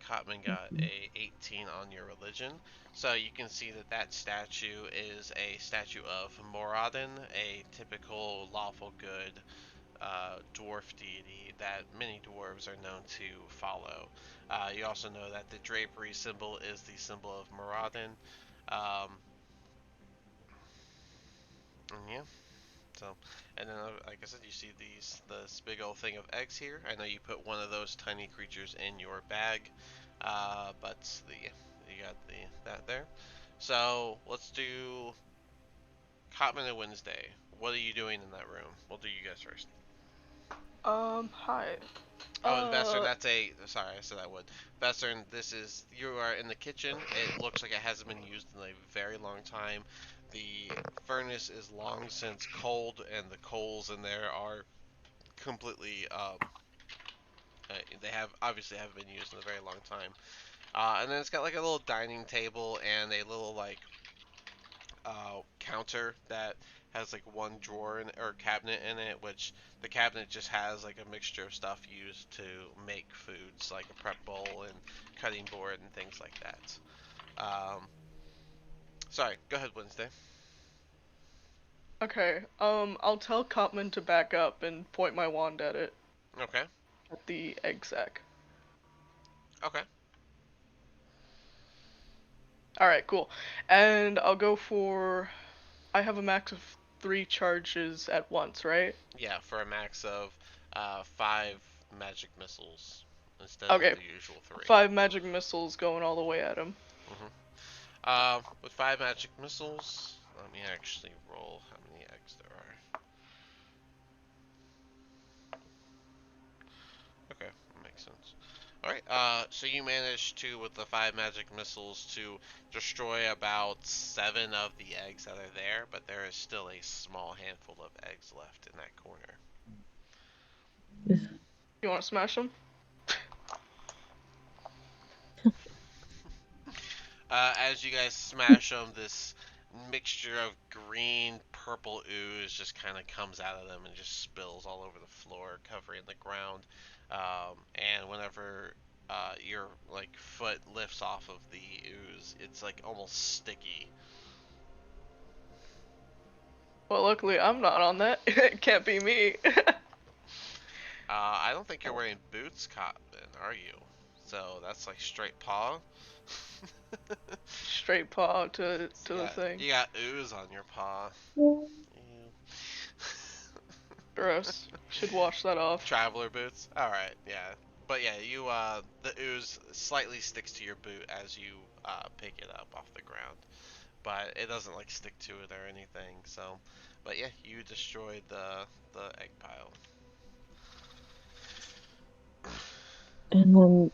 Cotman got Mhm. a 18 on your religion. So you can see that that statue is a statue of Moradin, a typical lawful good dwarf deity that many dwarves are known to follow. You also know that the drapery symbol is the symbol of Moradin. Um, and yeah, so, and then like I said, you see this big old thing of eggs here. I know you put one of those tiny creatures in your bag, but you got that there. So let's do Cotman and Wednesday. What are you doing in that room? We'll do you guys first. Hi. Oh, and Vesser, Uh, that's a. Sorry, I said I would. Vesser, this is. You are in the kitchen. It looks like it hasn't been used in a very long time. The furnace is long since cold, and the coals in there are completely they have obviously haven't been used in a very long time. And then it's got like a little dining table and a little like counter that has like one drawer or cabinet in it, which the cabinet just has like a mixture of stuff used to make foods, like a prep bowl and cutting board and things like that. Um, Sorry, go ahead, Wednesday. okay. I'll tell Copman to back up and point my wand at it, Okay, at the egg sack. okay, Alright, cool. And I'll go for. I have a max of 3 charges at once, right? yeah, for a max of 5 magic missiles instead of Okay, the usual 3. 5 magic missiles going all the way at him. Hmm. With 5 magic missiles, let me actually roll how many eggs there are. Okay, that makes sense. All right. So you managed to, with the 5 magic missiles, to destroy about 7 of the eggs that are there, but there is still a small handful of eggs left in that corner. You want to smash him? As you guys smash them, this mixture of green purple ooze just kind of comes out of them and just spills all over the floor, covering the ground. And whenever your like foot lifts off of the ooze, it's like almost sticky. Well, luckily I'm not on that. It can't be me. I don't think you're wearing boots, Cotton, are you? So that's like straight paw. Straight paw You to the got thing. you got ooze on your paw. Ew. Gross. Should wash that off. Traveler boots. All right, yeah. But yeah, you the ooze slightly sticks to your boot as you pick it up off the ground, but it doesn't like stick to it or anything. So, but yeah, you destroyed the egg pile. And then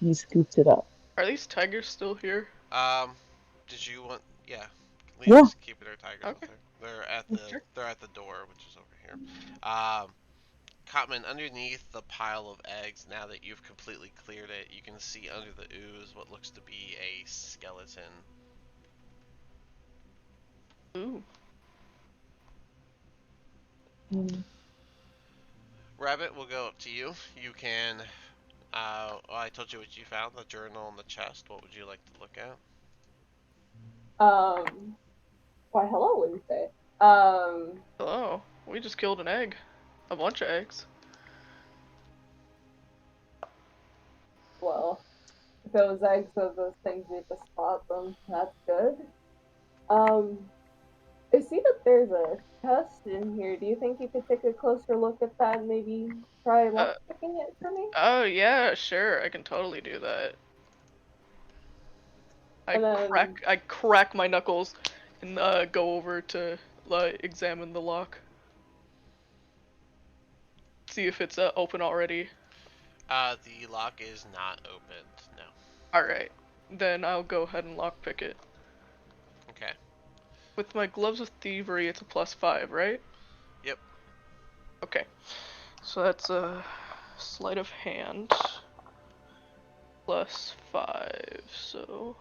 he scooped it up. Are these tigers still here? Um, did you want? Yeah, Yeah. Leah's keeping her tigers with Okay. her. They're at Sure. the door, which is over here. Cotman, underneath the pile of eggs, now that you've completely cleared it, you can see under the ooze what looks to be a skeleton. Ooh. Mm. Rabbit, will go up to you. You can. Well, I told you what you found, the journal and the chest. What would you like to look at? Um, Why, hello, Wednesday. Hello. We just killed an egg. A bunch of eggs. Well, if it was eggs of those things need to spot them, that's good. Um, I see that there's a chest in here. Do you think you could take a closer look at that and maybe try Uh, lockpicking it for me? oh yeah, sure. I can totally do that. And then, I crack my knuckles and go over to examine the lock. See if it's open already. The lock is not opened. No. Alright. Then I'll go ahead and lockpick it. Okay. With my gloves of thievery, it's a +5, right? Yep. Okay. So that's a sleight of hand +5. So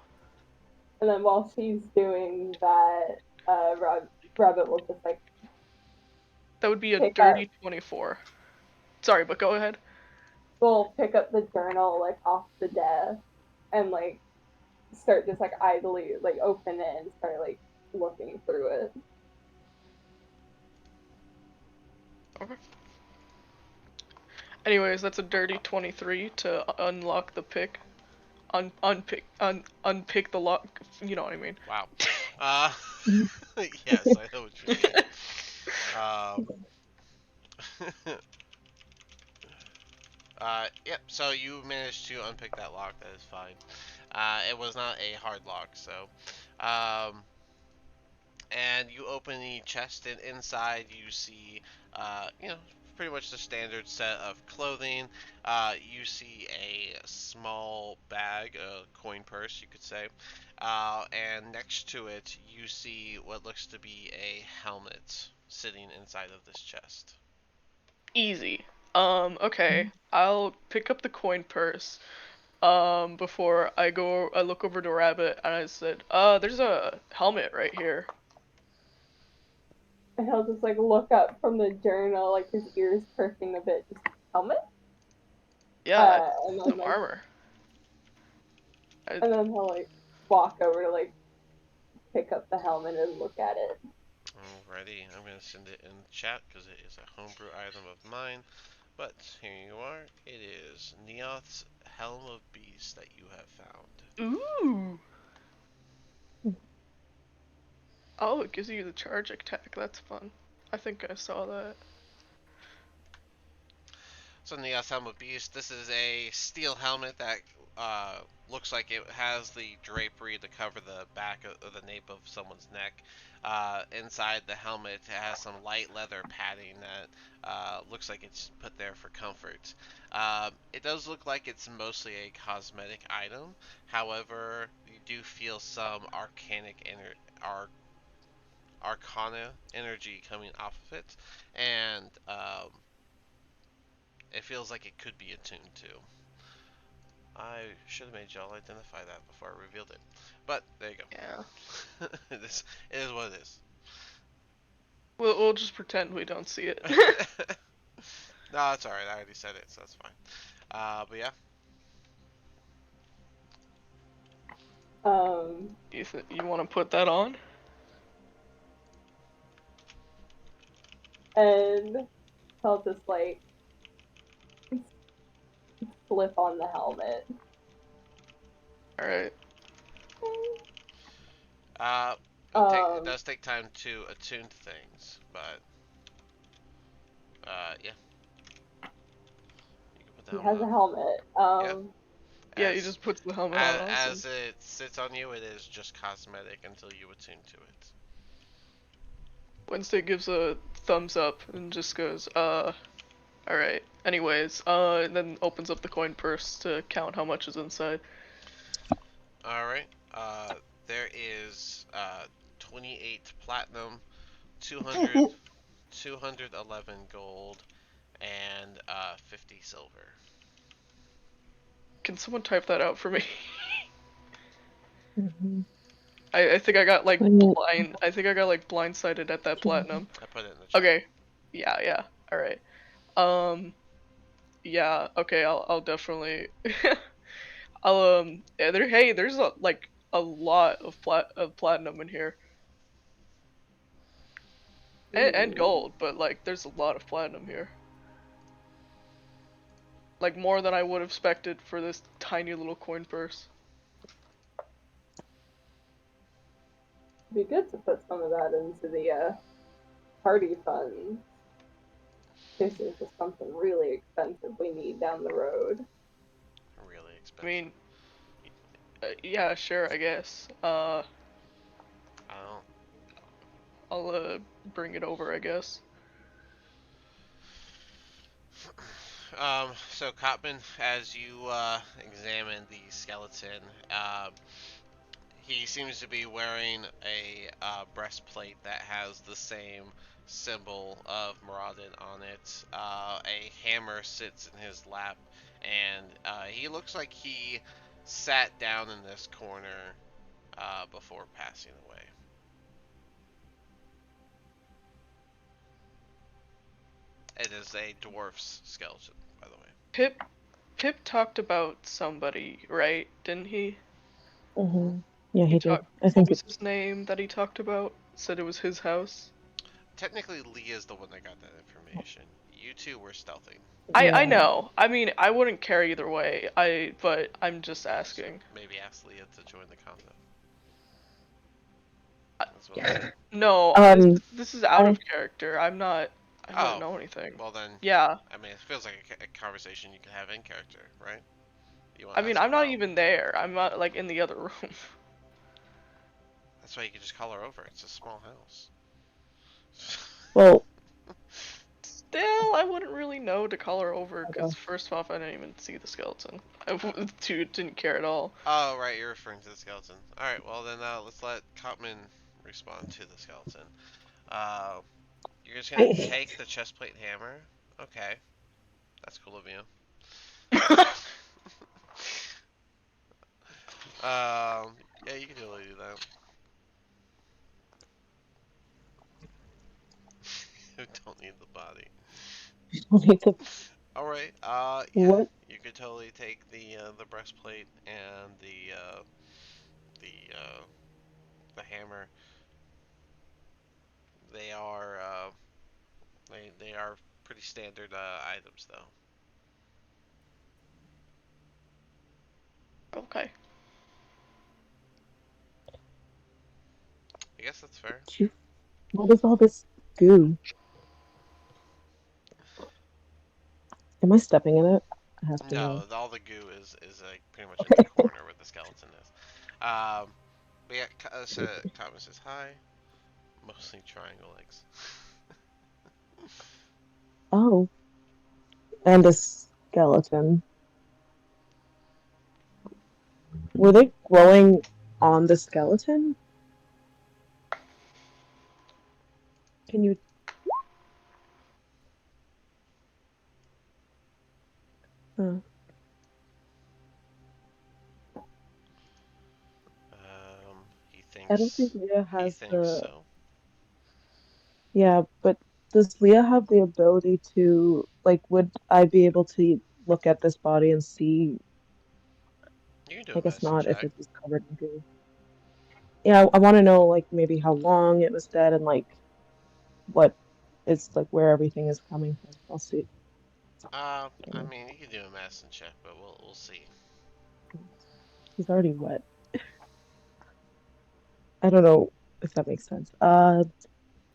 and then while she's doing that, Rabbit will just like that would be a pick up, dirty 24. Sorry, but go ahead. will pick up the journal like off the desk and like start just like idly like open it and start like looking through it. Okay. Anyways, that's a dirty 23 to unlock the pick. Unpick the lock. You know what I mean. Wow. Uh, yes, I know what you mean. Yep. So you managed to unpick that lock. That is fine. It was not a hard lock, so, and you open the chest, and inside you see, pretty much the standard set of clothing. You see a small bag, a coin purse, you could say, and next to it you see what looks to be a helmet sitting inside of this chest. Easy. Okay. I'll pick up the coin purse. Before I look over to Rabbit and I said, there's a helmet right here. And he'll just like look up from the journal, like his ears perking a bit. Just helmet. Yeah, it's And then some like, armor. I, and then he'll like walk over to like pick up the helmet and look at it. Alrighty, I'm gonna send it in chat because it is a homebrew item of mine. But here you are. It is Neoth's Helm of Beast that you have found. ooh. Oh, it gives you the charge attack. That's fun. I think I saw that. So Neoth's Helm of Beast. This is a steel helmet that looks like it has the drapery to cover the back of the nape of someone's neck. Inside the helmet, it has some light leather padding that looks like it's put there for comfort. It does look like it's mostly a cosmetic item. However, you do feel some arcana energy coming off of it, and it feels like it could be attuned to. I should have made y'all identify that before I revealed it. But there you Yeah. go. It is what it is. We'll just pretend we don't see it. No, that's alright. I already said it, so that's fine. But yeah. You want to put that on? And he'll just like slip on the helmet. All right. It does take time to attune to things, but yeah, you can put the He helmet has a on. helmet. Yeah, Yeah, he as just puts the helmet on. Awesome. as it sits on you, it is just cosmetic until you attune to it. Wednesday gives a thumbs up and just goes, alright. Anyways, and then opens up the coin purse to count how much is inside. All right. There is 28 platinum, 200, 211 gold, and 50 silver. Can someone type that out for me? Mhm. I think I got like Well, blindsided at that platinum. I put it in the chat. Okay. Yeah. Alright. Yeah, okay, I'll definitely there's a lot of platinum in here. And Ooh. gold, but like there's a lot of platinum here. Like more than I would have expected for this tiny little coin purse. It'd be good to put some of that into the party funds in case there's just something really expensive we need down the road. Really I expensive. mean, yeah, sure, I guess. I don't. I'll bring it over, I guess. So Cotman, as you examine the skeleton, he seems to be wearing a breastplate that has the same symbol of Moradin on it. A hammer sits in his lap, and he looks like he sat down in this corner before passing away. It is a dwarf's skeleton, by the way. Pip Pip talked about somebody, right? Didn't he? Hmm. Yeah, He he did. talked. I What think was it. his name that he talked about? Said it was his house. Technically, Lee is the one that got that information. You two were stealthing. I Yeah. know. I mean, I wouldn't care either way. But I'm just So asking. maybe ask Leah to join the convo. I, That's what I'll say. no, Um, this is out I of character. I'm not. I wouldn't Oh, know anything. well then, Yeah. I mean, it feels like a conversation you can have in character, right? I mean, That's a I'm not problem. even there. I'm not like in the other room. That's why you can just call her over. It's a small house. well, Still, I wouldn't really know to call her over because okay. first off, I didn't even see the skeleton. Dude, didn't care at all. Oh, right, you're referring to the skeleton. All right, well then, let's let Cotman respond to the skeleton. Uh, you're just gonna take the chestplate hammer. Okay, that's cool of you. Yeah, you can totally do that. You don't need the body. We'll need to. All right. Yeah, What? you could totally take the breastplate and the the hammer. They are they are pretty standard items though. Okay. I guess that's fair. What is all this goo? Am I stepping in it? I have to No, know. all the goo is like pretty much in the corner where the skeleton is. Um, but yeah, Thomas says hi. Mostly triangle eggs. Oh, and a skeleton. Were they growing on the skeleton? Can you? Uh, He I don't thinks think Leah he has thinks the. so. Yeah, but does Leah have the ability to, like, would I be able to look at this body and see? You can do I a guess medicine not if check. it's just covered in goo. Yeah, I want to know, like, maybe how long it was dead and, like, what it's like, where everything is coming from. I'll see. I don't I know. mean, you can do a medicine check, but we'll see. He's already wet. I don't know if that makes sense.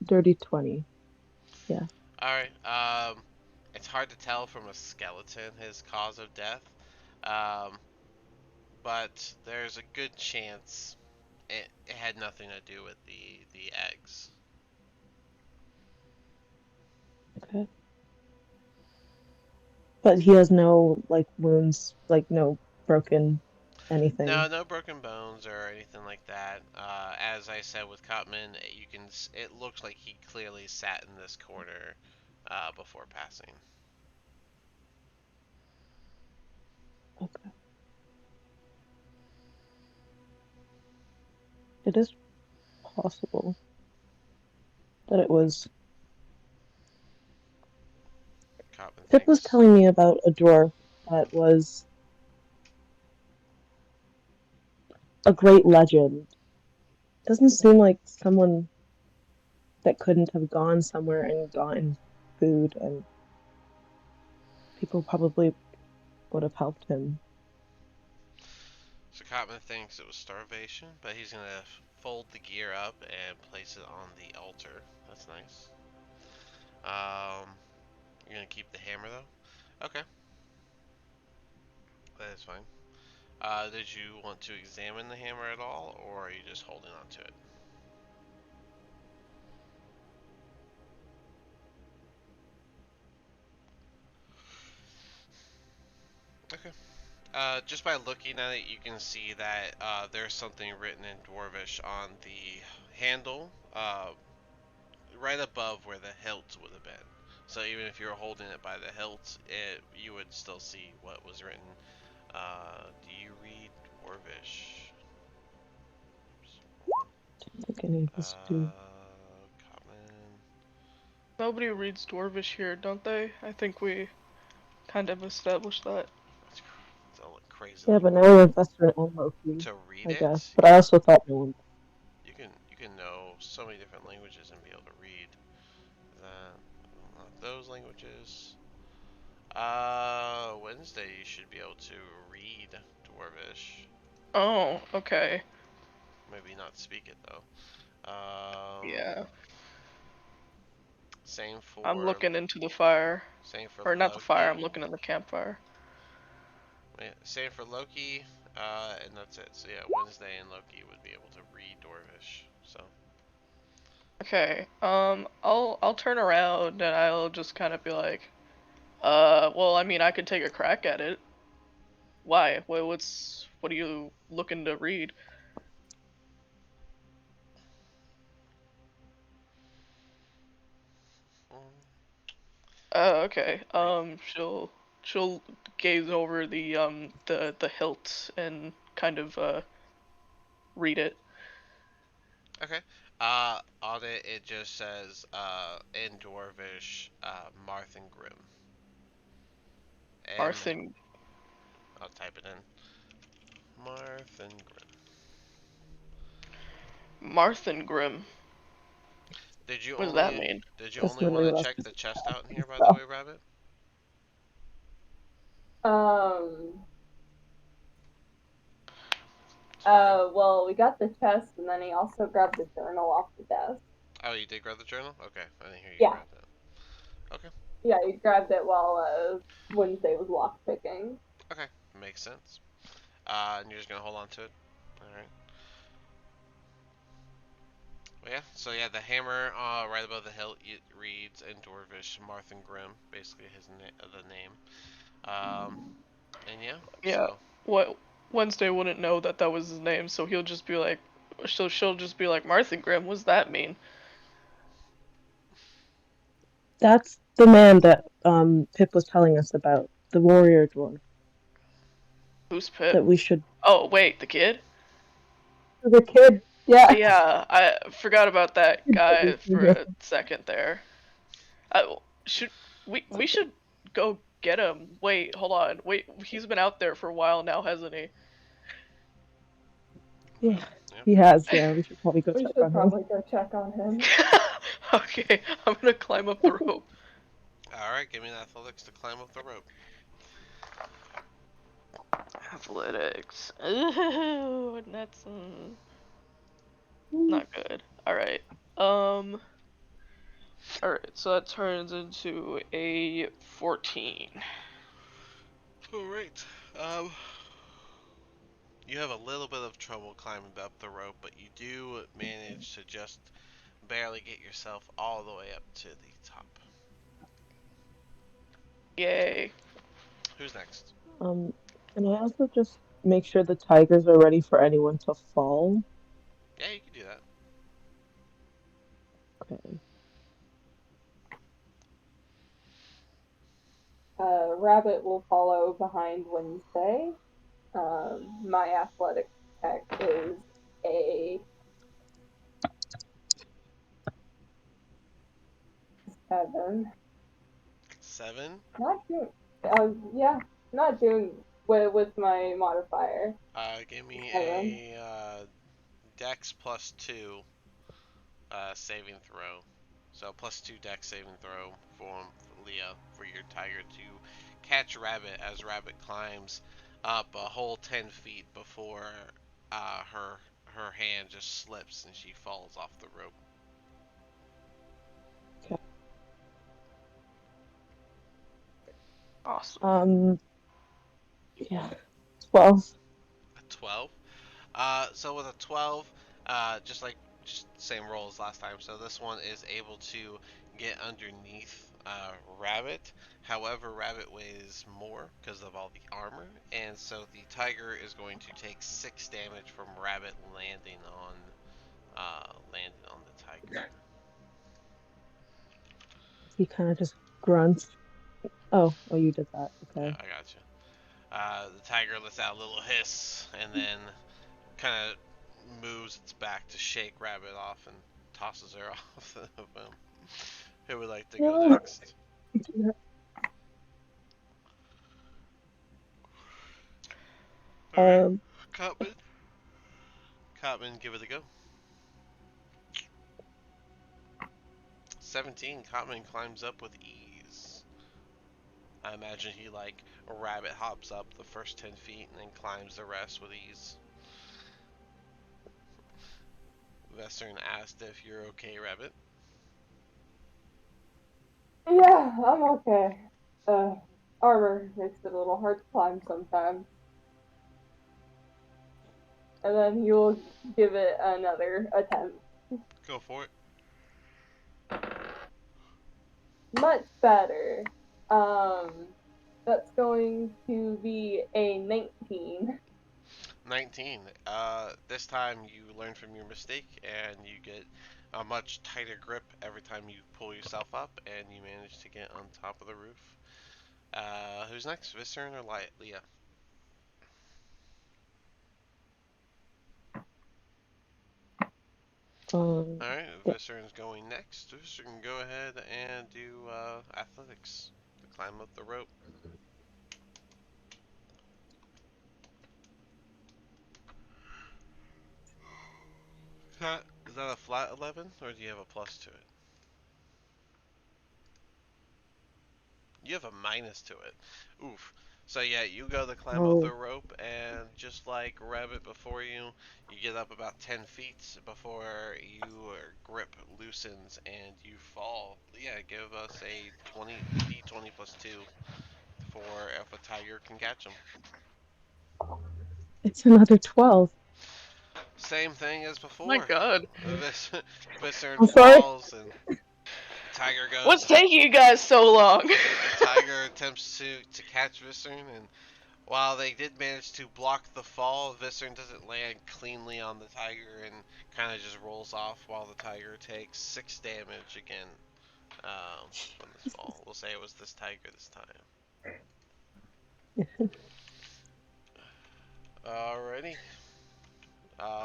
Dirty 20. Yeah. All right. It's hard to tell from a skeleton his cause of death. Um, but there's a good chance it had nothing to do with the eggs. Okay. But he has no, like, wounds, like, no broken No, anything. no broken bones or anything like that. As I said with Cotman, you can. It looks like he clearly sat in this corner before passing. Okay. It is possible that it was. Cotman Pip was thinks. telling me about a dwarf that was a great legend. Doesn't seem like someone that couldn't have gone somewhere and gotten food, and people probably would have helped him. So Cotman thinks it was starvation, but he's gonna fold the gear up and place it on the altar. That's nice. You're gonna keep the hammer though? Okay, that is fine. Did you want to examine the hammer at all, or are you just holding on to it? Okay. Just by looking at it, you can see that there's something written in Dwarvish on the handle, right above where the hilt would have been. So even if you were holding it by the hilt, you would still see what was written. Do you read Dwarvish? I think any of us do. Common. Nobody reads Dwarvish here, don't they? I think we kind of established that. It's a crazy Yeah, but language. now we're Western and Loki, To read I guess. it, But I also thought no one. you can know so many different languages and be able to read that. Not those languages. Wednesday you should be able to read Dwarvish. Oh, okay. Maybe not speak it though. Yeah. Same I'm for looking into the fire. same for Or not the fire, I'm Loki. looking in the campfire. Yeah, same for Loki. And that's it. So yeah, Wednesday and Loki would be able to read Dwarvish. So Okay. I'll turn around and I'll just kind of be like, well, I mean, I could take a crack at it. Why? What are you looking to read? Okay. read. She'll gaze over the hilt and kind of read it. Okay. On it just says in Dwarvish, Marthen Grim. M. Marthen I'll type it in. Marthen Grim. Marthengrim. Did you What does that only mean? did you That's only literally want what to I was check the just chest out in here, by the so. way, Rabbit? Um. Sorry. Well, we got the chest, and then he also grabbed the journal off the desk. Oh, you did grab the journal? Okay, I didn't hear you Yeah, grab that. Okay, yeah, he grabbed it while Wednesday was lockpicking. okay, makes sense. And you're just gonna hold on to it. All right. Well, yeah. So yeah, the hammer, right above the hilt, it reads in Dwarvish, Marthen Grim, basically the name. Um, and yeah. Yeah. So What Wednesday wouldn't know that that was his name, so he'll just be like, she'll just be like, Marthengrim. What does that mean? That's the man that Pip was telling us about, the warrior dwarf Who's Pip? that we should. Oh, wait, the kid? The kid, yeah. Yeah, I forgot about that That we guy see for here. a second there. I, should we should go get him? Wait, hold on. Wait, he's been out there for a while now, hasn't he? Yeah, yeah. he has. Yeah, we should probably go We check should on him. probably go check on him. Okay, I'm gonna climb up the rope. All right, give me an athletics to climb up the rope. Athletics. Ooh, that's not good. All right. Um. All right. So that turns into a 14. All right. Um, you have a little bit of trouble climbing up the rope, but you do manage to just barely get yourself all the way up to the top. Yay. Who's next? Um, and I also just make sure the tigers are ready for anyone to fall. Yeah, you can do that. Okay. Rabbit will follow behind Wednesday. My athletic check is a 7. 7. Not doing. Yeah, not doing with my modifier. Give me 7. a Dex plus 2 saving throw. So +2 dex saving throw for Leah for your tiger to catch Rabbit as Rabbit climbs up a whole 10 feet before her hand just slips and she falls off the rope. Okay. Awesome. Yeah. 12. A 12. So with a 12, just same roll as last time. So this one is able to get underneath Rabbit. However, Rabbit weighs more because of all the armor, and so the tiger is going to take 6 damage from Rabbit landing on the tiger. He kind of just grunts. Oh, you did that. Yeah, Okay. I got you. The tiger lets out a little hiss and then kind of moves its back to shake Rabbit off and tosses her off of him. Who would like to go No. next? All right, Um, Cotman. Cotman, give it a go. 17. Cotman climbs up with ease. I imagine he like a rabbit hops up the first 10 feet and then climbs the rest with ease. Western asked if you're okay, Rabbit. Yeah, I'm okay. Uh, armor makes it a little hard to climb sometimes. And then he will give it another attempt. Go for it. Much better. Um, that's going to be a 19. 19. This time you learn from your mistake and you get a much tighter grip every time you pull yourself up and you manage to get on top of the roof. Who's next? Viscern or Leah? um, Alright, yeah. Viscern's going next. Viscern, go ahead and do athletics to climb up the rope. Is that a flat 11 or do you have a plus to it? You have a minus to it. Oof. So yeah, you go to climb up the Oh, rope, and just like Rabbit before you, you get up about 10 feet before your grip loosens and you fall. Yeah, give us a d20 plus 2 for if a tiger can catch him. it's another 12. Same thing as My before. God. Vis- Viscern I'm sorry. falls and the tiger What's goes. taking you guys so long? The tiger attempts to catch Viscern, and while they did manage to block the fall, Viscern doesn't land cleanly on the tiger and kind of just rolls off while the tiger takes 6 damage again from this fall. We'll say it was this tiger this time. Alrighty.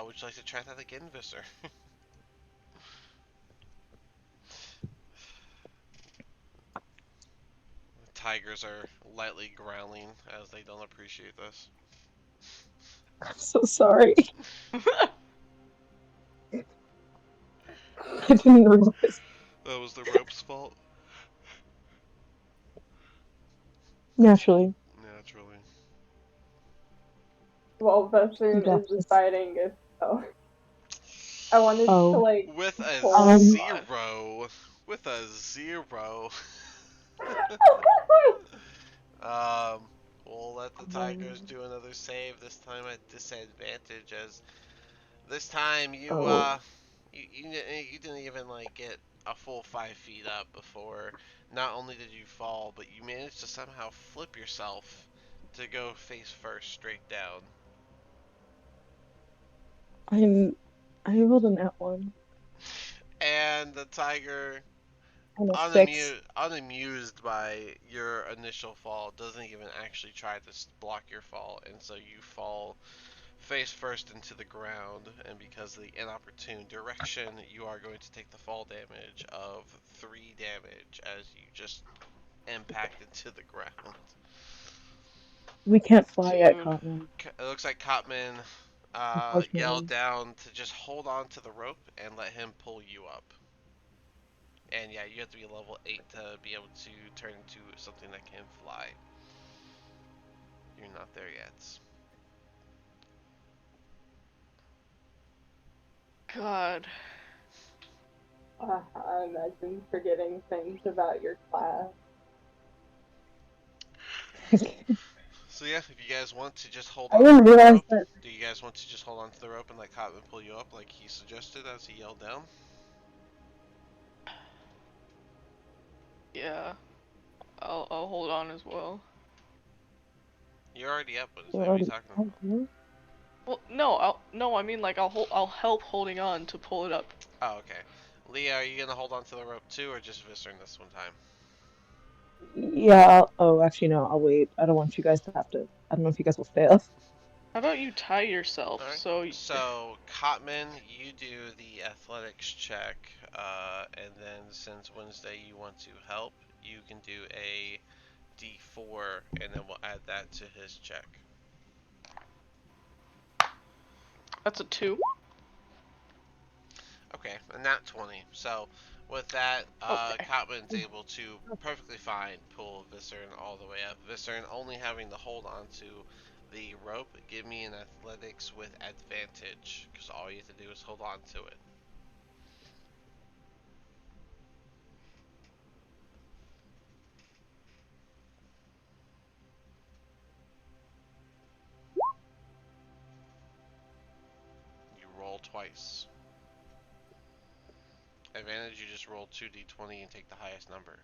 Would you like to try that again, Visser? Tigers are lightly growling as they don't appreciate this. I'm so sorry. I didn't realize. That was the rope's fault. Naturally, Naturally. Well, you'd Vestern have is to. deciding if. Oh, I wanted to, Oh, like, With a pull. God. zero. With a zero. Um, we'll let the Tigers um, do another save. This time at disadvantage, as this time oh, you didn't even like get a full 5 feet up before. Not only did you fall, but you managed to somehow flip yourself to go face first, straight down. I'm. I rolled an at one And the tiger, and a 6. unamused by your initial fall, doesn't even actually try to block your fall, and so you fall face first into the ground, and because of the inopportune direction, you are going to take the fall damage of 3 damage as you just impacted to the ground. We can't fly yet, Dude. Cotman. It looks like Cotman yelled Unfortunately. down to just hold on to the rope and let him pull you up. And yeah, you have to be level 8 to be able to turn into something that can fly. You're not there yet. God. I imagine forgetting things about your class. So yeah, if you guys want to just hold I on to didn't the realize rope, that. do you guys want to just hold on to the rope and let Cotton pull you up like he suggested as he yelled down? Yeah. I'll hold on as well. You're already up, what is You're that? What are you already talking out about? here? Well, no, I mean like I'll help holding on to pull it up. Oh, okay. Leah, are you gonna hold on to the rope too, or just Viscern this one time? Yeah. Oh, actually, no. I'll wait. I don't want you guys to have to. I don't know if you guys will fail. How about you tie yourself Alright. so So, Cotman, you do the athletics check, and then since Wednesday you want to help, you can do a D4, and then we'll add that to his check. that's a 2. Okay, and not 20. So, with that, Okay. Cotman's able to perfectly fine pull Viscern all the way up. Viscern only having to hold on to the rope. Give me an athletics with advantage, because all you have to do is hold on to it. You roll twice. Advantage, you just roll 2d20 and take the highest number.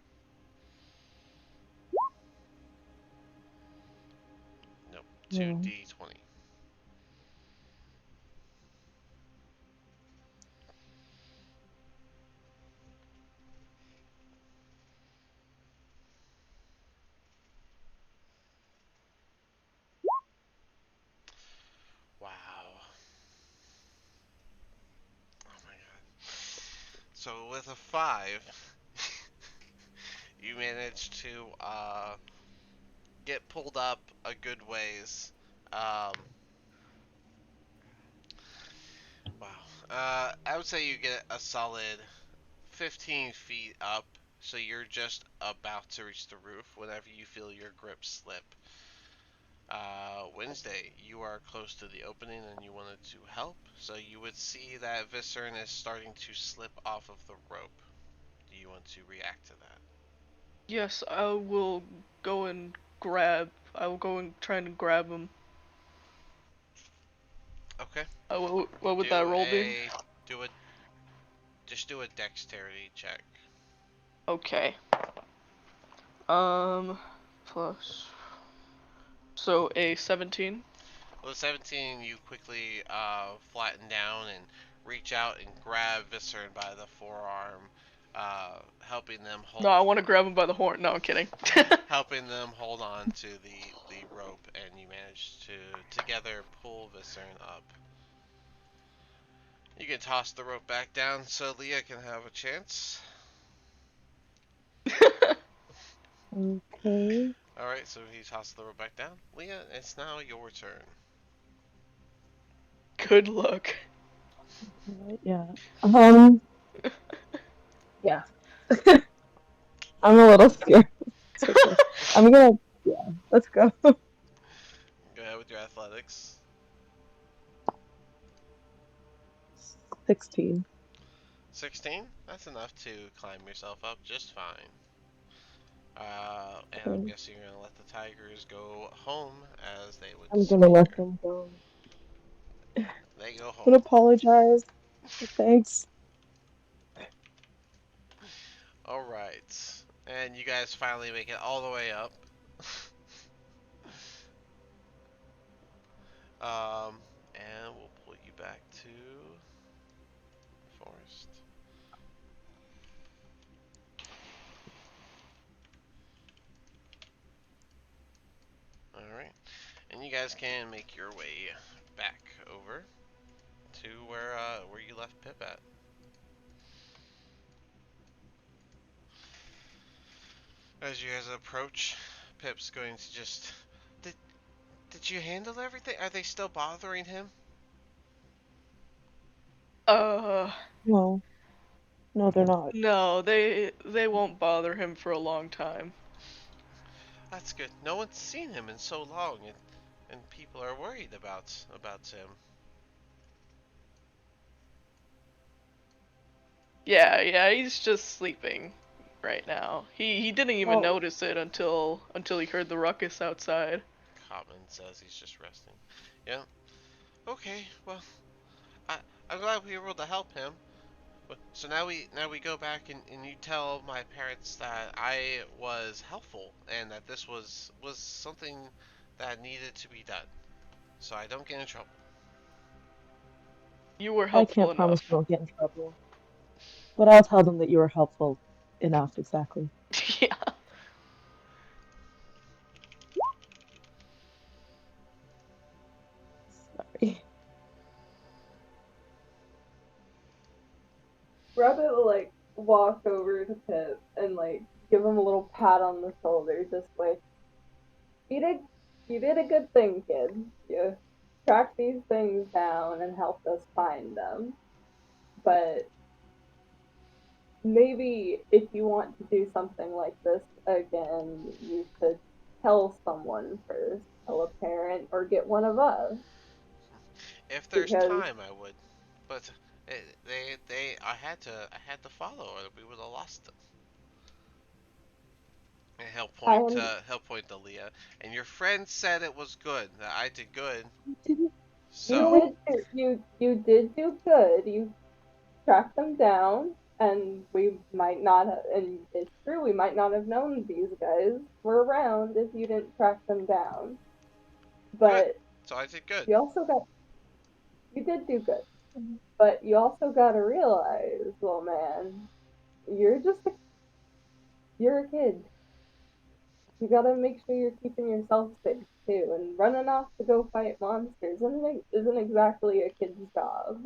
Nope, Hmm. 2d20. Wow. Oh my god. So with a 5, you manage to get pulled up a good ways. Um, wow. I would say you get a solid 15 feet up, so you're just about to reach the roof whenever you feel your grip slip. Wednesday, you are close to the opening and you wanted to help, so you would see that Viscern is starting to slip off of the rope. Do you want to react to that? Yes, I will go and grab. I will go and try and grab him. Okay. What would that Do roll be? a do a just do a dexterity check. Okay. Um, plus. So a 17. With 17, you quickly flatten down and reach out and grab Viscern by the forearm, helping them No, hold I want to grab him by the horn. No, I'm kidding. helping them hold on to the rope, and you manage to together pull Viscern up. You can toss the rope back down so Leah can have a chance. Okay. Alright, so he tossed the rope back down. Leah, it's now your turn. Good luck. Right, yeah. Yeah. I'm a little scared. It's okay. I'm gonna. Yeah. Let's go. Go ahead with your athletics. 16. 16? That's enough to climb yourself up just fine. And I'm Okay. guessing you're gonna let the Tigers go home, as they would I'm say gonna let here. them go. They go I'm gonna home. apologize. Thanks. Alright. And you guys finally make it all the way up. um, and we'll pull you back to Forest. Alright. And you guys can make your way back over to where you left Pip at. As you guys approach, Pip's going to just. Did, did you handle everything? Are they still bothering him? Uh, No. No, they're not. No, they won't bother him for a long time. That's good. No one's seen him in so long, and people are worried about him. Yeah, he's just sleeping right now. He didn't even Well, notice it until he heard the ruckus outside. Cotman says he's just resting. Yeah. Okay. Well, I I'm glad we were able to help him. So now we go back and you tell my parents that I was helpful and that this was something that needed to be done, so I don't get in trouble. You were I helpful can't promise you enough. won't get in trouble, but I'll tell them that you were helpful enough, exactly. Yeah. Sorry. Rabbit will like walk over to Pip and like give him a little pat on the shoulder, just like you did you did a good thing, kid. You tracked these things down and helped us find them. But maybe if you want to do something like this again, you should tell someone first, tell a parent, or get one of us. If there's Because time, I would, but I had to follow, or we would have lost them. And I he'll point to Leah. And your friend said it was good, that I did good. You didn't you do So it. did you did do good. You tracked them down, and we might not have, and it's true, we might not have known these guys were around if you didn't track them down. good. But So I did good. you also got you did do good. But you also got to realize, little man, you're just a, you're a kid. You got to make sure you're keeping yourself safe too. And running off to go fight monsters isn't exactly a kid's job.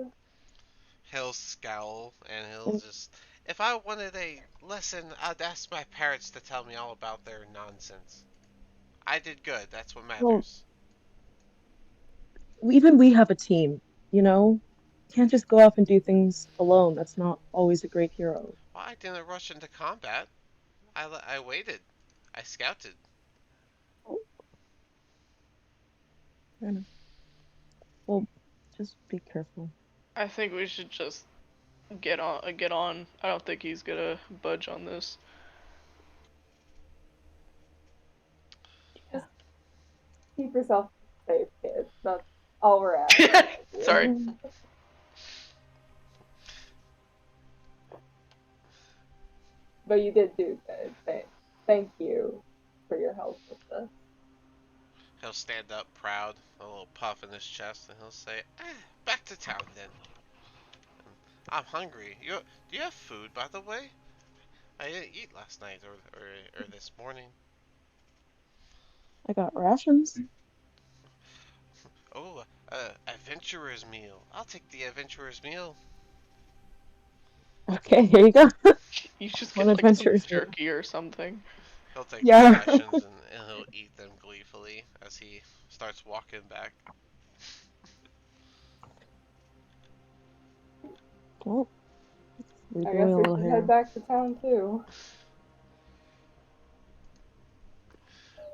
He'll scowl and he'll And, just. If I wanted a lesson, I'd ask my parents to tell me all about their nonsense. I did good. That's what well, matters. even we have a team, you know? Can't just go off and do things alone. That's not always a great hero. Well, I didn't rush into combat. I waited. I scouted. Oh, fair enough. Well, just be careful. I think we should just get on. I don't think he's gonna budge on this. Yeah. Just keep yourself safe, kid. That's all we're asking of Sorry. you. But you did do good. Thank you for your help with this. He'll stand up proud, a little puff in his chest, and he'll say, back to town then. I'm hungry. Do you have food, by the way? I didn't eat last night or this morning. I got rations. Oh, adventurer's meal. I'll take the adventurer's meal. Okay, here you go. You just One get like some adventurer's meal. jerky or something. He'll take the Yeah. rations and he'll eat them gleefully as he starts walking back. Well, we're I doing guess a we little should head hair. back to town too.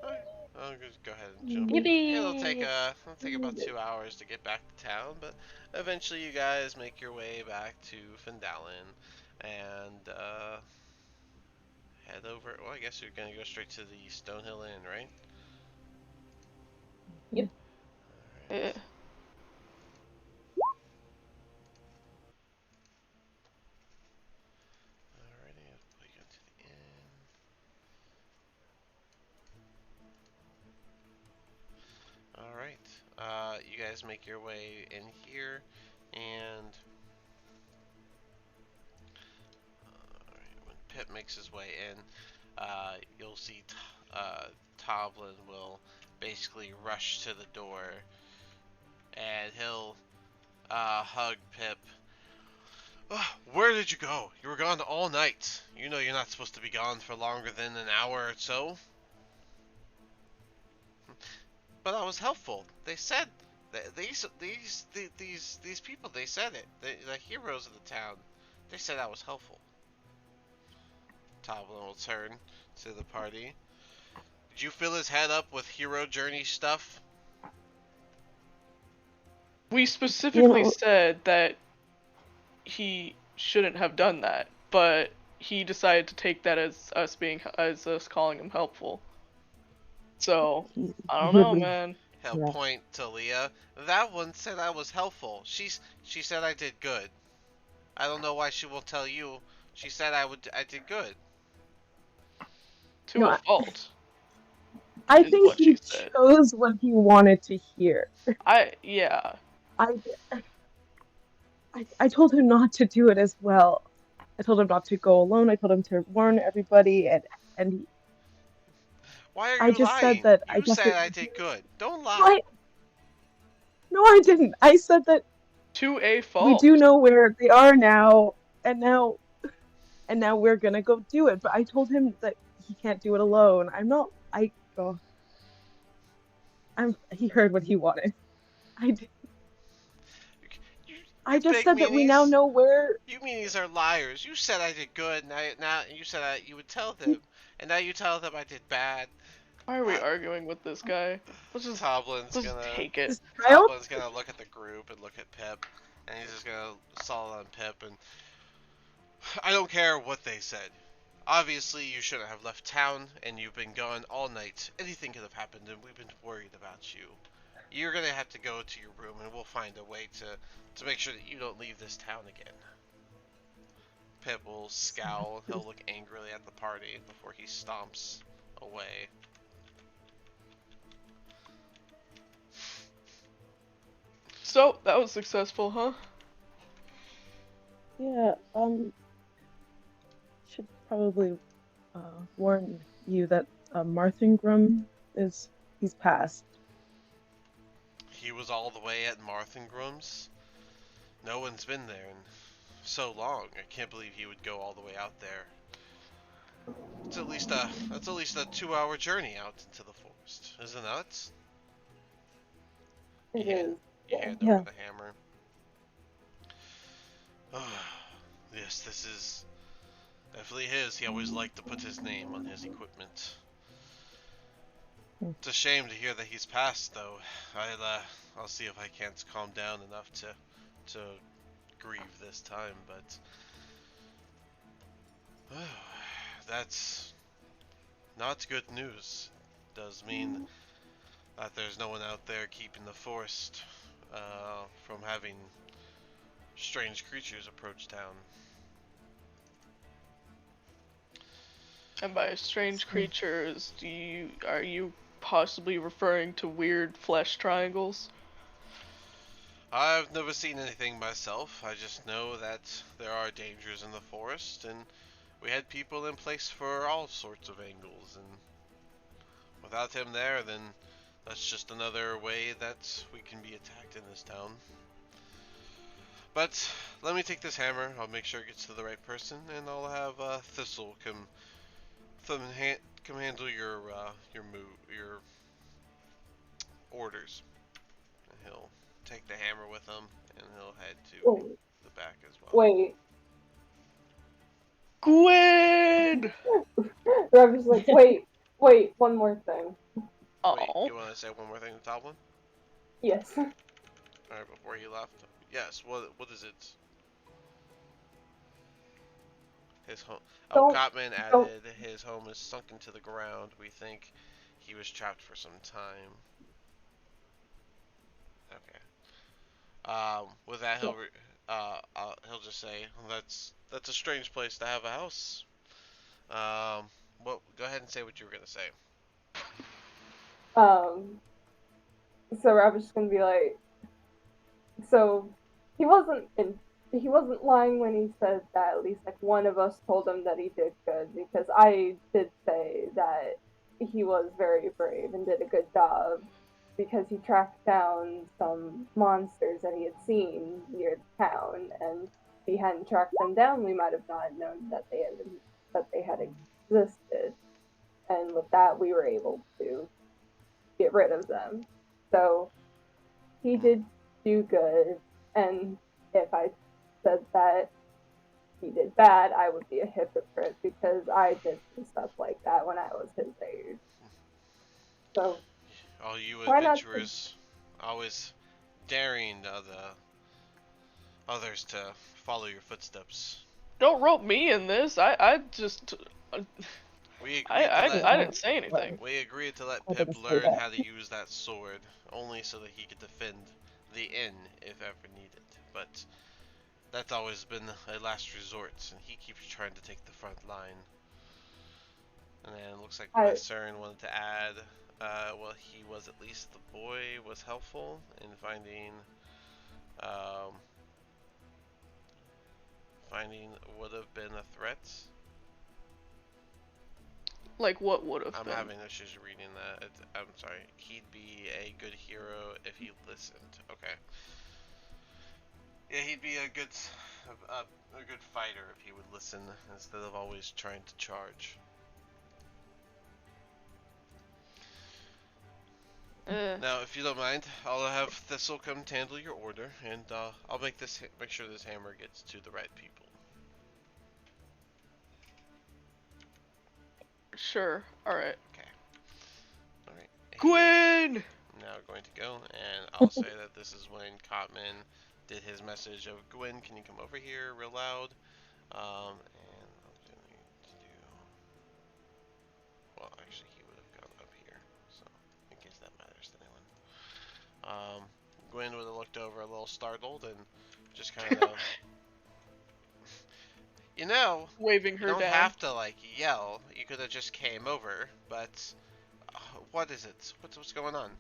Alright, I'll just go ahead and jump. Mm, It'll take about 2 hours to get back to town, but eventually you guys make your way back to Phandelver and head over. Well, I guess you're gonna go straight to the Stonehill Inn, right? Yep. Eh. Alrighty, I'll put you into the inn. Alright, you guys make your way in here, and when Pip makes his way in, you'll see Toblin will basically rush to the door, and he'll hug Pip. "Oh, where did you go? You were gone all night. You know you're not supposed to be gone for longer than an hour or so." But I was helpful. They said these people. They said it. The heroes of the town. They said I was helpful. Toblin will turn to the party. Did you fill his head up with hero journey stuff? We You specifically know, said that he shouldn't have done that, but he decided to take that as us calling him helpful. So I don't he would know, leave. man. He'll Yeah. point to Leah. That one said I was helpful. She said I did good. I don't know why she won't tell you. She said I did good. You To know, a fault I is think what he she said. chose what he wanted to hear. Yeah. I, I told him not to do it as well. I told him not to go alone. I told him to warn everybody, and Why are I you just said lying? that I You guess said it. I did good. Don't No, lie. no, I didn't. I said that To a we do fault. know where they are now, and now we're gonna go do it. But I told him that he can't do it alone. I'm not. I go. I'm. He heard what he wanted. I did. You I just big said that we now meanies. know where. You meanies are liars. You said I did good. Now you said you would tell He, them, and now you tell them I did bad. Why are we Uh, arguing with this guy? Toblin's Let's just gonna take it. this child. Toblin's gonna look at the group and look at Pip, and he's just gonna stall on Pip. And I don't care what they said. Obviously, you shouldn't have left town, and you've been gone all night. Anything could have happened, and we've been worried about you. You're gonna have to go to your room, and we'll find a way to make sure that you don't leave this town again. Pip will scowl. He'll look angrily at the party before he stomps away. So that was successful, huh? Yeah. Should probably warn you that Marthingram he's passed. He was all the way at Marthingrum's. No one's been there in so long. I can't believe he would go all the way out there. That's at least a 2-hour journey out into the forest. Isn't that? It You hand is. you Yeah. hand Yeah. over the hammer. Yes, this is definitely his. He always liked to put his name on his equipment. It's a shame to hear that he's passed, though. I'll see if I can't calm down enough to grieve this time, but that's not good news. Does mean that there's no one out there keeping the forest from having strange creatures approach town. And by strange creatures, are you possibly referring to weird flesh triangles? I've never seen anything myself. I just know that there are dangers in the forest, and we had people in place for all sorts of angles, and without him there, then that's just another way that we can be attacked in this town. But let me take this hammer. I'll make sure it gets to the right person, and I'll have Thistle come handle your orders. And he'll take the hammer with him, and he'll head to Wait, the back as well. wait. Gwen! Roger's like, wait, one more thing. Wait, Oh. you want to say one more thing to Toblin? Yes. Alright, before he left? Yes, what is it? His home. Oh, Don't, Gottman don't. added his home is sunk into the ground. We think he was trapped for some time. Okay. With that, he'll just say that's a strange place to have a house. Well, go ahead and say what you were gonna say. So Robert's just gonna be like, so he wasn't lying when he said that at least like one of us told him that he did good, because I did say that he was very brave and did a good job, because he tracked down some monsters that he had seen near the town, and if he hadn't tracked them down, we might have not known that they had existed, and with that we were able to get rid of them. So he did do good, and if I said that he did bad, I would be a hypocrite because I did some stuff like that when I was his age. So All you try not to. adventurers always daring others to follow your footsteps. Don't rope me in this. I just We I agreed to I let I No, didn't say well, anything. we agreed to let I Pip didn't say learn that. how to use that sword, only so that he could defend the inn if ever needed. But that's always been a last resort, and he keeps trying to take the front line. And then it looks like I Massern wanted to add, well, he was at least the boy was helpful in um, finding would have been a threat. Like what would have I'm been? having issues reading that. I'm sorry. He'd be a good hero if he listened. Okay. Yeah, he'd be a good fighter if he would listen instead of always trying to charge. Eh, Now, if you don't mind, I'll have Thistle come to handle your order, and I'll make sure this hammer gets to the right people. sure. All right. Okay. All right. Gwen. Now going to go, and I'll say that this is when Cotman did his message of Gwen, can you come over here, real loud. And I'm going to do. Well, actually, he would have gone up here, so in case that matters to anyone. Gwen would have looked over a little startled and just kind of, you know, Waving you her don't down. have to like yell. You could have just came over, but what is it? What's going on?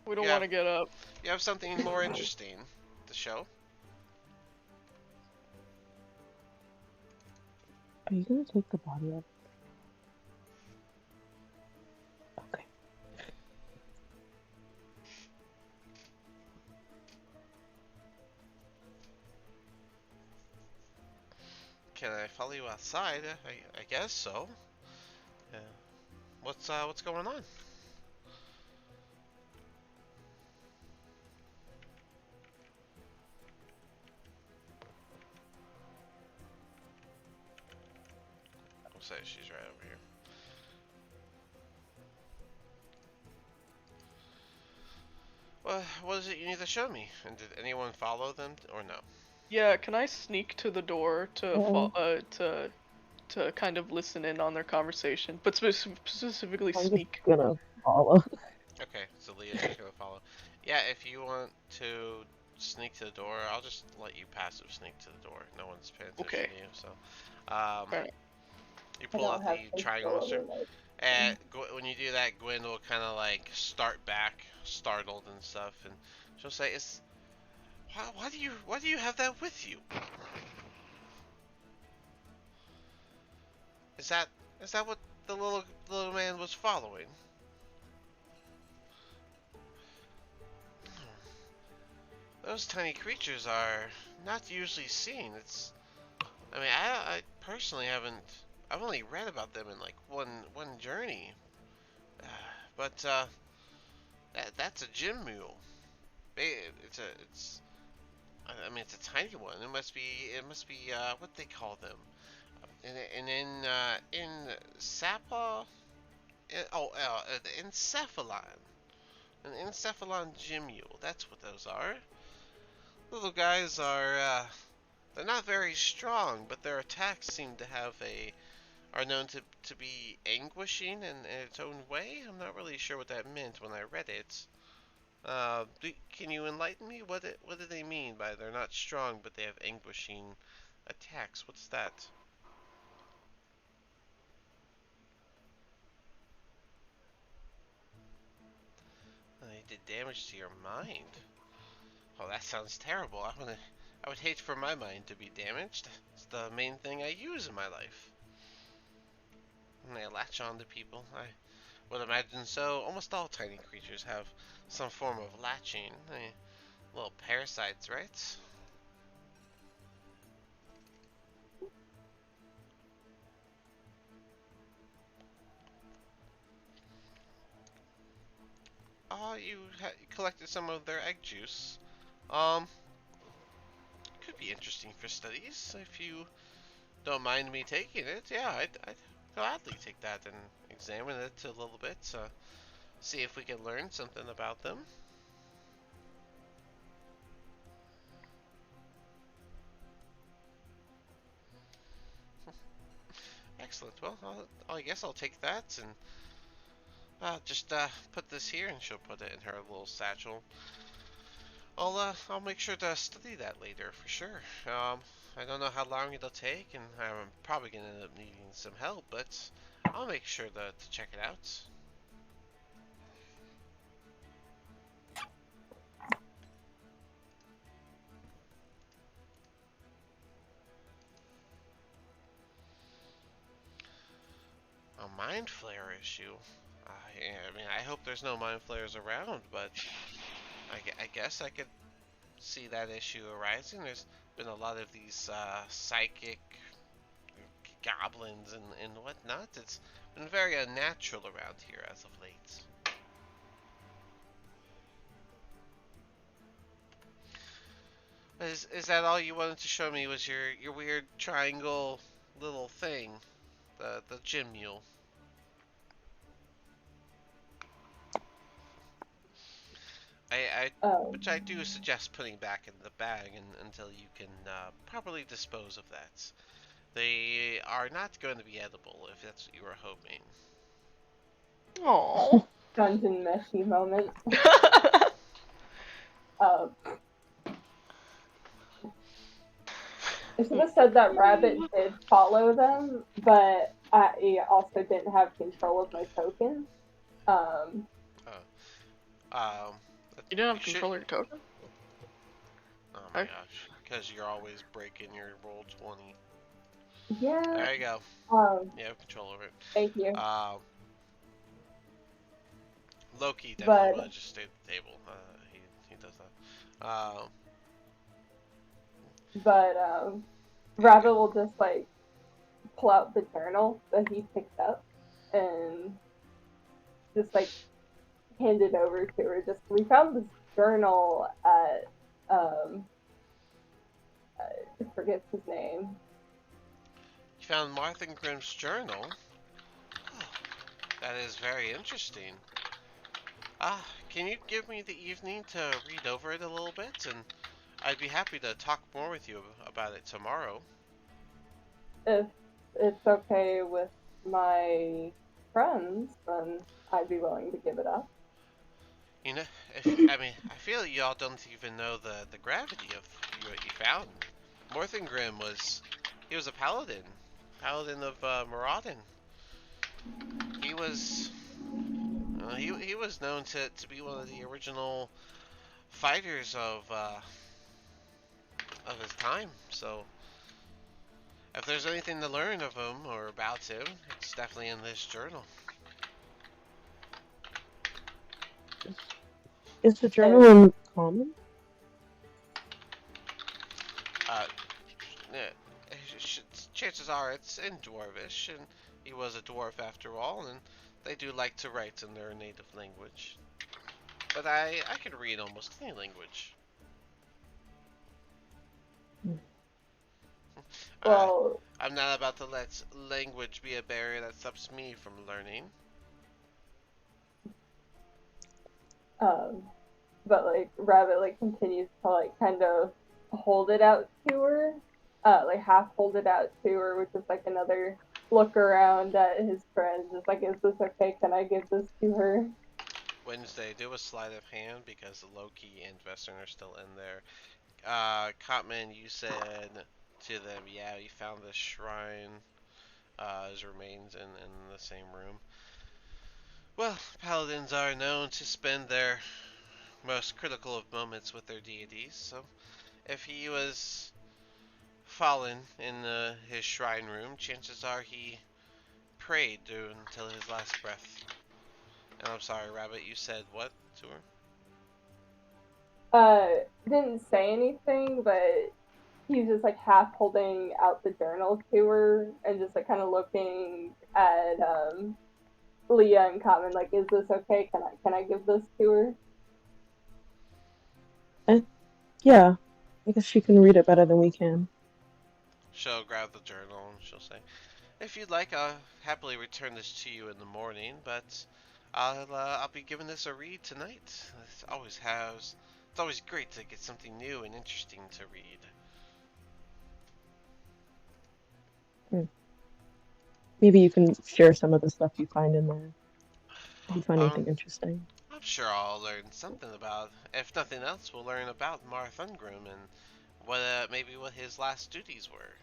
We You don't want have to get up. you have something more interesting to show. Are you gonna take the body up? Okay. Can I follow you outside? I guess so. Yeah. What's going on? We'll say she's right over here. Well, what is it you need to show me? And did anyone follow them or no? Yeah, can I sneak to the door to Um, to kind of listen in on their conversation, but specifically I'm just sneak. gonna follow. Okay, so Leah's just gonna follow. Yeah, if you want to sneak to the door, I'll just let you passive sneak to the door. No one's paying attention Okay. to you, so Alright. you I pull don't out have the triangle control monster. over my. And when you do that, Gwen will kind of like start back, startled and stuff, and she'll say, "Is why do you have that with you? Is that is that what the little man was following?" Those tiny creatures are not usually seen. I mean, I personally haven't. I've only read about them in like one journey, but that's a gym mule. It's I mean it's a tiny one. It must be what they call them. In Sapa, encephalon, an encephalon gym mule. That's what those are. Little guys they're not very strong, but their attacks seem to have a are known to be anguishing in its own way. I'm not really sure what that meant when I read it. Can you enlighten me? What do they mean by they're not strong but they have anguishing attacks? What's that? They did damage to your mind. Oh, that sounds terrible. I would hate for my mind to be damaged. It's the main thing I use in my life. And they latch on to people. I would imagine so. Almost all tiny creatures have some form of latching. They little parasites, right? Oh, you collected some of their egg juice. Um, could be interesting for studies if you don't mind me taking it, yeah, I'd gladly take that and examine it a little bit, see if we can learn something about them. Excellent. Well, I guess I'll take that and just put this here, and she'll put it in her little satchel. I'll make sure to study that later for sure. I don't know how long it'll take, and I'm probably gonna end up needing some help, but I'll make sure to check it out. A mind flare issue. I mean, I hope there's no mind flares around, but I guess I could see that issue arising. There's been a lot of these psychic goblins and whatnot. It's been very unnatural around here as of late. Is that all you wanted to show me? Was your weird triangle little thing, the gym mule? Which I do suggest putting back in the bag until you can properly dispose of that. They are not going to be edible if that's what you were hoping. Oh. Dungeon meshy moment. I should have said that Rabbit did follow them, but I also didn't have control of my token. Um, You didn't have should. control of your token? Oh my gosh, because you're always breaking your roll 20. Yeah. There you go. You have control over it. Thank you. Loki definitely would just stay at the table. He does that. Rabbit will just like pull out the journal that he picked up and just like hand it over to her. Just we found this journal at I forget his name. You found Martha Grimm's journal? Oh, that is very interesting. Can you give me the evening to read over it a little bit? And I'd be happy to talk more with you about it tomorrow. If it's okay with my friends, then I'd be willing to give it up. You know, I feel y'all don't even know the gravity of what you found. Morthengrim he was a paladin of Moradin. He was he was known to be one of the original fighters of his time. So if there's anything to learn of him or about him, it's definitely in this journal. Is the journal in common? Chances are it's in Dwarvish, and he was a dwarf after all, and they do like to write in their native language. But I can read almost any language. Well, I'm not about to let language be a barrier that stops me from learning. But like Rabbit like continues to like kind of hold it out to her, like half hold it out to her, which is like another look around at his friends. It's like, is this okay? Can I give this to her? Wednesday, do a sleight of hand because Loki and Western are still in there. Cotman, you said to them, yeah, you found this shrine, his remains in the same room. Well, paladins are known to spend their most critical of moments with their deities, so if he was fallen in his shrine room, chances are he prayed until his last breath. And I'm sorry, Rabbit, you said what to her? Didn't say anything, but he's just like half holding out the journal to her and just like kind of looking at Leah and Common, like, is this okay? Can I give this to her? Yeah, I guess she can read it better than we can. she'll grab the journal and she'll say, "If you'd like, I'll happily return this to you in the morning, but I'll be giving this a read tonight. It's always great to get something new and interesting to read." Hmm. Maybe you can share some of the stuff you find in there if you find Um, anything interesting. I'm sure I'll learn something about. If nothing else, we'll learn about Marthungrim and maybe what his last duties were.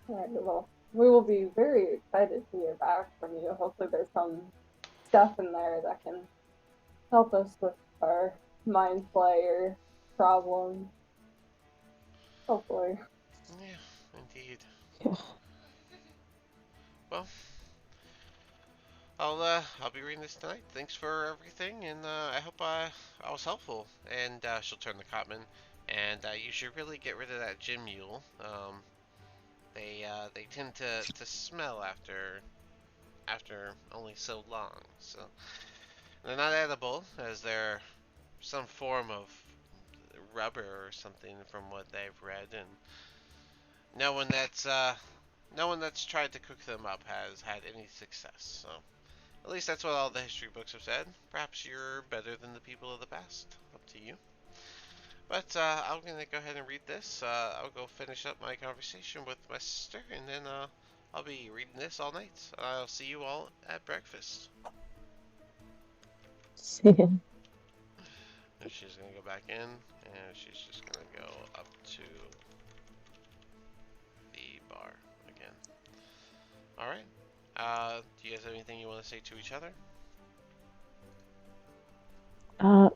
Alright, well, we will be very excited to hear back from you. Hopefully there's some stuff in there that can help us with our mind flayer problem. Hopefully. Yeah, indeed. Yeah. Well, I'll be reading this tonight. Thanks for everything, and I hope I was helpful. And she'll turn to Cotman, and you should really get rid of that gym mule. They tend to smell after only so long. So they're not edible, as they're some form of rubber or something from what they've read, and no one that's uh, no one that's tried to cook them up has had any success. So at least that's what all the history books have said. Perhaps you're better than the people of the past. Up to you. But I'm gonna go ahead and read this. I'll go finish up my conversation with my sister, and then I'll be reading this all night. I'll see you all at breakfast. And she's gonna go back in, and she's just gonna go up to the bar again. All right. Do you guys have anything you want to say to each other?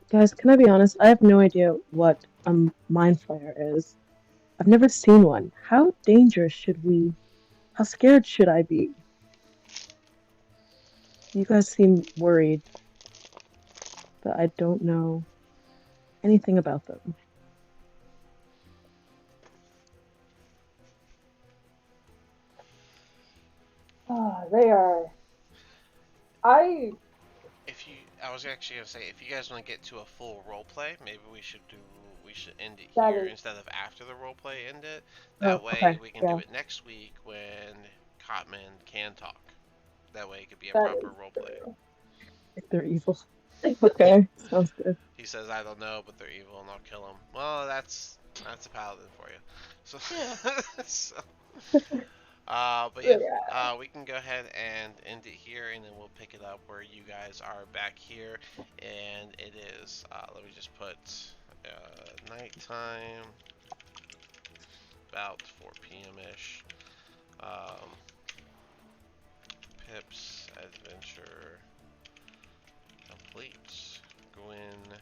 Guys, can I be honest? I have no idea what a mind flare is. I've never seen one. How dangerous should we? How scared should I be? You guys seem worried, but I don't know anything about them. They are. I. If you, I was actually gonna say, if you guys want to get to a full role play, maybe we should end it That here is. instead of after the role play end it. Oh, That way okay, we can do yeah, it next week when Cotman can talk. That way it could be a That proper is role play. true. if they're evil. Okay, sounds good. He says, "I don't know, but they're evil, and I'll kill them." Well, that's a paladin for you. So, Yeah. so but yeah, Yeah. we can go ahead and end it here, and then we'll pick it up where you guys are back here, and it is. Let me just put nighttime, about 4 p.m. ish. Um, Pip's adventure complete. Gwyn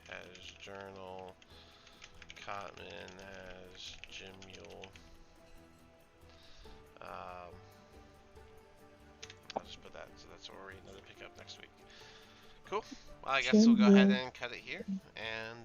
has journal. Cotman has Jim Mule. I'll just put that, so that's what we're reading. Another pick up next week. Cool. Well, I guess we'll go ahead Jim, and cut it here, and